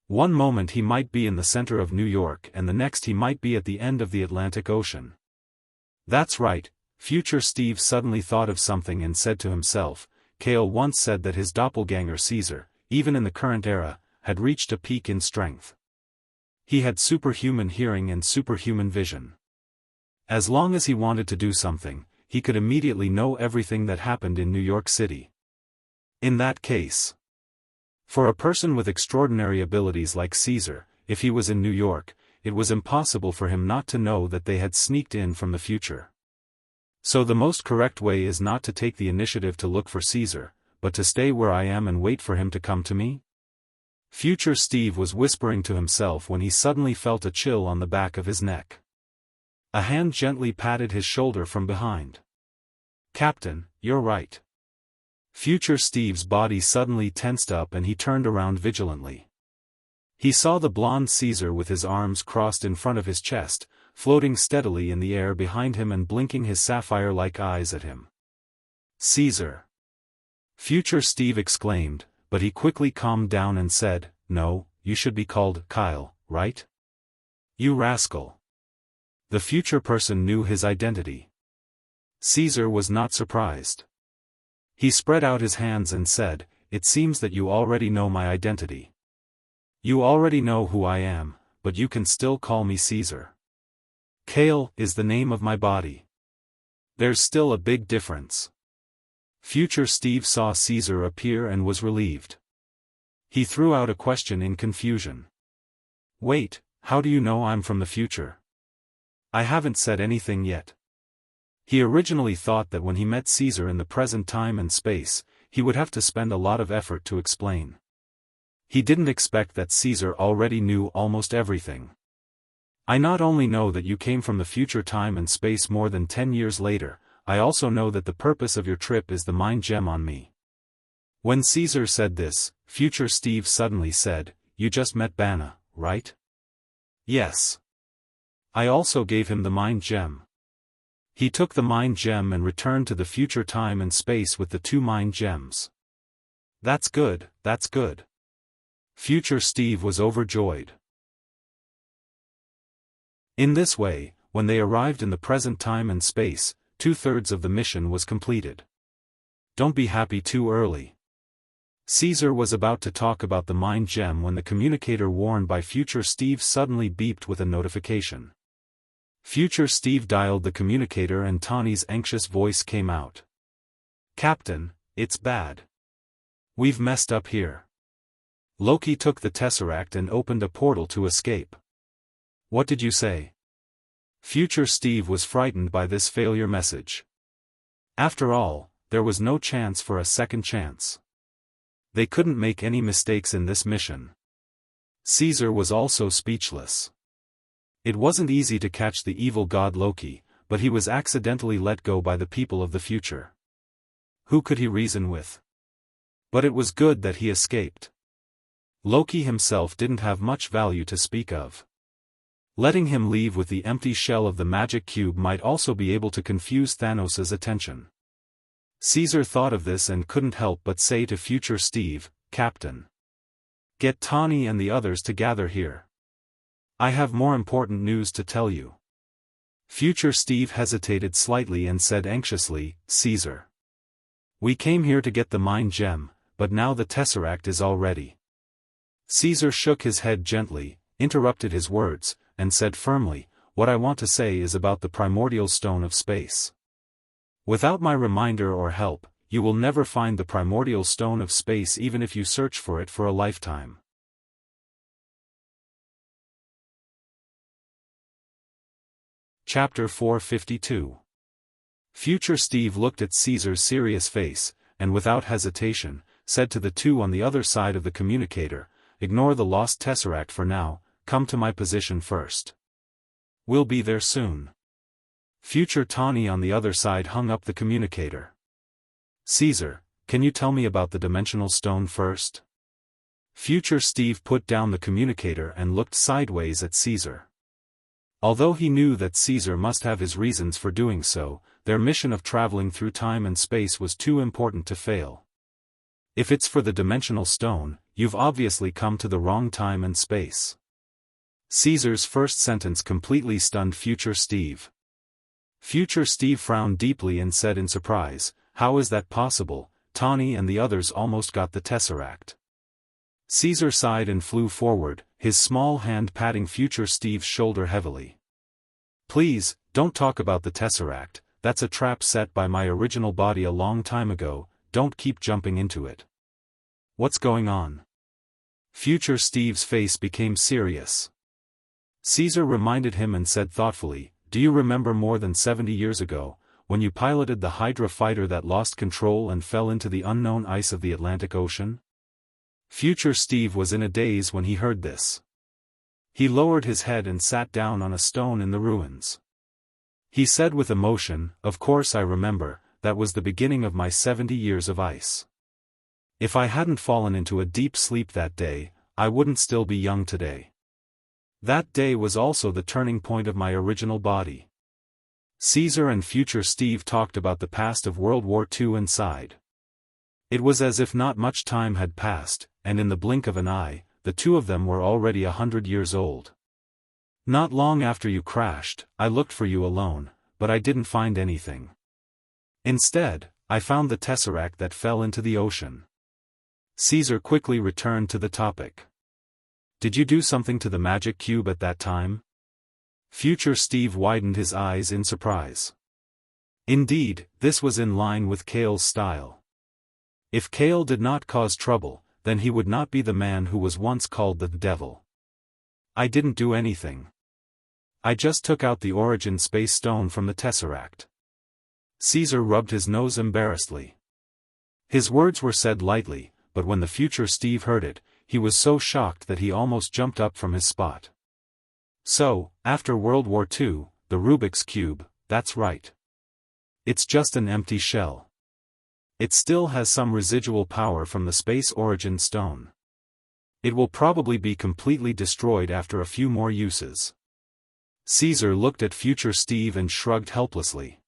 One moment he might be in the center of New York and the next he might be at the end of the Atlantic Ocean. That's right, future Steve suddenly thought of something and said to himself, Kale once said that his doppelganger Caesar, even in the current era, had reached a peak in strength. He had superhuman hearing and superhuman vision. As long as he wanted to do something, he could immediately know everything that happened in New York City. In that case, for a person with extraordinary abilities like Caesar, if he was in New York, it was impossible for him not to know that they had sneaked in from the future. So the most correct way is not to take the initiative to look for Caesar, but to stay where I am and wait for him to come to me? Future Steve was whispering to himself when he suddenly felt a chill on the back of his neck. A hand gently patted his shoulder from behind. "Captain, you're right." Future Steve's body suddenly tensed up and he turned around vigilantly. He saw the blonde Caesar with his arms crossed in front of his chest, floating steadily in the air behind him and blinking his sapphire-like eyes at him. "Caesar!" Future Steve exclaimed, but he quickly calmed down and said, "No, you should be called Kyle, right? You rascal." The future person knew his identity. Caesar was not surprised. He spread out his hands and said, "It seems that you already know my identity. You already know who I am, but you can still call me Caesar." Kale is the name of my body. There's still a big difference. Future Steve saw Caesar appear and was relieved. He threw out a question in confusion. Wait, how do you know I'm from the future? I haven't said anything yet. He originally thought that when he met Caesar in the present time and space, he would have to spend a lot of effort to explain. He didn't expect that Caesar already knew almost everything. I not only know that you came from the future time and space more than 10 years later, I also know that the purpose of your trip is the mind gem on me. When Caesar said this, future Steve suddenly said, You just met Banna, right? Yes. I also gave him the mind gem. He took the mind gem and returned to the future time and space with the 2 mind gems. That's good, that's good. Future Steve was overjoyed. In this way, when they arrived in the present time and space, 2/3 of the mission was completed. Don't be happy too early. Caesar was about to talk about the mind gem when the communicator worn by future Steve suddenly beeped with a notification. Future Steve dialed the communicator and Tawny's anxious voice came out. Captain, it's bad. We've messed up here. Loki took the Tesseract and opened a portal to escape. What did you say? Future Steve was frightened by this failure message. After all, there was no chance for a second chance. They couldn't make any mistakes in this mission. Caesar was also speechless. It wasn't easy to catch the evil god Loki, but he was accidentally let go by the people of the future. Who could he reason with? But it was good that he escaped. Loki himself didn't have much value to speak of. Letting him leave with the empty shell of the magic cube might also be able to confuse Thanos' attention. Caesar thought of this and couldn't help but say to future Steve, Captain. Get Tawny and the others to gather here. I have more important news to tell you. Future Steve hesitated slightly and said anxiously, Caesar. We came here to get the mind gem, but now the Tesseract is all ready. Caesar shook his head gently, interrupted his words, and said firmly, What I want to say is about the primordial stone of space. Without my reminder or help, you will never find the primordial stone of space even if you search for it for a lifetime. Chapter 452. Future Steve looked at Caesar's serious face, and without hesitation, said to the 2 on the other side of the communicator, Ignore the lost Tesseract for now, come to my position first. We'll be there soon. Future Tawny on the other side hung up the communicator. Caesar, can you tell me about the dimensional stone first? Future Steve put down the communicator and looked sideways at Caesar. Although he knew that Caesar must have his reasons for doing so, their mission of traveling through time and space was too important to fail. If it's for the dimensional stone, you've obviously come to the wrong time and space. Caesar's first sentence completely stunned Future Steve. Future Steve frowned deeply and said in surprise, How is that possible? Tawny and the others almost got the Tesseract. Caesar sighed and flew forward, his small hand patting Future Steve's shoulder heavily. Please, don't talk about the Tesseract, that's a trap set by my original body a long time ago, don't keep jumping into it. What's going on? Future Steve's face became serious. Caesar reminded him and said thoughtfully, Do you remember more than 70 years ago, when you piloted the Hydra fighter that lost control and fell into the unknown ice of the Atlantic Ocean? Future Steve was in a daze when he heard this. He lowered his head and sat down on a stone in the ruins. He said with emotion, Of course I remember, that was the beginning of my 70 years of ice. If I hadn't fallen into a deep sleep that day, I wouldn't still be young today. That day was also the turning point of my original body. Caesar and Future Steve talked about the past of World War II and sighed. It was as if not much time had passed, and in the blink of an eye, the 2 of them were already 100 years old. Not long after you crashed, I looked for you alone, but I didn't find anything. Instead, I found the Tesseract that fell into the ocean. Caesar quickly returned to the topic. Did you do something to the magic cube at that time? Future Steve widened his eyes in surprise. Indeed, this was in line with Kale's style. If Kale did not cause trouble, then he would not be the man who was once called the devil. I didn't do anything. I just took out the origin space stone from the Tesseract. Caesar rubbed his nose embarrassedly. His words were said lightly, but when the future Steve heard it, he was so shocked that he almost jumped up from his spot. So, after World War II, the Rubik's Cube, that's right. It's just an empty shell. It still has some residual power from the space origin stone. It will probably be completely destroyed after a few more uses. Caesar looked at future Steve and shrugged helplessly.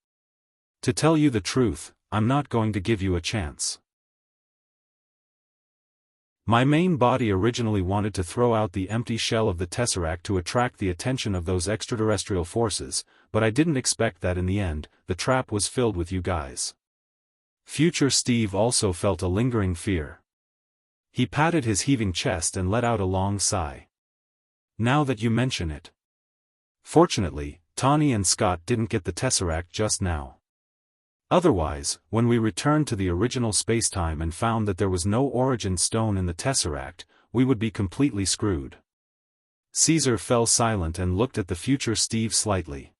To tell you the truth, I'm not going to give you a chance. My main body originally wanted to throw out the empty shell of the Tesseract to attract the attention of those extraterrestrial forces, but I didn't expect that in the end, the trap was filled with you guys. Future Steve also felt a lingering fear. He patted his heaving chest and let out a long sigh. Now that you mention it. Fortunately, Tawny and Scott didn't get the Tesseract just now. Otherwise, when we returned to the original spacetime and found that there was no origin stone in the Tesseract, we would be completely screwed. Caesar fell silent and looked at the future Steve slightly.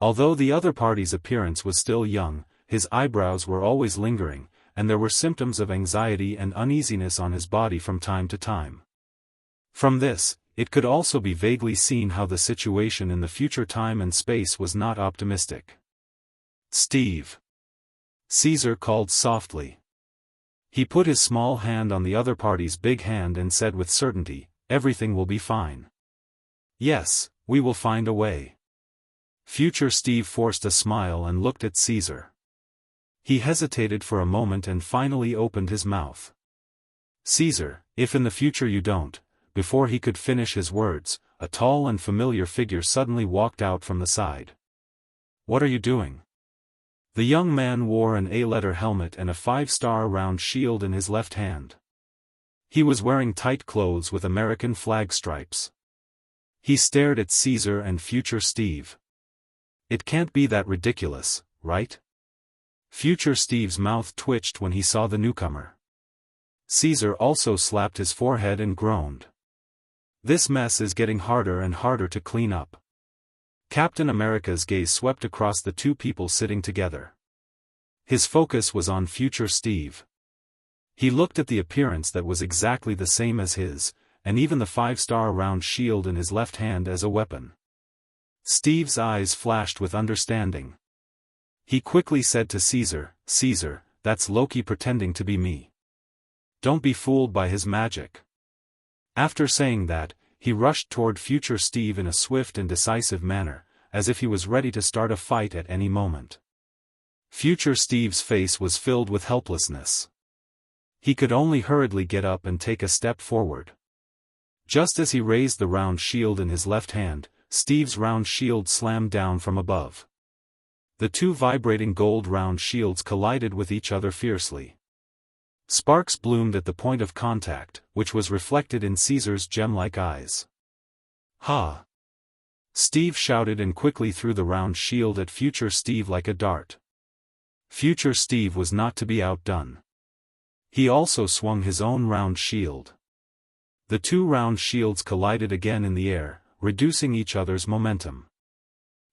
Although the other party's appearance was still young, his eyebrows were always lingering, and there were symptoms of anxiety and uneasiness on his body from time to time. From this, it could also be vaguely seen how the situation in the future time and space was not optimistic. Steve. Caesar called softly. He put his small hand on the other party's big hand and said with certainty, everything will be fine. Yes, we will find a way. Future Steve forced a smile and looked at Caesar. He hesitated for a moment and finally opened his mouth. Caesar, if in the future you don't, before he could finish his words, a tall and familiar figure suddenly walked out from the side. What are you doing? The young man wore an A-letter helmet and a 5-star round shield in his left hand. He was wearing tight clothes with American flag stripes. He stared at Caesar and future Steve. It can't be that ridiculous, right? Future Steve's mouth twitched when he saw the newcomer. Caesar also slapped his forehead and groaned. This mess is getting harder and harder to clean up. Captain America's gaze swept across the two people sitting together. His focus was on future Steve. He looked at the appearance that was exactly the same as his, and even the 5-star round shield in his left hand as a weapon. Steve's eyes flashed with understanding. He quickly said to Caesar, Caesar, that's Loki pretending to be me. Don't be fooled by his magic. After saying that, he rushed toward future Steve in a swift and decisive manner, as if he was ready to start a fight at any moment. Future Steve's face was filled with helplessness. He could only hurriedly get up and take a step forward. Just as he raised the round shield in his left hand, Steve's round shield slammed down from above. The two vibrating gold round shields collided with each other fiercely. Sparks bloomed at the point of contact, which was reflected in Caesar's gem-like eyes. Ha! Steve shouted and quickly threw the round shield at future Steve like a dart. Future Steve was not to be outdone. He also swung his own round shield. The two round shields collided again in the air, reducing each other's momentum.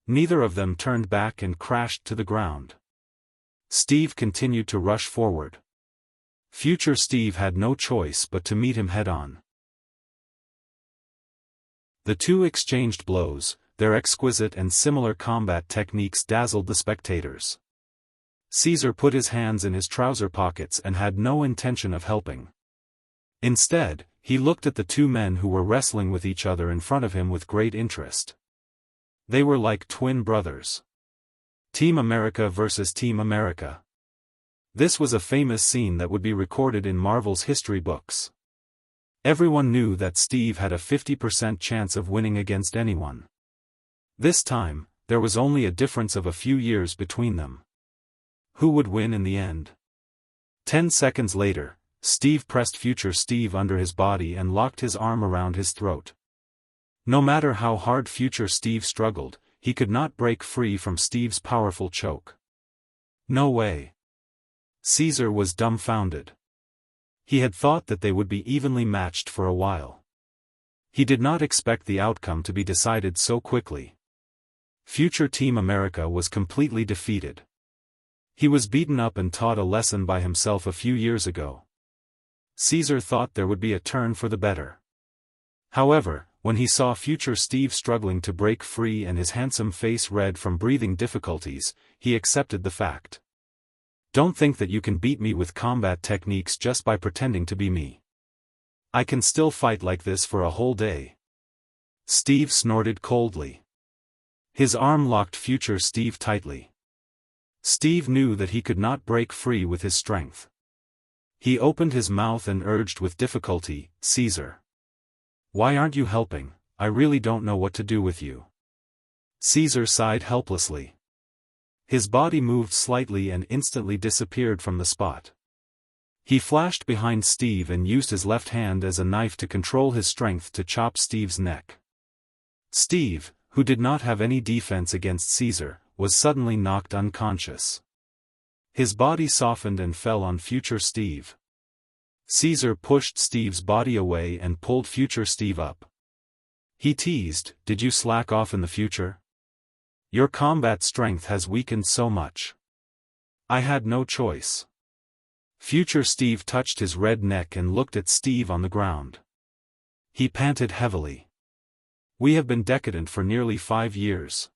Neither of them turned back and crashed to the ground. Steve continued to rush forward. Future Steve had no choice but to meet him head-on. The two exchanged blows, their exquisite and similar combat techniques dazzled the spectators. Caesar put his hands in his trouser pockets and had no intention of helping. Instead, he looked at the two men who were wrestling with each other in front of him with great interest. They were like twin brothers. Team America versus Team America. This was a famous scene that would be recorded in Marvel's history books. Everyone knew that Steve had a 50% chance of winning against anyone. This time, there was only a difference of a few years between them. Who would win in the end? 10 seconds later, Steve pressed future Steve under his body and locked his arm around his throat. No matter how hard future Steve struggled, he could not break free from Steve's powerful choke. No way. Caesar was dumbfounded. He had thought that they would be evenly matched for a while. He did not expect the outcome to be decided so quickly. Future Team America was completely defeated. He was beaten up and taught a lesson by himself a few years ago. Caesar thought there would be a turn for the better. However, when he saw future Steve struggling to break free and his handsome face red from breathing difficulties, he accepted the fact. Don't think that you can beat me with combat techniques just by pretending to be me. I can still fight like this for a whole day. Steve snorted coldly. His arm locked future Steve tightly. Steve knew that he could not break free with his strength. He opened his mouth and urged with difficulty, "Caesar. Why aren't you helping? I really don't know what to do with you." Caesar sighed helplessly. His body moved slightly and instantly disappeared from the spot. He flashed behind Steve and used his left hand as a knife to control his strength to chop Steve's neck. Steve, who did not have any defense against Caesar, was suddenly knocked unconscious. His body softened and fell on future Steve. Caesar pushed Steve's body away and pulled future Steve up. He teased, "Did you slack off in the future? Your combat strength has weakened so much. I had no choice." Future Steve touched his red neck and looked at Steve on the ground. He panted heavily. "We have been decadent for nearly 5 years.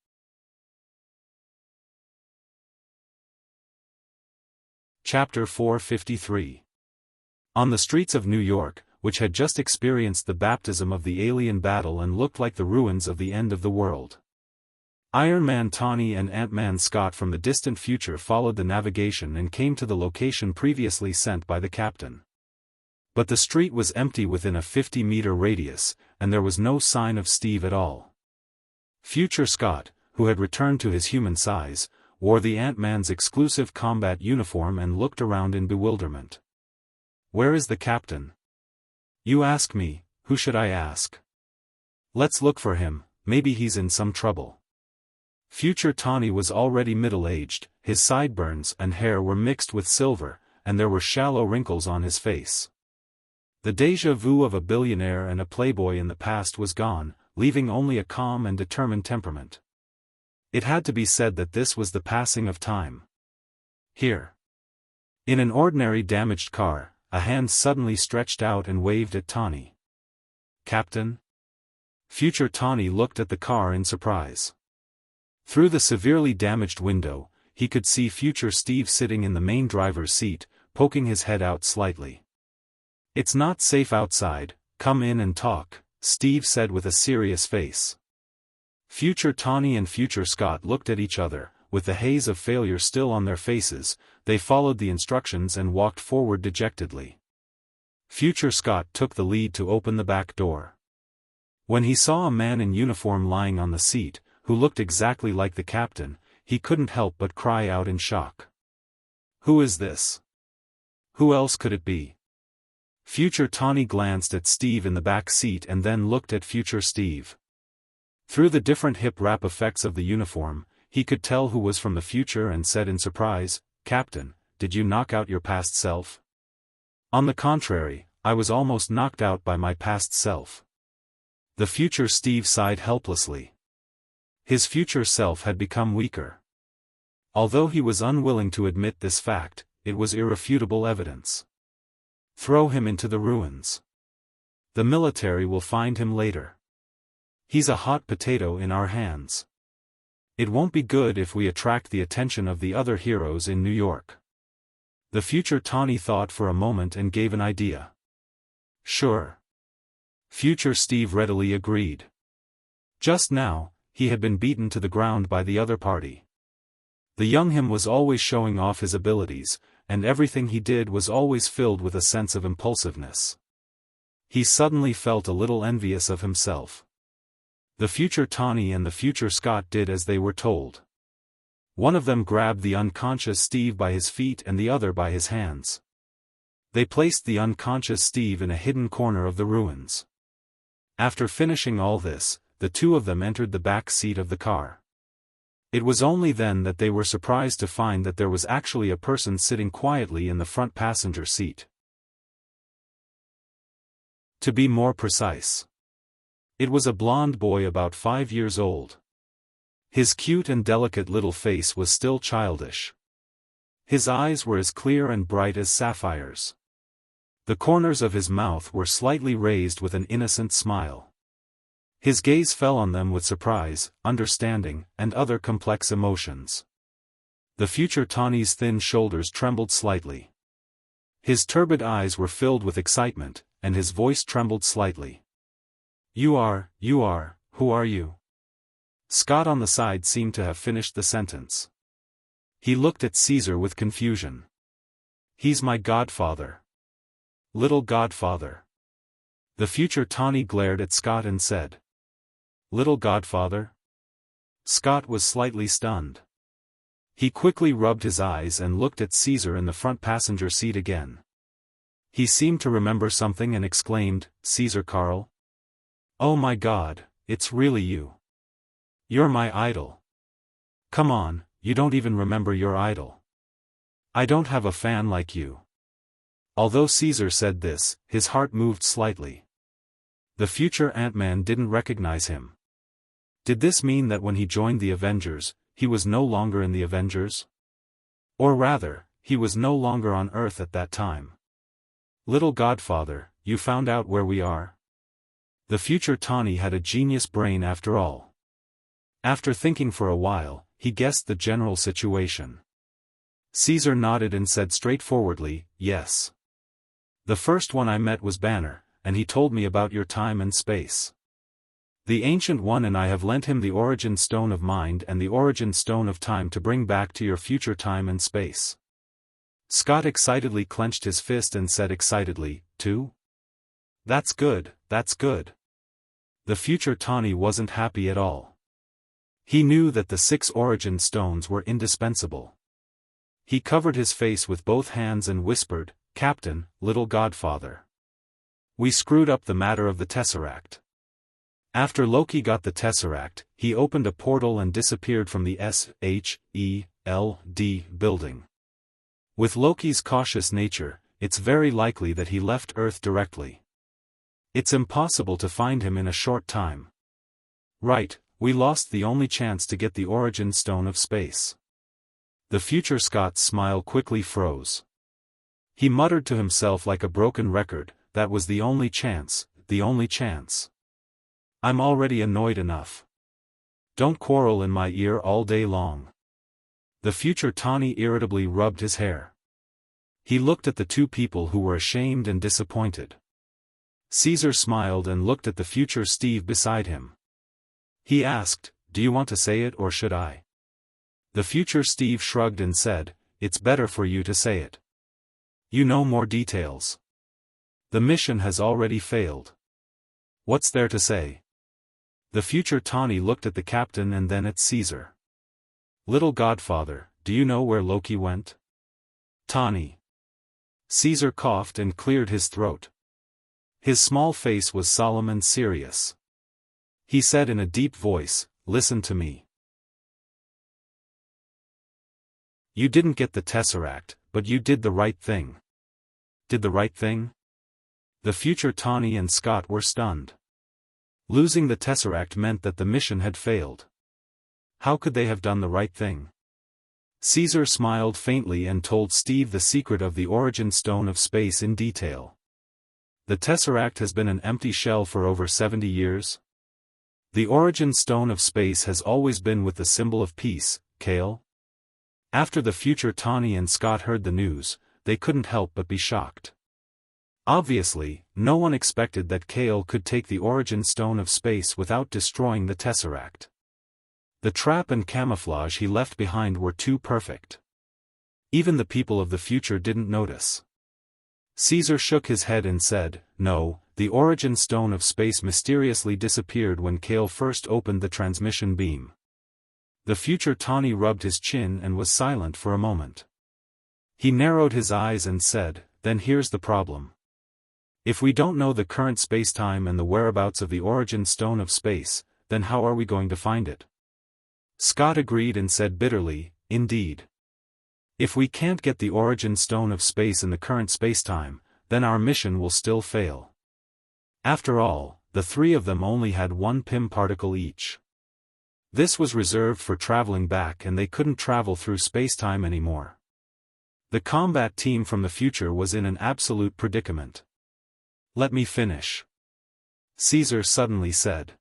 Chapter 453. On the streets of New York, which had just experienced the baptism of the alien battle and looked like the ruins of the end of the world. Iron Man Tawny and Ant-Man Scott from the distant future followed the navigation and came to the location previously sent by the captain. But the street was empty within a 50-meter radius, and there was no sign of Steve at all. Future Scott, who had returned to his human size, wore the Ant-Man's exclusive combat uniform and looked around in bewilderment. "Where is the captain?" "You ask me, who should I ask? Let's look for him, maybe he's in some trouble." Future Tawny was already middle-aged, his sideburns and hair were mixed with silver, and there were shallow wrinkles on his face. The déjà vu of a billionaire and a playboy in the past was gone, leaving only a calm and determined temperament. It had to be said that this was the passing of time. "Here." In an ordinary damaged car, a hand suddenly stretched out and waved at Tawny. "Captain?" Future Tawny looked at the car in surprise. Through the severely damaged window, he could see future Steve sitting in the main driver's seat, poking his head out slightly. "It's not safe outside, come in and talk," Steve said with a serious face. Future Tawny and Future Scott looked at each other, with the haze of failure still on their faces. They followed the instructions and walked forward dejectedly. Future Scott took the lead to open the back door. When he saw a man in uniform lying on the seat, who looked exactly like the captain, he couldn't help but cry out in shock. "Who is this? Who else could it be?" Future Tawny glanced at Steve in the back seat and then looked at Future Steve. Through the different hip wrap effects of the uniform, he could tell who was from the future and said in surprise, "Captain, did you knock out your past self?" "On the contrary, I was almost knocked out by my past self." The future Steve sighed helplessly. His future self had become weaker. Although he was unwilling to admit this fact, it was irrefutable evidence. "Throw him into the ruins. The military will find him later. He's a hot potato in our hands. It won't be good if we attract the attention of the other heroes in New York." The future Tawny thought for a moment and gave an idea. "Sure." Future Steve readily agreed. Just now, he had been beaten to the ground by the other party. The young him was always showing off his abilities, and everything he did was always filled with a sense of impulsiveness. He suddenly felt a little envious of himself. The future Tawny and the future Scott did as they were told. One of them grabbed the unconscious Steve by his feet and the other by his hands. They placed the unconscious Steve in a hidden corner of the ruins. After finishing all this, the two of them entered the back seat of the car. It was only then that they were surprised to find that there was actually a person sitting quietly in the front passenger seat. To be more precise, it was a blond boy about 5 years old. His cute and delicate little face was still childish. His eyes were as clear and bright as sapphires. The corners of his mouth were slightly raised with an innocent smile. His gaze fell on them with surprise, understanding, and other complex emotions. The future Tawny's thin shoulders trembled slightly. His turbid eyes were filled with excitement, and his voice trembled slightly. You are, who are you? Scott on the side seemed to have finished the sentence. He looked at Caesar with confusion. He's my godfather. Little godfather. The future Tawny glared at Scott and said, Little godfather? Scott was slightly stunned. He quickly rubbed his eyes and looked at Caesar in the front passenger seat again. He seemed to remember something and exclaimed, Caesar Carl? Oh my God, it's really you. You're my idol. Come on, you don't even remember your idol. I don't have a fan like you. Although Caesar said this, his heart moved slightly. The future Ant-Man didn't recognize him. Did this mean that when he joined the Avengers, he was no longer in the Avengers? Or rather, he was no longer on Earth at that time. Little godfather, you found out where we are? The future Tawny had a genius brain after all. After thinking for a while, he guessed the general situation. Caesar nodded and said straightforwardly, yes. The first one I met was Banner, and he told me about your time and space. The Ancient One and I have lent him the Origin Stone of Mind and the Origin Stone of Time to bring back to your future time and space. Scott excitedly clenched his fist and said excitedly, Two? That's good, that's good. The future Tawny wasn't happy at all. He knew that the 6 Origin Stones were indispensable. He covered his face with both hands and whispered, Captain, little godfather. We screwed up the matter of the Tesseract. After Loki got the Tesseract, he opened a portal and disappeared from the SHELD building. With Loki's cautious nature, it's very likely that he left Earth directly. It's impossible to find him in a short time. Right, we lost the only chance to get the Origin Stone of Space. The future Scott's smile quickly froze. He muttered to himself like a broken record, that was the only chance, the only chance. I'm already annoyed enough. Don't quarrel in my ear all day long. The future Tawny irritably rubbed his hair. He looked at the two people who were ashamed and disappointed. Caesar smiled and looked at the future Steve beside him. He asked, Do you want to say it or should I? The future Steve shrugged and said, It's better for you to say it. You know more details. The mission has already failed. What's there to say? The future Tawny looked at the captain and then at Caesar. Little godfather, do you know where Loki went? Tawny. Caesar coughed and cleared his throat. His small face was solemn and serious. He said in a deep voice, Listen to me. You didn't get the Tesseract, but you did the right thing. Did the right thing? The future Tawny and Scott were stunned. Losing the Tesseract meant that the mission had failed. How could they have done the right thing? Caesar smiled faintly and told Steve the secret of the Origin Stone of Space in detail. The Tesseract has been an empty shell for over 70 years. The Origin Stone of Space has always been with the symbol of peace, Kale. After the future Tawny and Scott heard the news, they couldn't help but be shocked. Obviously, no one expected that Kale could take the Origin Stone of Space without destroying the Tesseract. The trap and camouflage he left behind were too perfect. Even the people of the future didn't notice. Caesar shook his head and said, No, the Origin Stone of Space mysteriously disappeared when Kale first opened the transmission beam. The future Tawny rubbed his chin and was silent for a moment. He narrowed his eyes and said, Then here's the problem. If we don't know the current spacetime and the whereabouts of the origin stone of space, then how are we going to find it? Scott agreed and said bitterly, indeed. If we can't get the origin stone of space in the current spacetime, then our mission will still fail. After all, the three of them only had one Pym particle each. This was reserved for traveling back, and they couldn't travel through spacetime anymore. The combat team from the future was in an absolute predicament. Let me finish. Caesar suddenly said.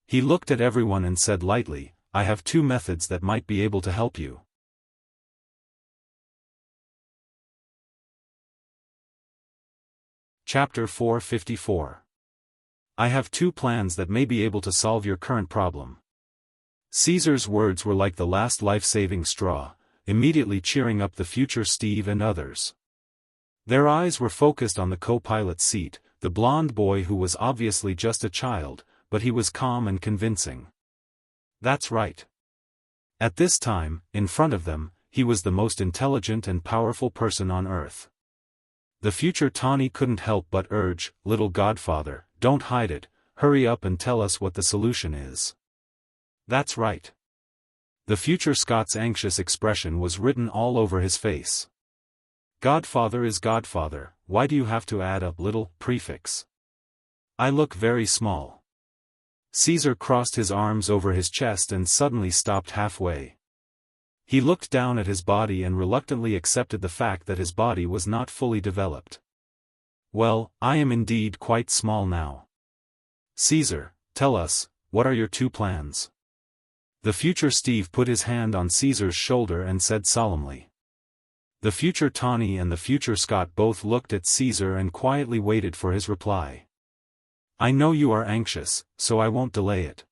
He looked at everyone and said lightly, I have two methods that might be able to help you. Chapter 454. I have two plans that may be able to solve your current problem. Caesar's words were like the last life-saving straw, immediately cheering up the future Steve and others. Their eyes were focused on the co-pilot's seat, the blonde boy who was obviously just a child, but he was calm and convincing. That's right. At this time, in front of them, he was the most intelligent and powerful person on Earth. The future Tawny couldn't help but urge, little godfather, don't hide it, hurry up and tell us what the solution is. That's right. The future Scott's anxious expression was written all over his face. Godfather is godfather, why do you have to add a little prefix? I look very small. Caesar crossed his arms over his chest and suddenly stopped halfway. He looked down at his body and reluctantly accepted the fact that his body was not fully developed. Well, I am indeed quite small now. Caesar, tell us, what are your two plans? The future Steve put his hand on Caesar's shoulder and said solemnly. The future Tawny and the future Scott both looked at Caesar and quietly waited for his reply. I know you are anxious, so I won't delay it.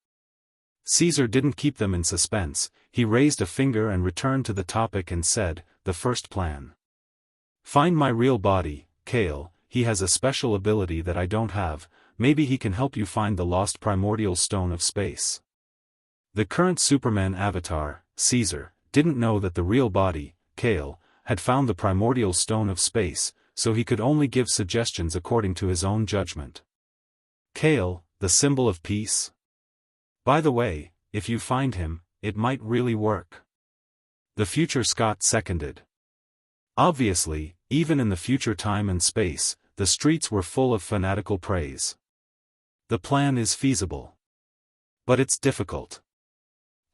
Caesar didn't keep them in suspense, he raised a finger and returned to the topic and said, the first plan. Find my real body, Kale, he has a special ability that I don't have, maybe he can help you find the lost primordial stone of space. The current Superman avatar, Caesar, didn't know that the real body, Kale, had found the primordial stone of space, so he could only give suggestions according to his own judgment. Kale, the symbol of peace? By the way, if you find him, it might really work. The future Scott seconded. Obviously, even in the future time and space, the streets were full of fanatical praise. The plan is feasible. But it's difficult.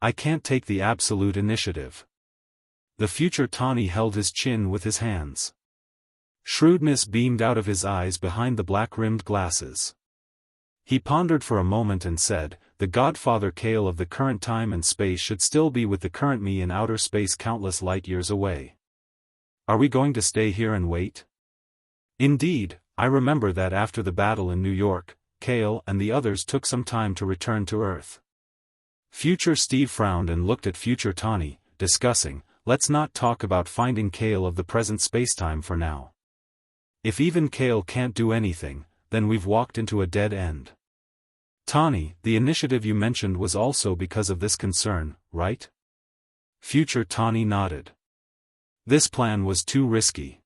I can't take the absolute initiative. The future Tawny held his chin with his hands. Shrewdness beamed out of his eyes behind the black-rimmed glasses. He pondered for a moment and said, the godfather Kale of the current time and space should still be with the current me in outer space countless light years away. Are we going to stay here and wait? Indeed, I remember that after the battle in New York, Kale and the others took some time to return to Earth. Future Steve frowned and looked at future Tawny, discussing, let's not talk about finding Kale of the present spacetime for now. If even Kale can't do anything, then we've walked into a dead end. Tawny, the initiative you mentioned was also because of this concern, right? Future Tawny nodded. This plan was too risky.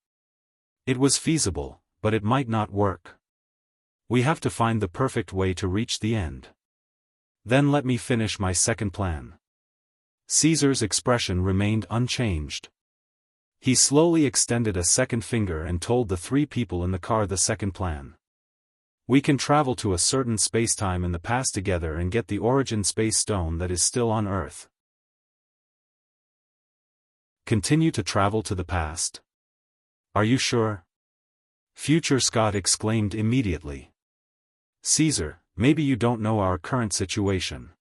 It was feasible, but it might not work. We have to find the perfect way to reach the end. Then let me finish my second plan. Caesar's expression remained unchanged. He slowly extended a second finger and told the three people in the car the second plan. We can travel to a certain spacetime in the past together and get the origin space stone that is still on Earth. Continue to travel to the past? Are you sure? Future Scott exclaimed immediately. Caesar, maybe you don't know our current situation.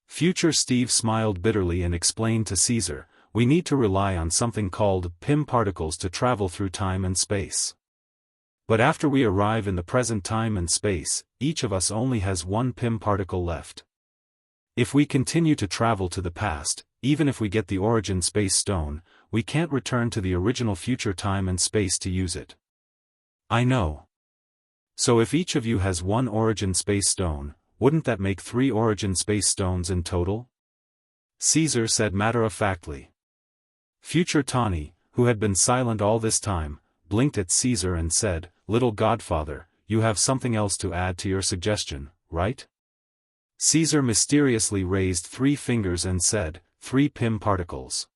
Future Steve smiled bitterly and explained to Caesar, we need to rely on something called Pym particles to travel through time and space. But after we arrive in the present time and space, each of us only has one Pym particle left. If we continue to travel to the past, even if we get the origin space stone, we can't return to the original future time and space to use it. I know. So if each of you has one origin space stone, wouldn't that make 3 origin space stones in total? Caesar said matter-of-factly. Future Tawny, who had been silent all this time, blinked at Caesar and said, "Little Godfather, you have something else to add to your suggestion, right?" Caesar mysteriously raised 3 fingers and said, 3 PIM particles.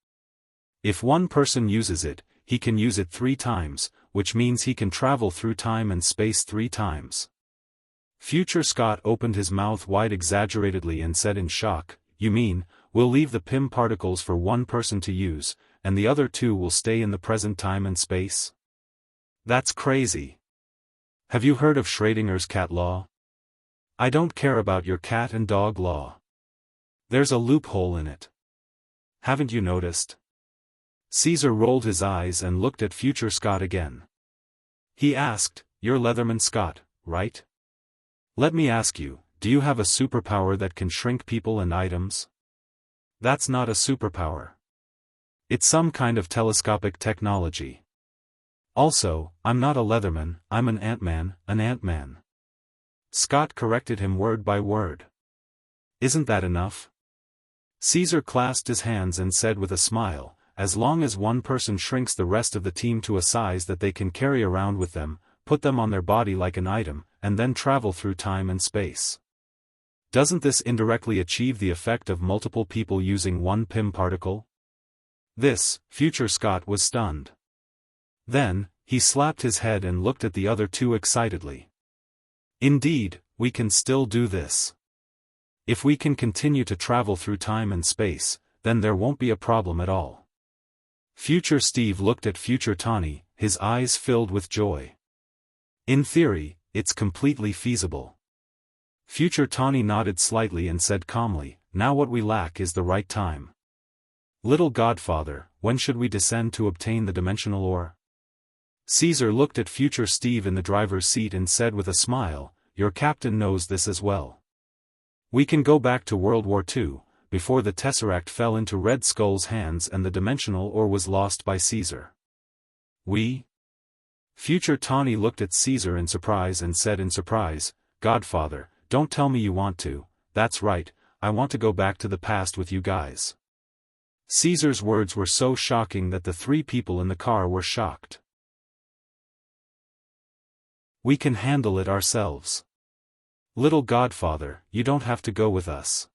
If one person uses it, he can use it 3 times, which means he can travel through time and space 3 times. Future Scott opened his mouth wide exaggeratedly and said in shock, "You mean, we'll leave the PIM particles for one person to use, and the other 2 will stay in the present time and space? That's crazy. Have you heard of Schrödinger's cat law? I don't care about your cat and dog law. There's a loophole in it. Haven't you noticed?" Caesar rolled his eyes and looked at Future Scott again. He asked, "You're Leatherman Scott, right? Let me ask you, do you have a superpower that can shrink people and items?" "That's not a superpower. It's some kind of telescopic technology. Also, I'm not a Leatherman, I'm an Ant-Man, an Ant-Man." Scott corrected him word by word. "Isn't that enough?" Caesar clasped his hands and said with a smile, "As long as one person shrinks the rest of the team to a size that they can carry around with them, put them on their body like an item, and then travel through time and space. Doesn't this indirectly achieve the effect of multiple people using one PIM particle?" This, Future Scott was stunned. Then, he slapped his head and looked at the other 2 excitedly. "Indeed, we can still do this. If we can continue to travel through time and space, then there won't be a problem at all." Future Steve looked at Future Tawny, his eyes filled with joy. "In theory, it's completely feasible." Future Tawny nodded slightly and said calmly, "Now what we lack is the right time. Little Godfather, when should we descend to obtain the dimensional ore?" Caesar looked at Future Steve in the driver's seat and said with a smile, "Your captain knows this as well. We can go back to World War II, before the Tesseract fell into Red Skull's hands and the dimensional ore was lost by Caesar." "We?" Future Tawny looked at Caesar in surprise and said in surprise, "Godfather, don't tell me you want to." "That's right, I want to go back to the past with you guys." Caesar's words were so shocking that the 3 people in the car were shocked. "We can handle it ourselves. Little Godfather, you don't have to go with us."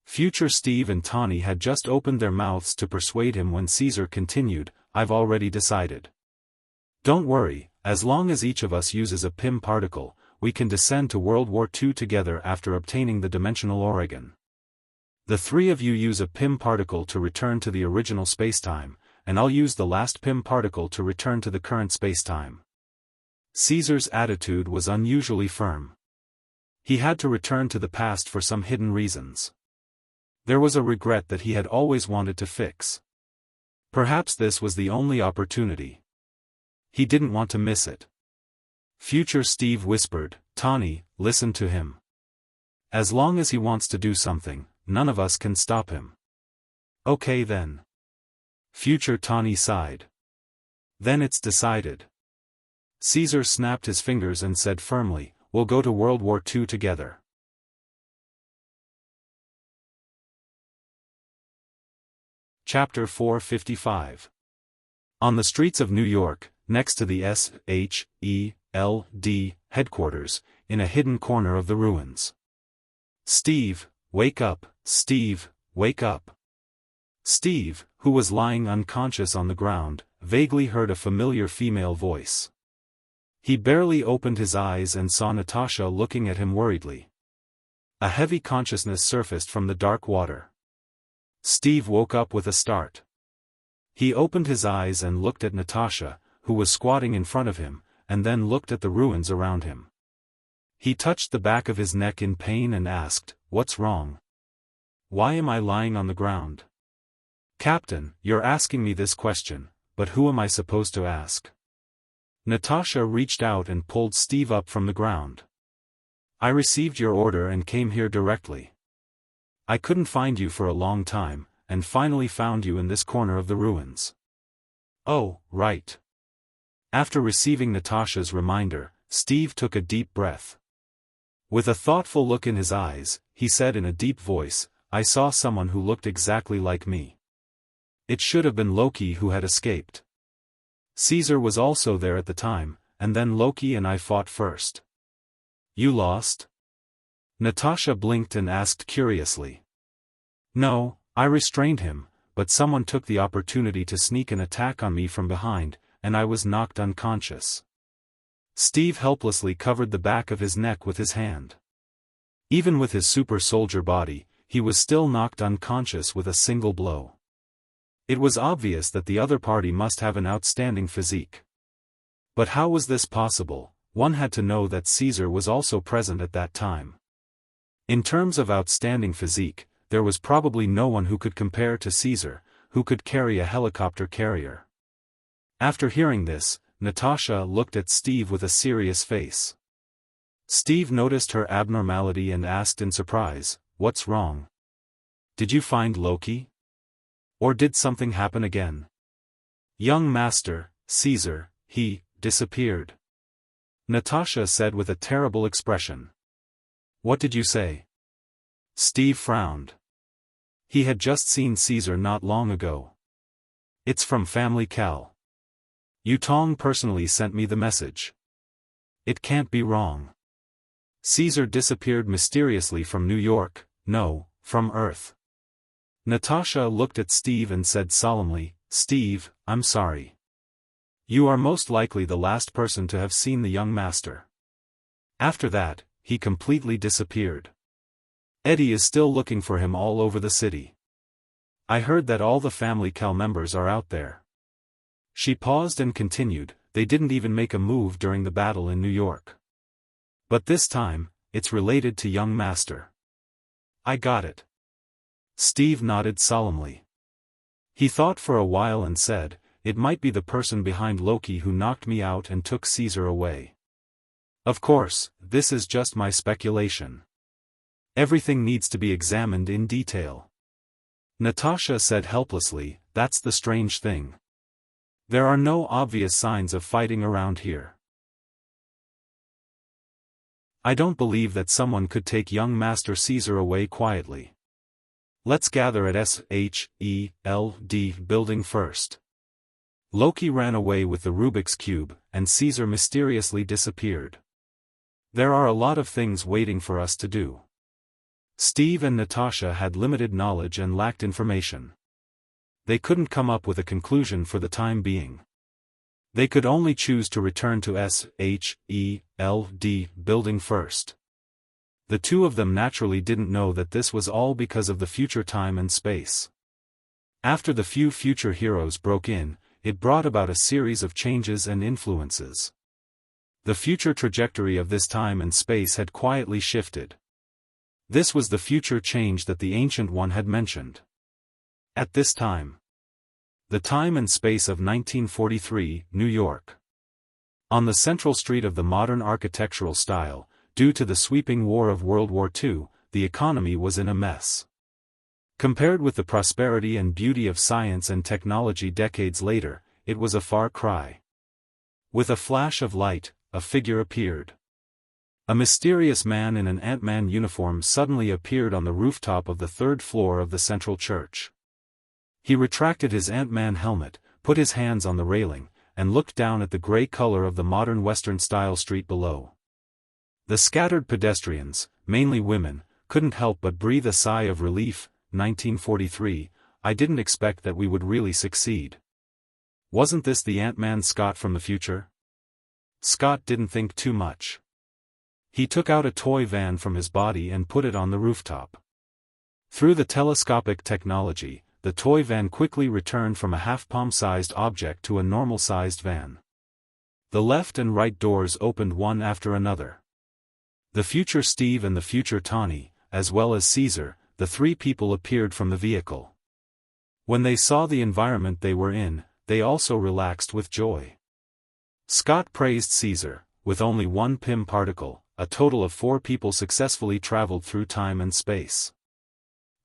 Future Steve and Tawny had just opened their mouths to persuade him when Caesar continued, "I've already decided. Don't worry, as long as each of us uses a PIM particle, we can descend to World War II together after obtaining the dimensional Oregon. The 3 of you use a PIM particle to return to the original spacetime, and I'll use the last PIM particle to return to the current spacetime." Caesar's attitude was unusually firm. He had to return to the past for some hidden reasons. There was a regret that he had always wanted to fix. Perhaps this was the only opportunity. He didn't want to miss it. Future Steve whispered, "Tawny, listen to him. As long as he wants to do something, none of us can stop him." "Okay then." Future Tawny sighed. "Then it's decided." Caesar snapped his fingers and said firmly, "We'll go to World War II together." Chapter 455. On the streets of New York, next to the SHELD headquarters, in a hidden corner of the ruins. "Steve, wake up, Steve, wake up." Steve, who was lying unconscious on the ground, vaguely heard a familiar female voice. He barely opened his eyes and saw Natasha looking at him worriedly. A heavy consciousness surfaced from the dark water. Steve woke up with a start. He opened his eyes and looked at Natasha, who was squatting in front of him, and then looked at the ruins around him. He touched the back of his neck in pain and asked, "What's wrong? Why am I lying on the ground?" "Captain, you're asking me this question, but who am I supposed to ask?" Natasha reached out and pulled Steve up from the ground. "I received your order and came here directly. I couldn't find you for a long time, and finally found you in this corner of the ruins." "Oh, right." After receiving Natasha's reminder, Steve took a deep breath. With a thoughtful look in his eyes, he said in a deep voice, "I saw someone who looked exactly like me. It should have been Loki who had escaped." Caesar was also there at the time, and then Loki and I fought first. You lost? Natasha blinked and asked curiously. No, I restrained him, but someone took the opportunity to sneak an attack on me from behind, and I was knocked unconscious. Steve helplessly covered the back of his neck with his hand. Even with his super soldier body, he was still knocked unconscious with a single blow. It was obvious that the other party must have an outstanding physique. But how was this possible? One had to know that Caesar was also present at that time. In terms of outstanding physique, there was probably no one who could compare to Caesar, who could carry a helicopter carrier. After hearing this, Natasha looked at Steve with a serious face. Steve noticed her abnormality and asked in surprise, "What's wrong? Did you find Loki? Or did something happen again?" "Young master, Caesar, he disappeared," Natasha said with a terrible expression. "What did you say?" Steve frowned. He had just seen Caesar not long ago. "It's from Family Cal. Yutong personally sent me the message. It can't be wrong. Caesar disappeared mysteriously from New York, no, from Earth." Natasha looked at Steve and said solemnly, "Steve, I'm sorry. You are most likely the last person to have seen the young master. After that, he completely disappeared. Eddie is still looking for him all over the city. I heard that all the Family Cal members are out there." She paused and continued, "They didn't even make a move during the battle in New York. But this time, it's related to young master." "I got it." Steve nodded solemnly. He thought for a while and said, "It might be the person behind Loki who knocked me out and took Caesar away. Of course, this is just my speculation. Everything needs to be examined in detail." Natasha said helplessly, "That's the strange thing. There are no obvious signs of fighting around here. I don't believe that someone could take young Master Caesar away quietly. Let's gather at SHELD building first." Loki ran away with the Rubik's Cube, and Caesar mysteriously disappeared. There are a lot of things waiting for us to do. Steve and Natasha had limited knowledge and lacked information. They couldn't come up with a conclusion for the time being. They could only choose to return to SHELD building first. The two of them naturally didn't know that this was all because of the future time and space. After the few future heroes broke in, it brought about a series of changes and influences. The future trajectory of this time and space had quietly shifted. This was the future change that the Ancient One had mentioned. At this time. The time and space of 1943, New York. On the central street of the modern architectural style, due to the sweeping war of World War II, the economy was in a mess. Compared with the prosperity and beauty of science and technology decades later, it was a far cry. With a flash of light, a figure appeared. A mysterious man in an Ant-Man uniform suddenly appeared on the rooftop of the third floor of the central church. He retracted his Ant-Man helmet, put his hands on the railing, and looked down at the gray color of the modern Western-style street below. The scattered pedestrians, mainly women, couldn't help but breathe a sigh of relief. 1943, I didn't expect that we would really succeed. Wasn't this the Ant-Man Scott from the future? Scott didn't think too much. He took out a toy van from his body and put it on the rooftop. Through the telescopic technology, the toy van quickly returned from a half-palm-sized object to a normal-sized van. The left and right doors opened one after another. The future Steve and the future Tawny, as well as Caesar, the three people appeared from the vehicle. When they saw the environment they were in, they also relaxed with joy. Scott praised Caesar. With only one Pym particle, a total of 4 people successfully traveled through time and space.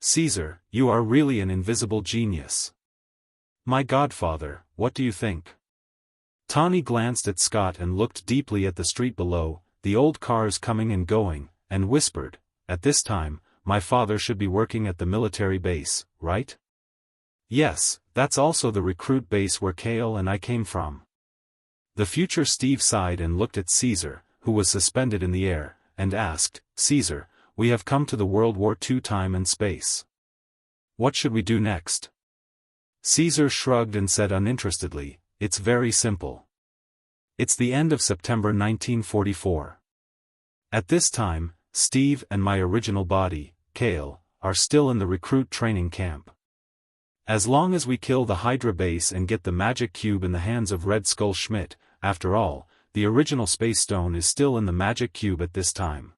"Caesar, you are really an invisible genius. My godfather, what do you think?" Tawny glanced at Scott and looked deeply at the street below, the old cars coming and going, and whispered, "At this time, my father should be working at the military base, right?" "Yes, that's also the recruit base where Kale and I came from." The future Steve sighed and looked at Caesar, who was suspended in the air, and asked, Caesar, we have come to the World War II time and space. What should we do next? Caesar shrugged and said uninterestedly, it's very simple. It's the end of September 1944. At this time, Steve and my original body, Kale, are still in the recruit training camp. As long as we kill the Hydra base and get the magic cube in the hands of Red Skull Schmidt, after all, the original Space Stone is still in the magic cube at this time.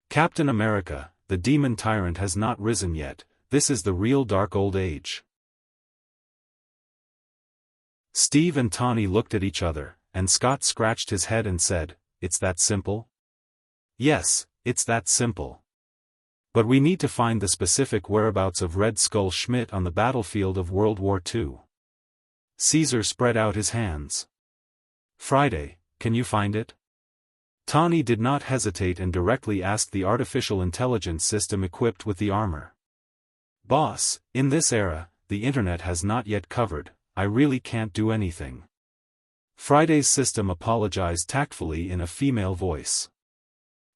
Captain America, the demon tyrant has not risen yet, this is the real dark old age. Steve and Tawny looked at each other, and Scott scratched his head and said, it's that simple? Yes, it's that simple. But we need to find the specific whereabouts of Red Skull Schmidt on the battlefield of World War II. Caesar spread out his hands. Friday, can you find it? Tawny did not hesitate and directly asked the artificial intelligence system equipped with the armor. Boss, in this era, the internet has not yet covered, I really can't do anything. Friday's system apologized tactfully in a female voice.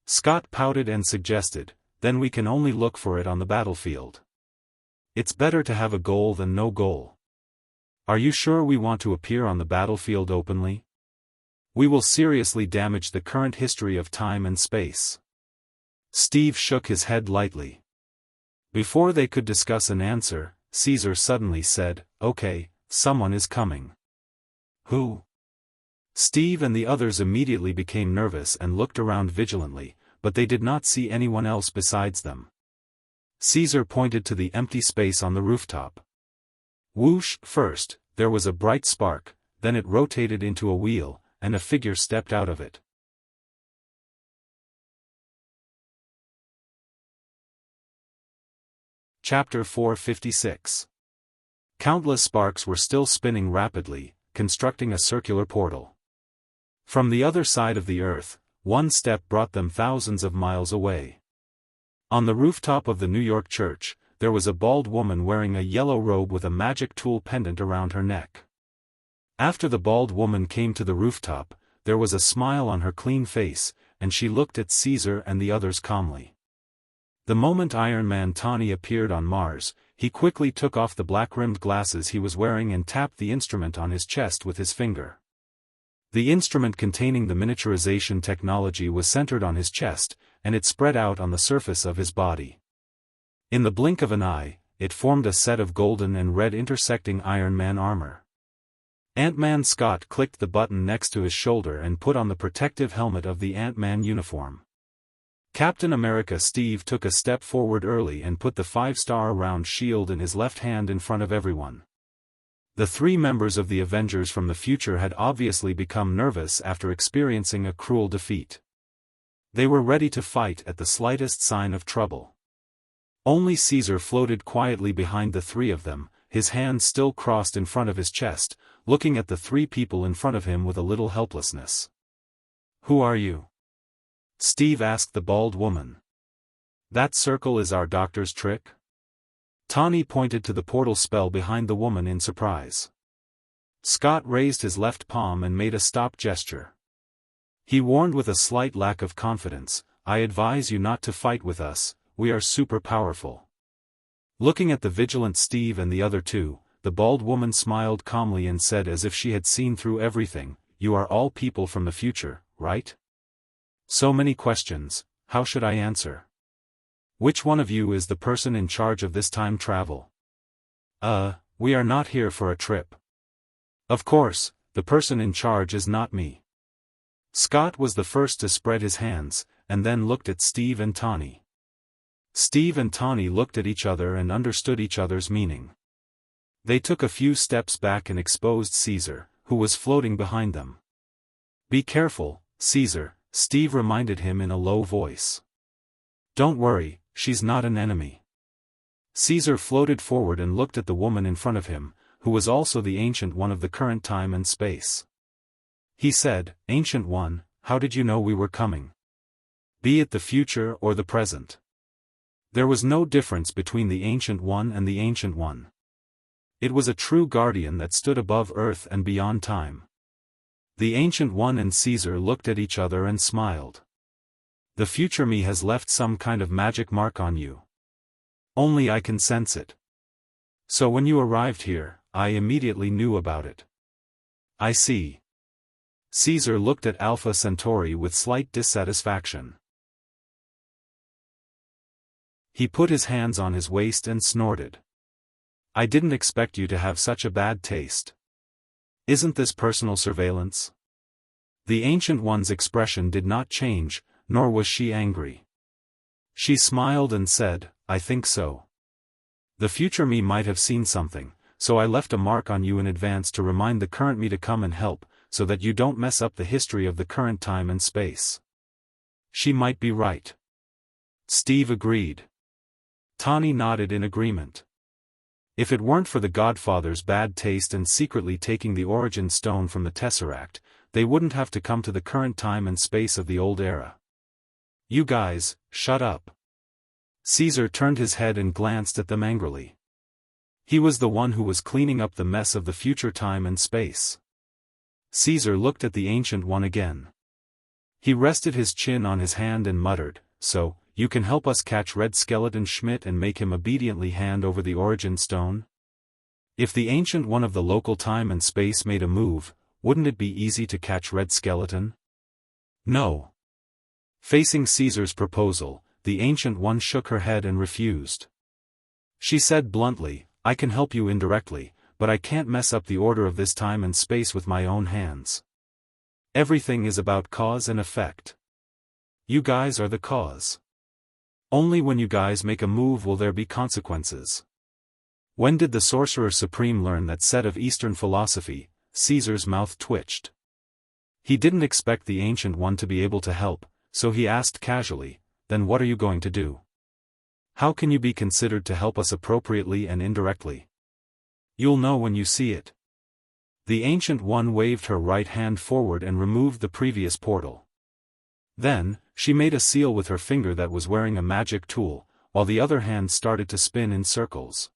Scott pouted and suggested, then we can only look for it on the battlefield. It's better to have a goal than no goal. Are you sure we want to appear on the battlefield openly? We will seriously damage the current history of time and space. Steve shook his head lightly. Before they could discuss an answer, Caesar suddenly said, okay, someone is coming. Who? Steve and the others immediately became nervous and looked around vigilantly, but they did not see anyone else besides them. Caesar pointed to the empty space on the rooftop. Whoosh! First, there was a bright spark, then it rotated into a wheel, and a figure stepped out of it. Chapter 456. Countless sparks were still spinning rapidly, constructing a circular portal. From the other side of the earth, one step brought them thousands of miles away. On the rooftop of the New York church, there was a bald woman wearing a yellow robe with a magic tool pendant around her neck. After the bald woman came to the rooftop, there was a smile on her clean face, and she looked at Caesar and the others calmly. The moment Iron Man Tawny appeared on Mars, he quickly took off the black-rimmed glasses he was wearing and tapped the instrument on his chest with his finger. The instrument containing the miniaturization technology was centered on his chest, and it spread out on the surface of his body. In the blink of an eye, it formed a set of golden and red intersecting Iron Man armor. Ant-Man Scott clicked the button next to his shoulder and put on the protective helmet of the Ant-Man uniform. Captain America Steve took a step forward early and put the 5-star round shield in his left hand in front of everyone. The three members of the Avengers from the future had obviously become nervous after experiencing a cruel defeat. They were ready to fight at the slightest sign of trouble. Only Caesar floated quietly behind the three of them, his hands still crossed in front of his chest, looking at the three people in front of him with a little helplessness. "Who are you?" Steve asked the bald woman. "That circle is our doctor's trick?" Tawny pointed to the portal spell behind the woman in surprise. Scott raised his left palm and made a stop gesture. He warned with a slight lack of confidence, "I advise you not to fight with us, we are super powerful." Looking at the vigilant Steve and the other two, the bald woman smiled calmly and said as if she had seen through everything, "You are all people from the future, right? So many questions, how should I answer? Which one of you is the person in charge of this time travel?" We are not here for a trip." "Of course, the person in charge is not me." Scott was the first to spread his hands, and then looked at Steve and Tawny. Steve and Tawny looked at each other and understood each other's meaning. They took a few steps back and exposed Caesar, who was floating behind them. "Be careful, Caesar," Steve reminded him in a low voice. "Don't worry, she's not an enemy." Caesar floated forward and looked at the woman in front of him, who was also the Ancient One of the current time and space. He said, "Ancient One, how did you know we were coming? Be it the future or the present." There was no difference between the Ancient One and the Ancient One. It was a true guardian that stood above Earth and beyond time. The Ancient One and Caesar looked at each other and smiled. The future me has left some kind of magic mark on you. Only I can sense it. So when you arrived here, I immediately knew about it. I see. Caesar looked at Alpha Centauri with slight dissatisfaction. He put his hands on his waist and snorted. I didn't expect you to have such a bad taste. Isn't this personal surveillance? The Ancient One's expression did not change, nor was she angry. She smiled and said, I think so. The future me might have seen something, so I left a mark on you in advance to remind the current me to come and help, so that you don't mess up the history of the current time and space. She might be right. Steve agreed. Tani nodded in agreement. If it weren't for the Godfather's bad taste and secretly taking the origin stone from the Tesseract, they wouldn't have to come to the current time and space of the old era. You guys, shut up. Caesar turned his head and glanced at them angrily. He was the one who was cleaning up the mess of the future time and space. Caesar looked at the Ancient One again. He rested his chin on his hand and muttered, So, you can help us catch Red Skeleton Schmidt and make him obediently hand over the origin stone? If the Ancient One of the local time and space made a move, wouldn't it be easy to catch Red Skeleton? No. Facing Caesar's proposal, the Ancient One shook her head and refused. She said bluntly, I can help you indirectly, but I can't mess up the order of this time and space with my own hands. Everything is about cause and effect. You guys are the cause. Only when you guys make a move will there be consequences. When did the Sorcerer Supreme learn that set of Eastern philosophy? Caesar's mouth twitched. He didn't expect the Ancient One to be able to help, so he asked casually, Then what are you going to do? How can you be considered to help us appropriately and indirectly? You'll know when you see it. The Ancient One waved her right hand forward and removed the previous portal. Then, she made a seal with her finger that was wearing a magic tool, while the other hand started to spin in circles.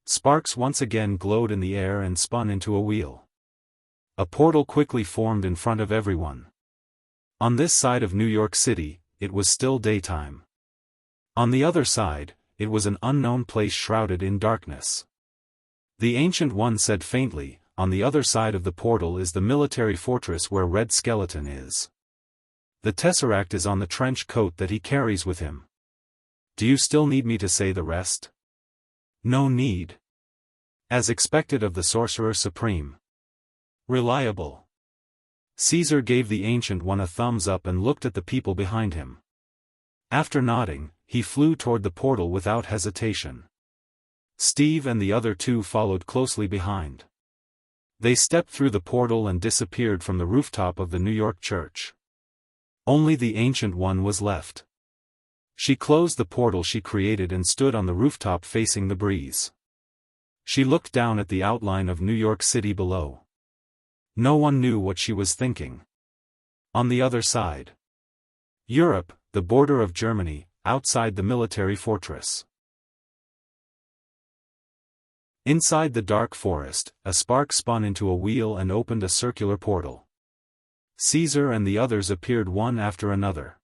Sparks once again glowed in the air and spun into a wheel. A portal quickly formed in front of everyone. On this side of New York City, it was still daytime. On the other side, it was an unknown place shrouded in darkness. The Ancient One said faintly, On the other side of the portal is the military fortress where Red Skeleton is. The Tesseract is on the trench coat that he carries with him. Do you still need me to say the rest? No need. As expected of the Sorcerer Supreme. Reliable. Caesar gave the Ancient One a thumbs up and looked at the people behind him. After nodding, he flew toward the portal without hesitation. Steve and the other two followed closely behind. They stepped through the portal and disappeared from the rooftop of the New York church. Only the Ancient One was left. She closed the portal she created and stood on the rooftop facing the breeze. She looked down at the outline of New York City below. No one knew what she was thinking. On the other side. Europe, the border of Germany, outside the military fortress. Inside the dark forest, a spark spun into a wheel and opened a circular portal. Caesar and the others appeared one after another.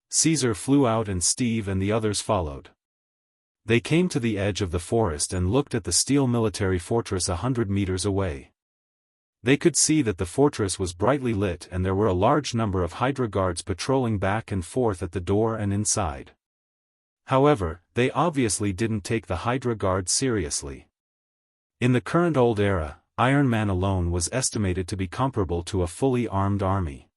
Caesar flew out and Steve and the others followed. They came to the edge of the forest and looked at the steel military fortress 100 meters away. They could see that the fortress was brightly lit and there were a large number of Hydra guards patrolling back and forth at the door and inside. However, they obviously didn't take the Hydra guards seriously. In the current old era, Iron Man alone was estimated to be comparable to a fully armed army.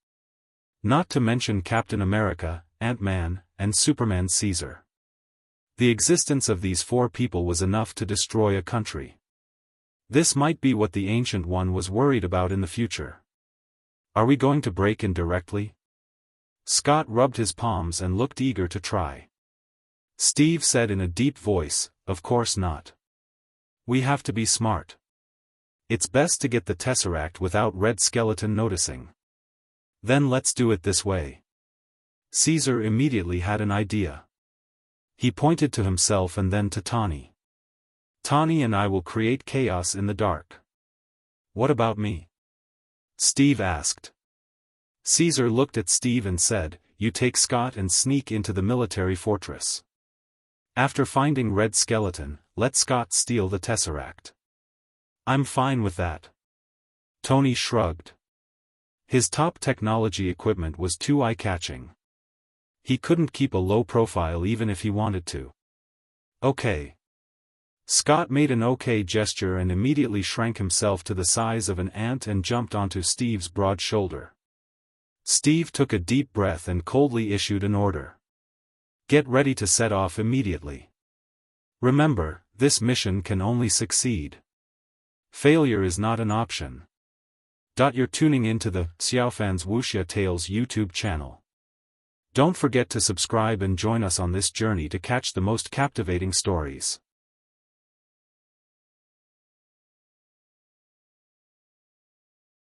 Not to mention Captain America, Ant-Man, and Superman Caesar. The existence of these four people was enough to destroy a country. This might be what the Ancient One was worried about in the future. Are we going to break in directly? Scott rubbed his palms and looked eager to try. Steve said in a deep voice, Of course not. We have to be smart. It's best to get the Tesseract without Red Skeleton noticing. Then let's do it this way. Caesar immediately had an idea. He pointed to himself and then to Tani. Tani and I will create chaos in the dark. What about me? Steve asked. Caesar looked at Steve and said, "You take Scott and sneak into the military fortress. After finding Red Skeleton, let Scott steal the Tesseract." "I'm fine with that." Tony shrugged. His top technology equipment was too eye-catching. He couldn't keep a low profile even if he wanted to. "Okay." Scott made an okay gesture and immediately shrank himself to the size of an ant and jumped onto Steve's broad shoulder. Steve took a deep breath and coldly issued an order. "Get ready to set off immediately. Remember, this mission can only succeed. Failure is not an option." You're tuning into the Xiaofan's Wuxia Tales YouTube channel. Don't forget to subscribe and join us on this journey to catch the most captivating stories.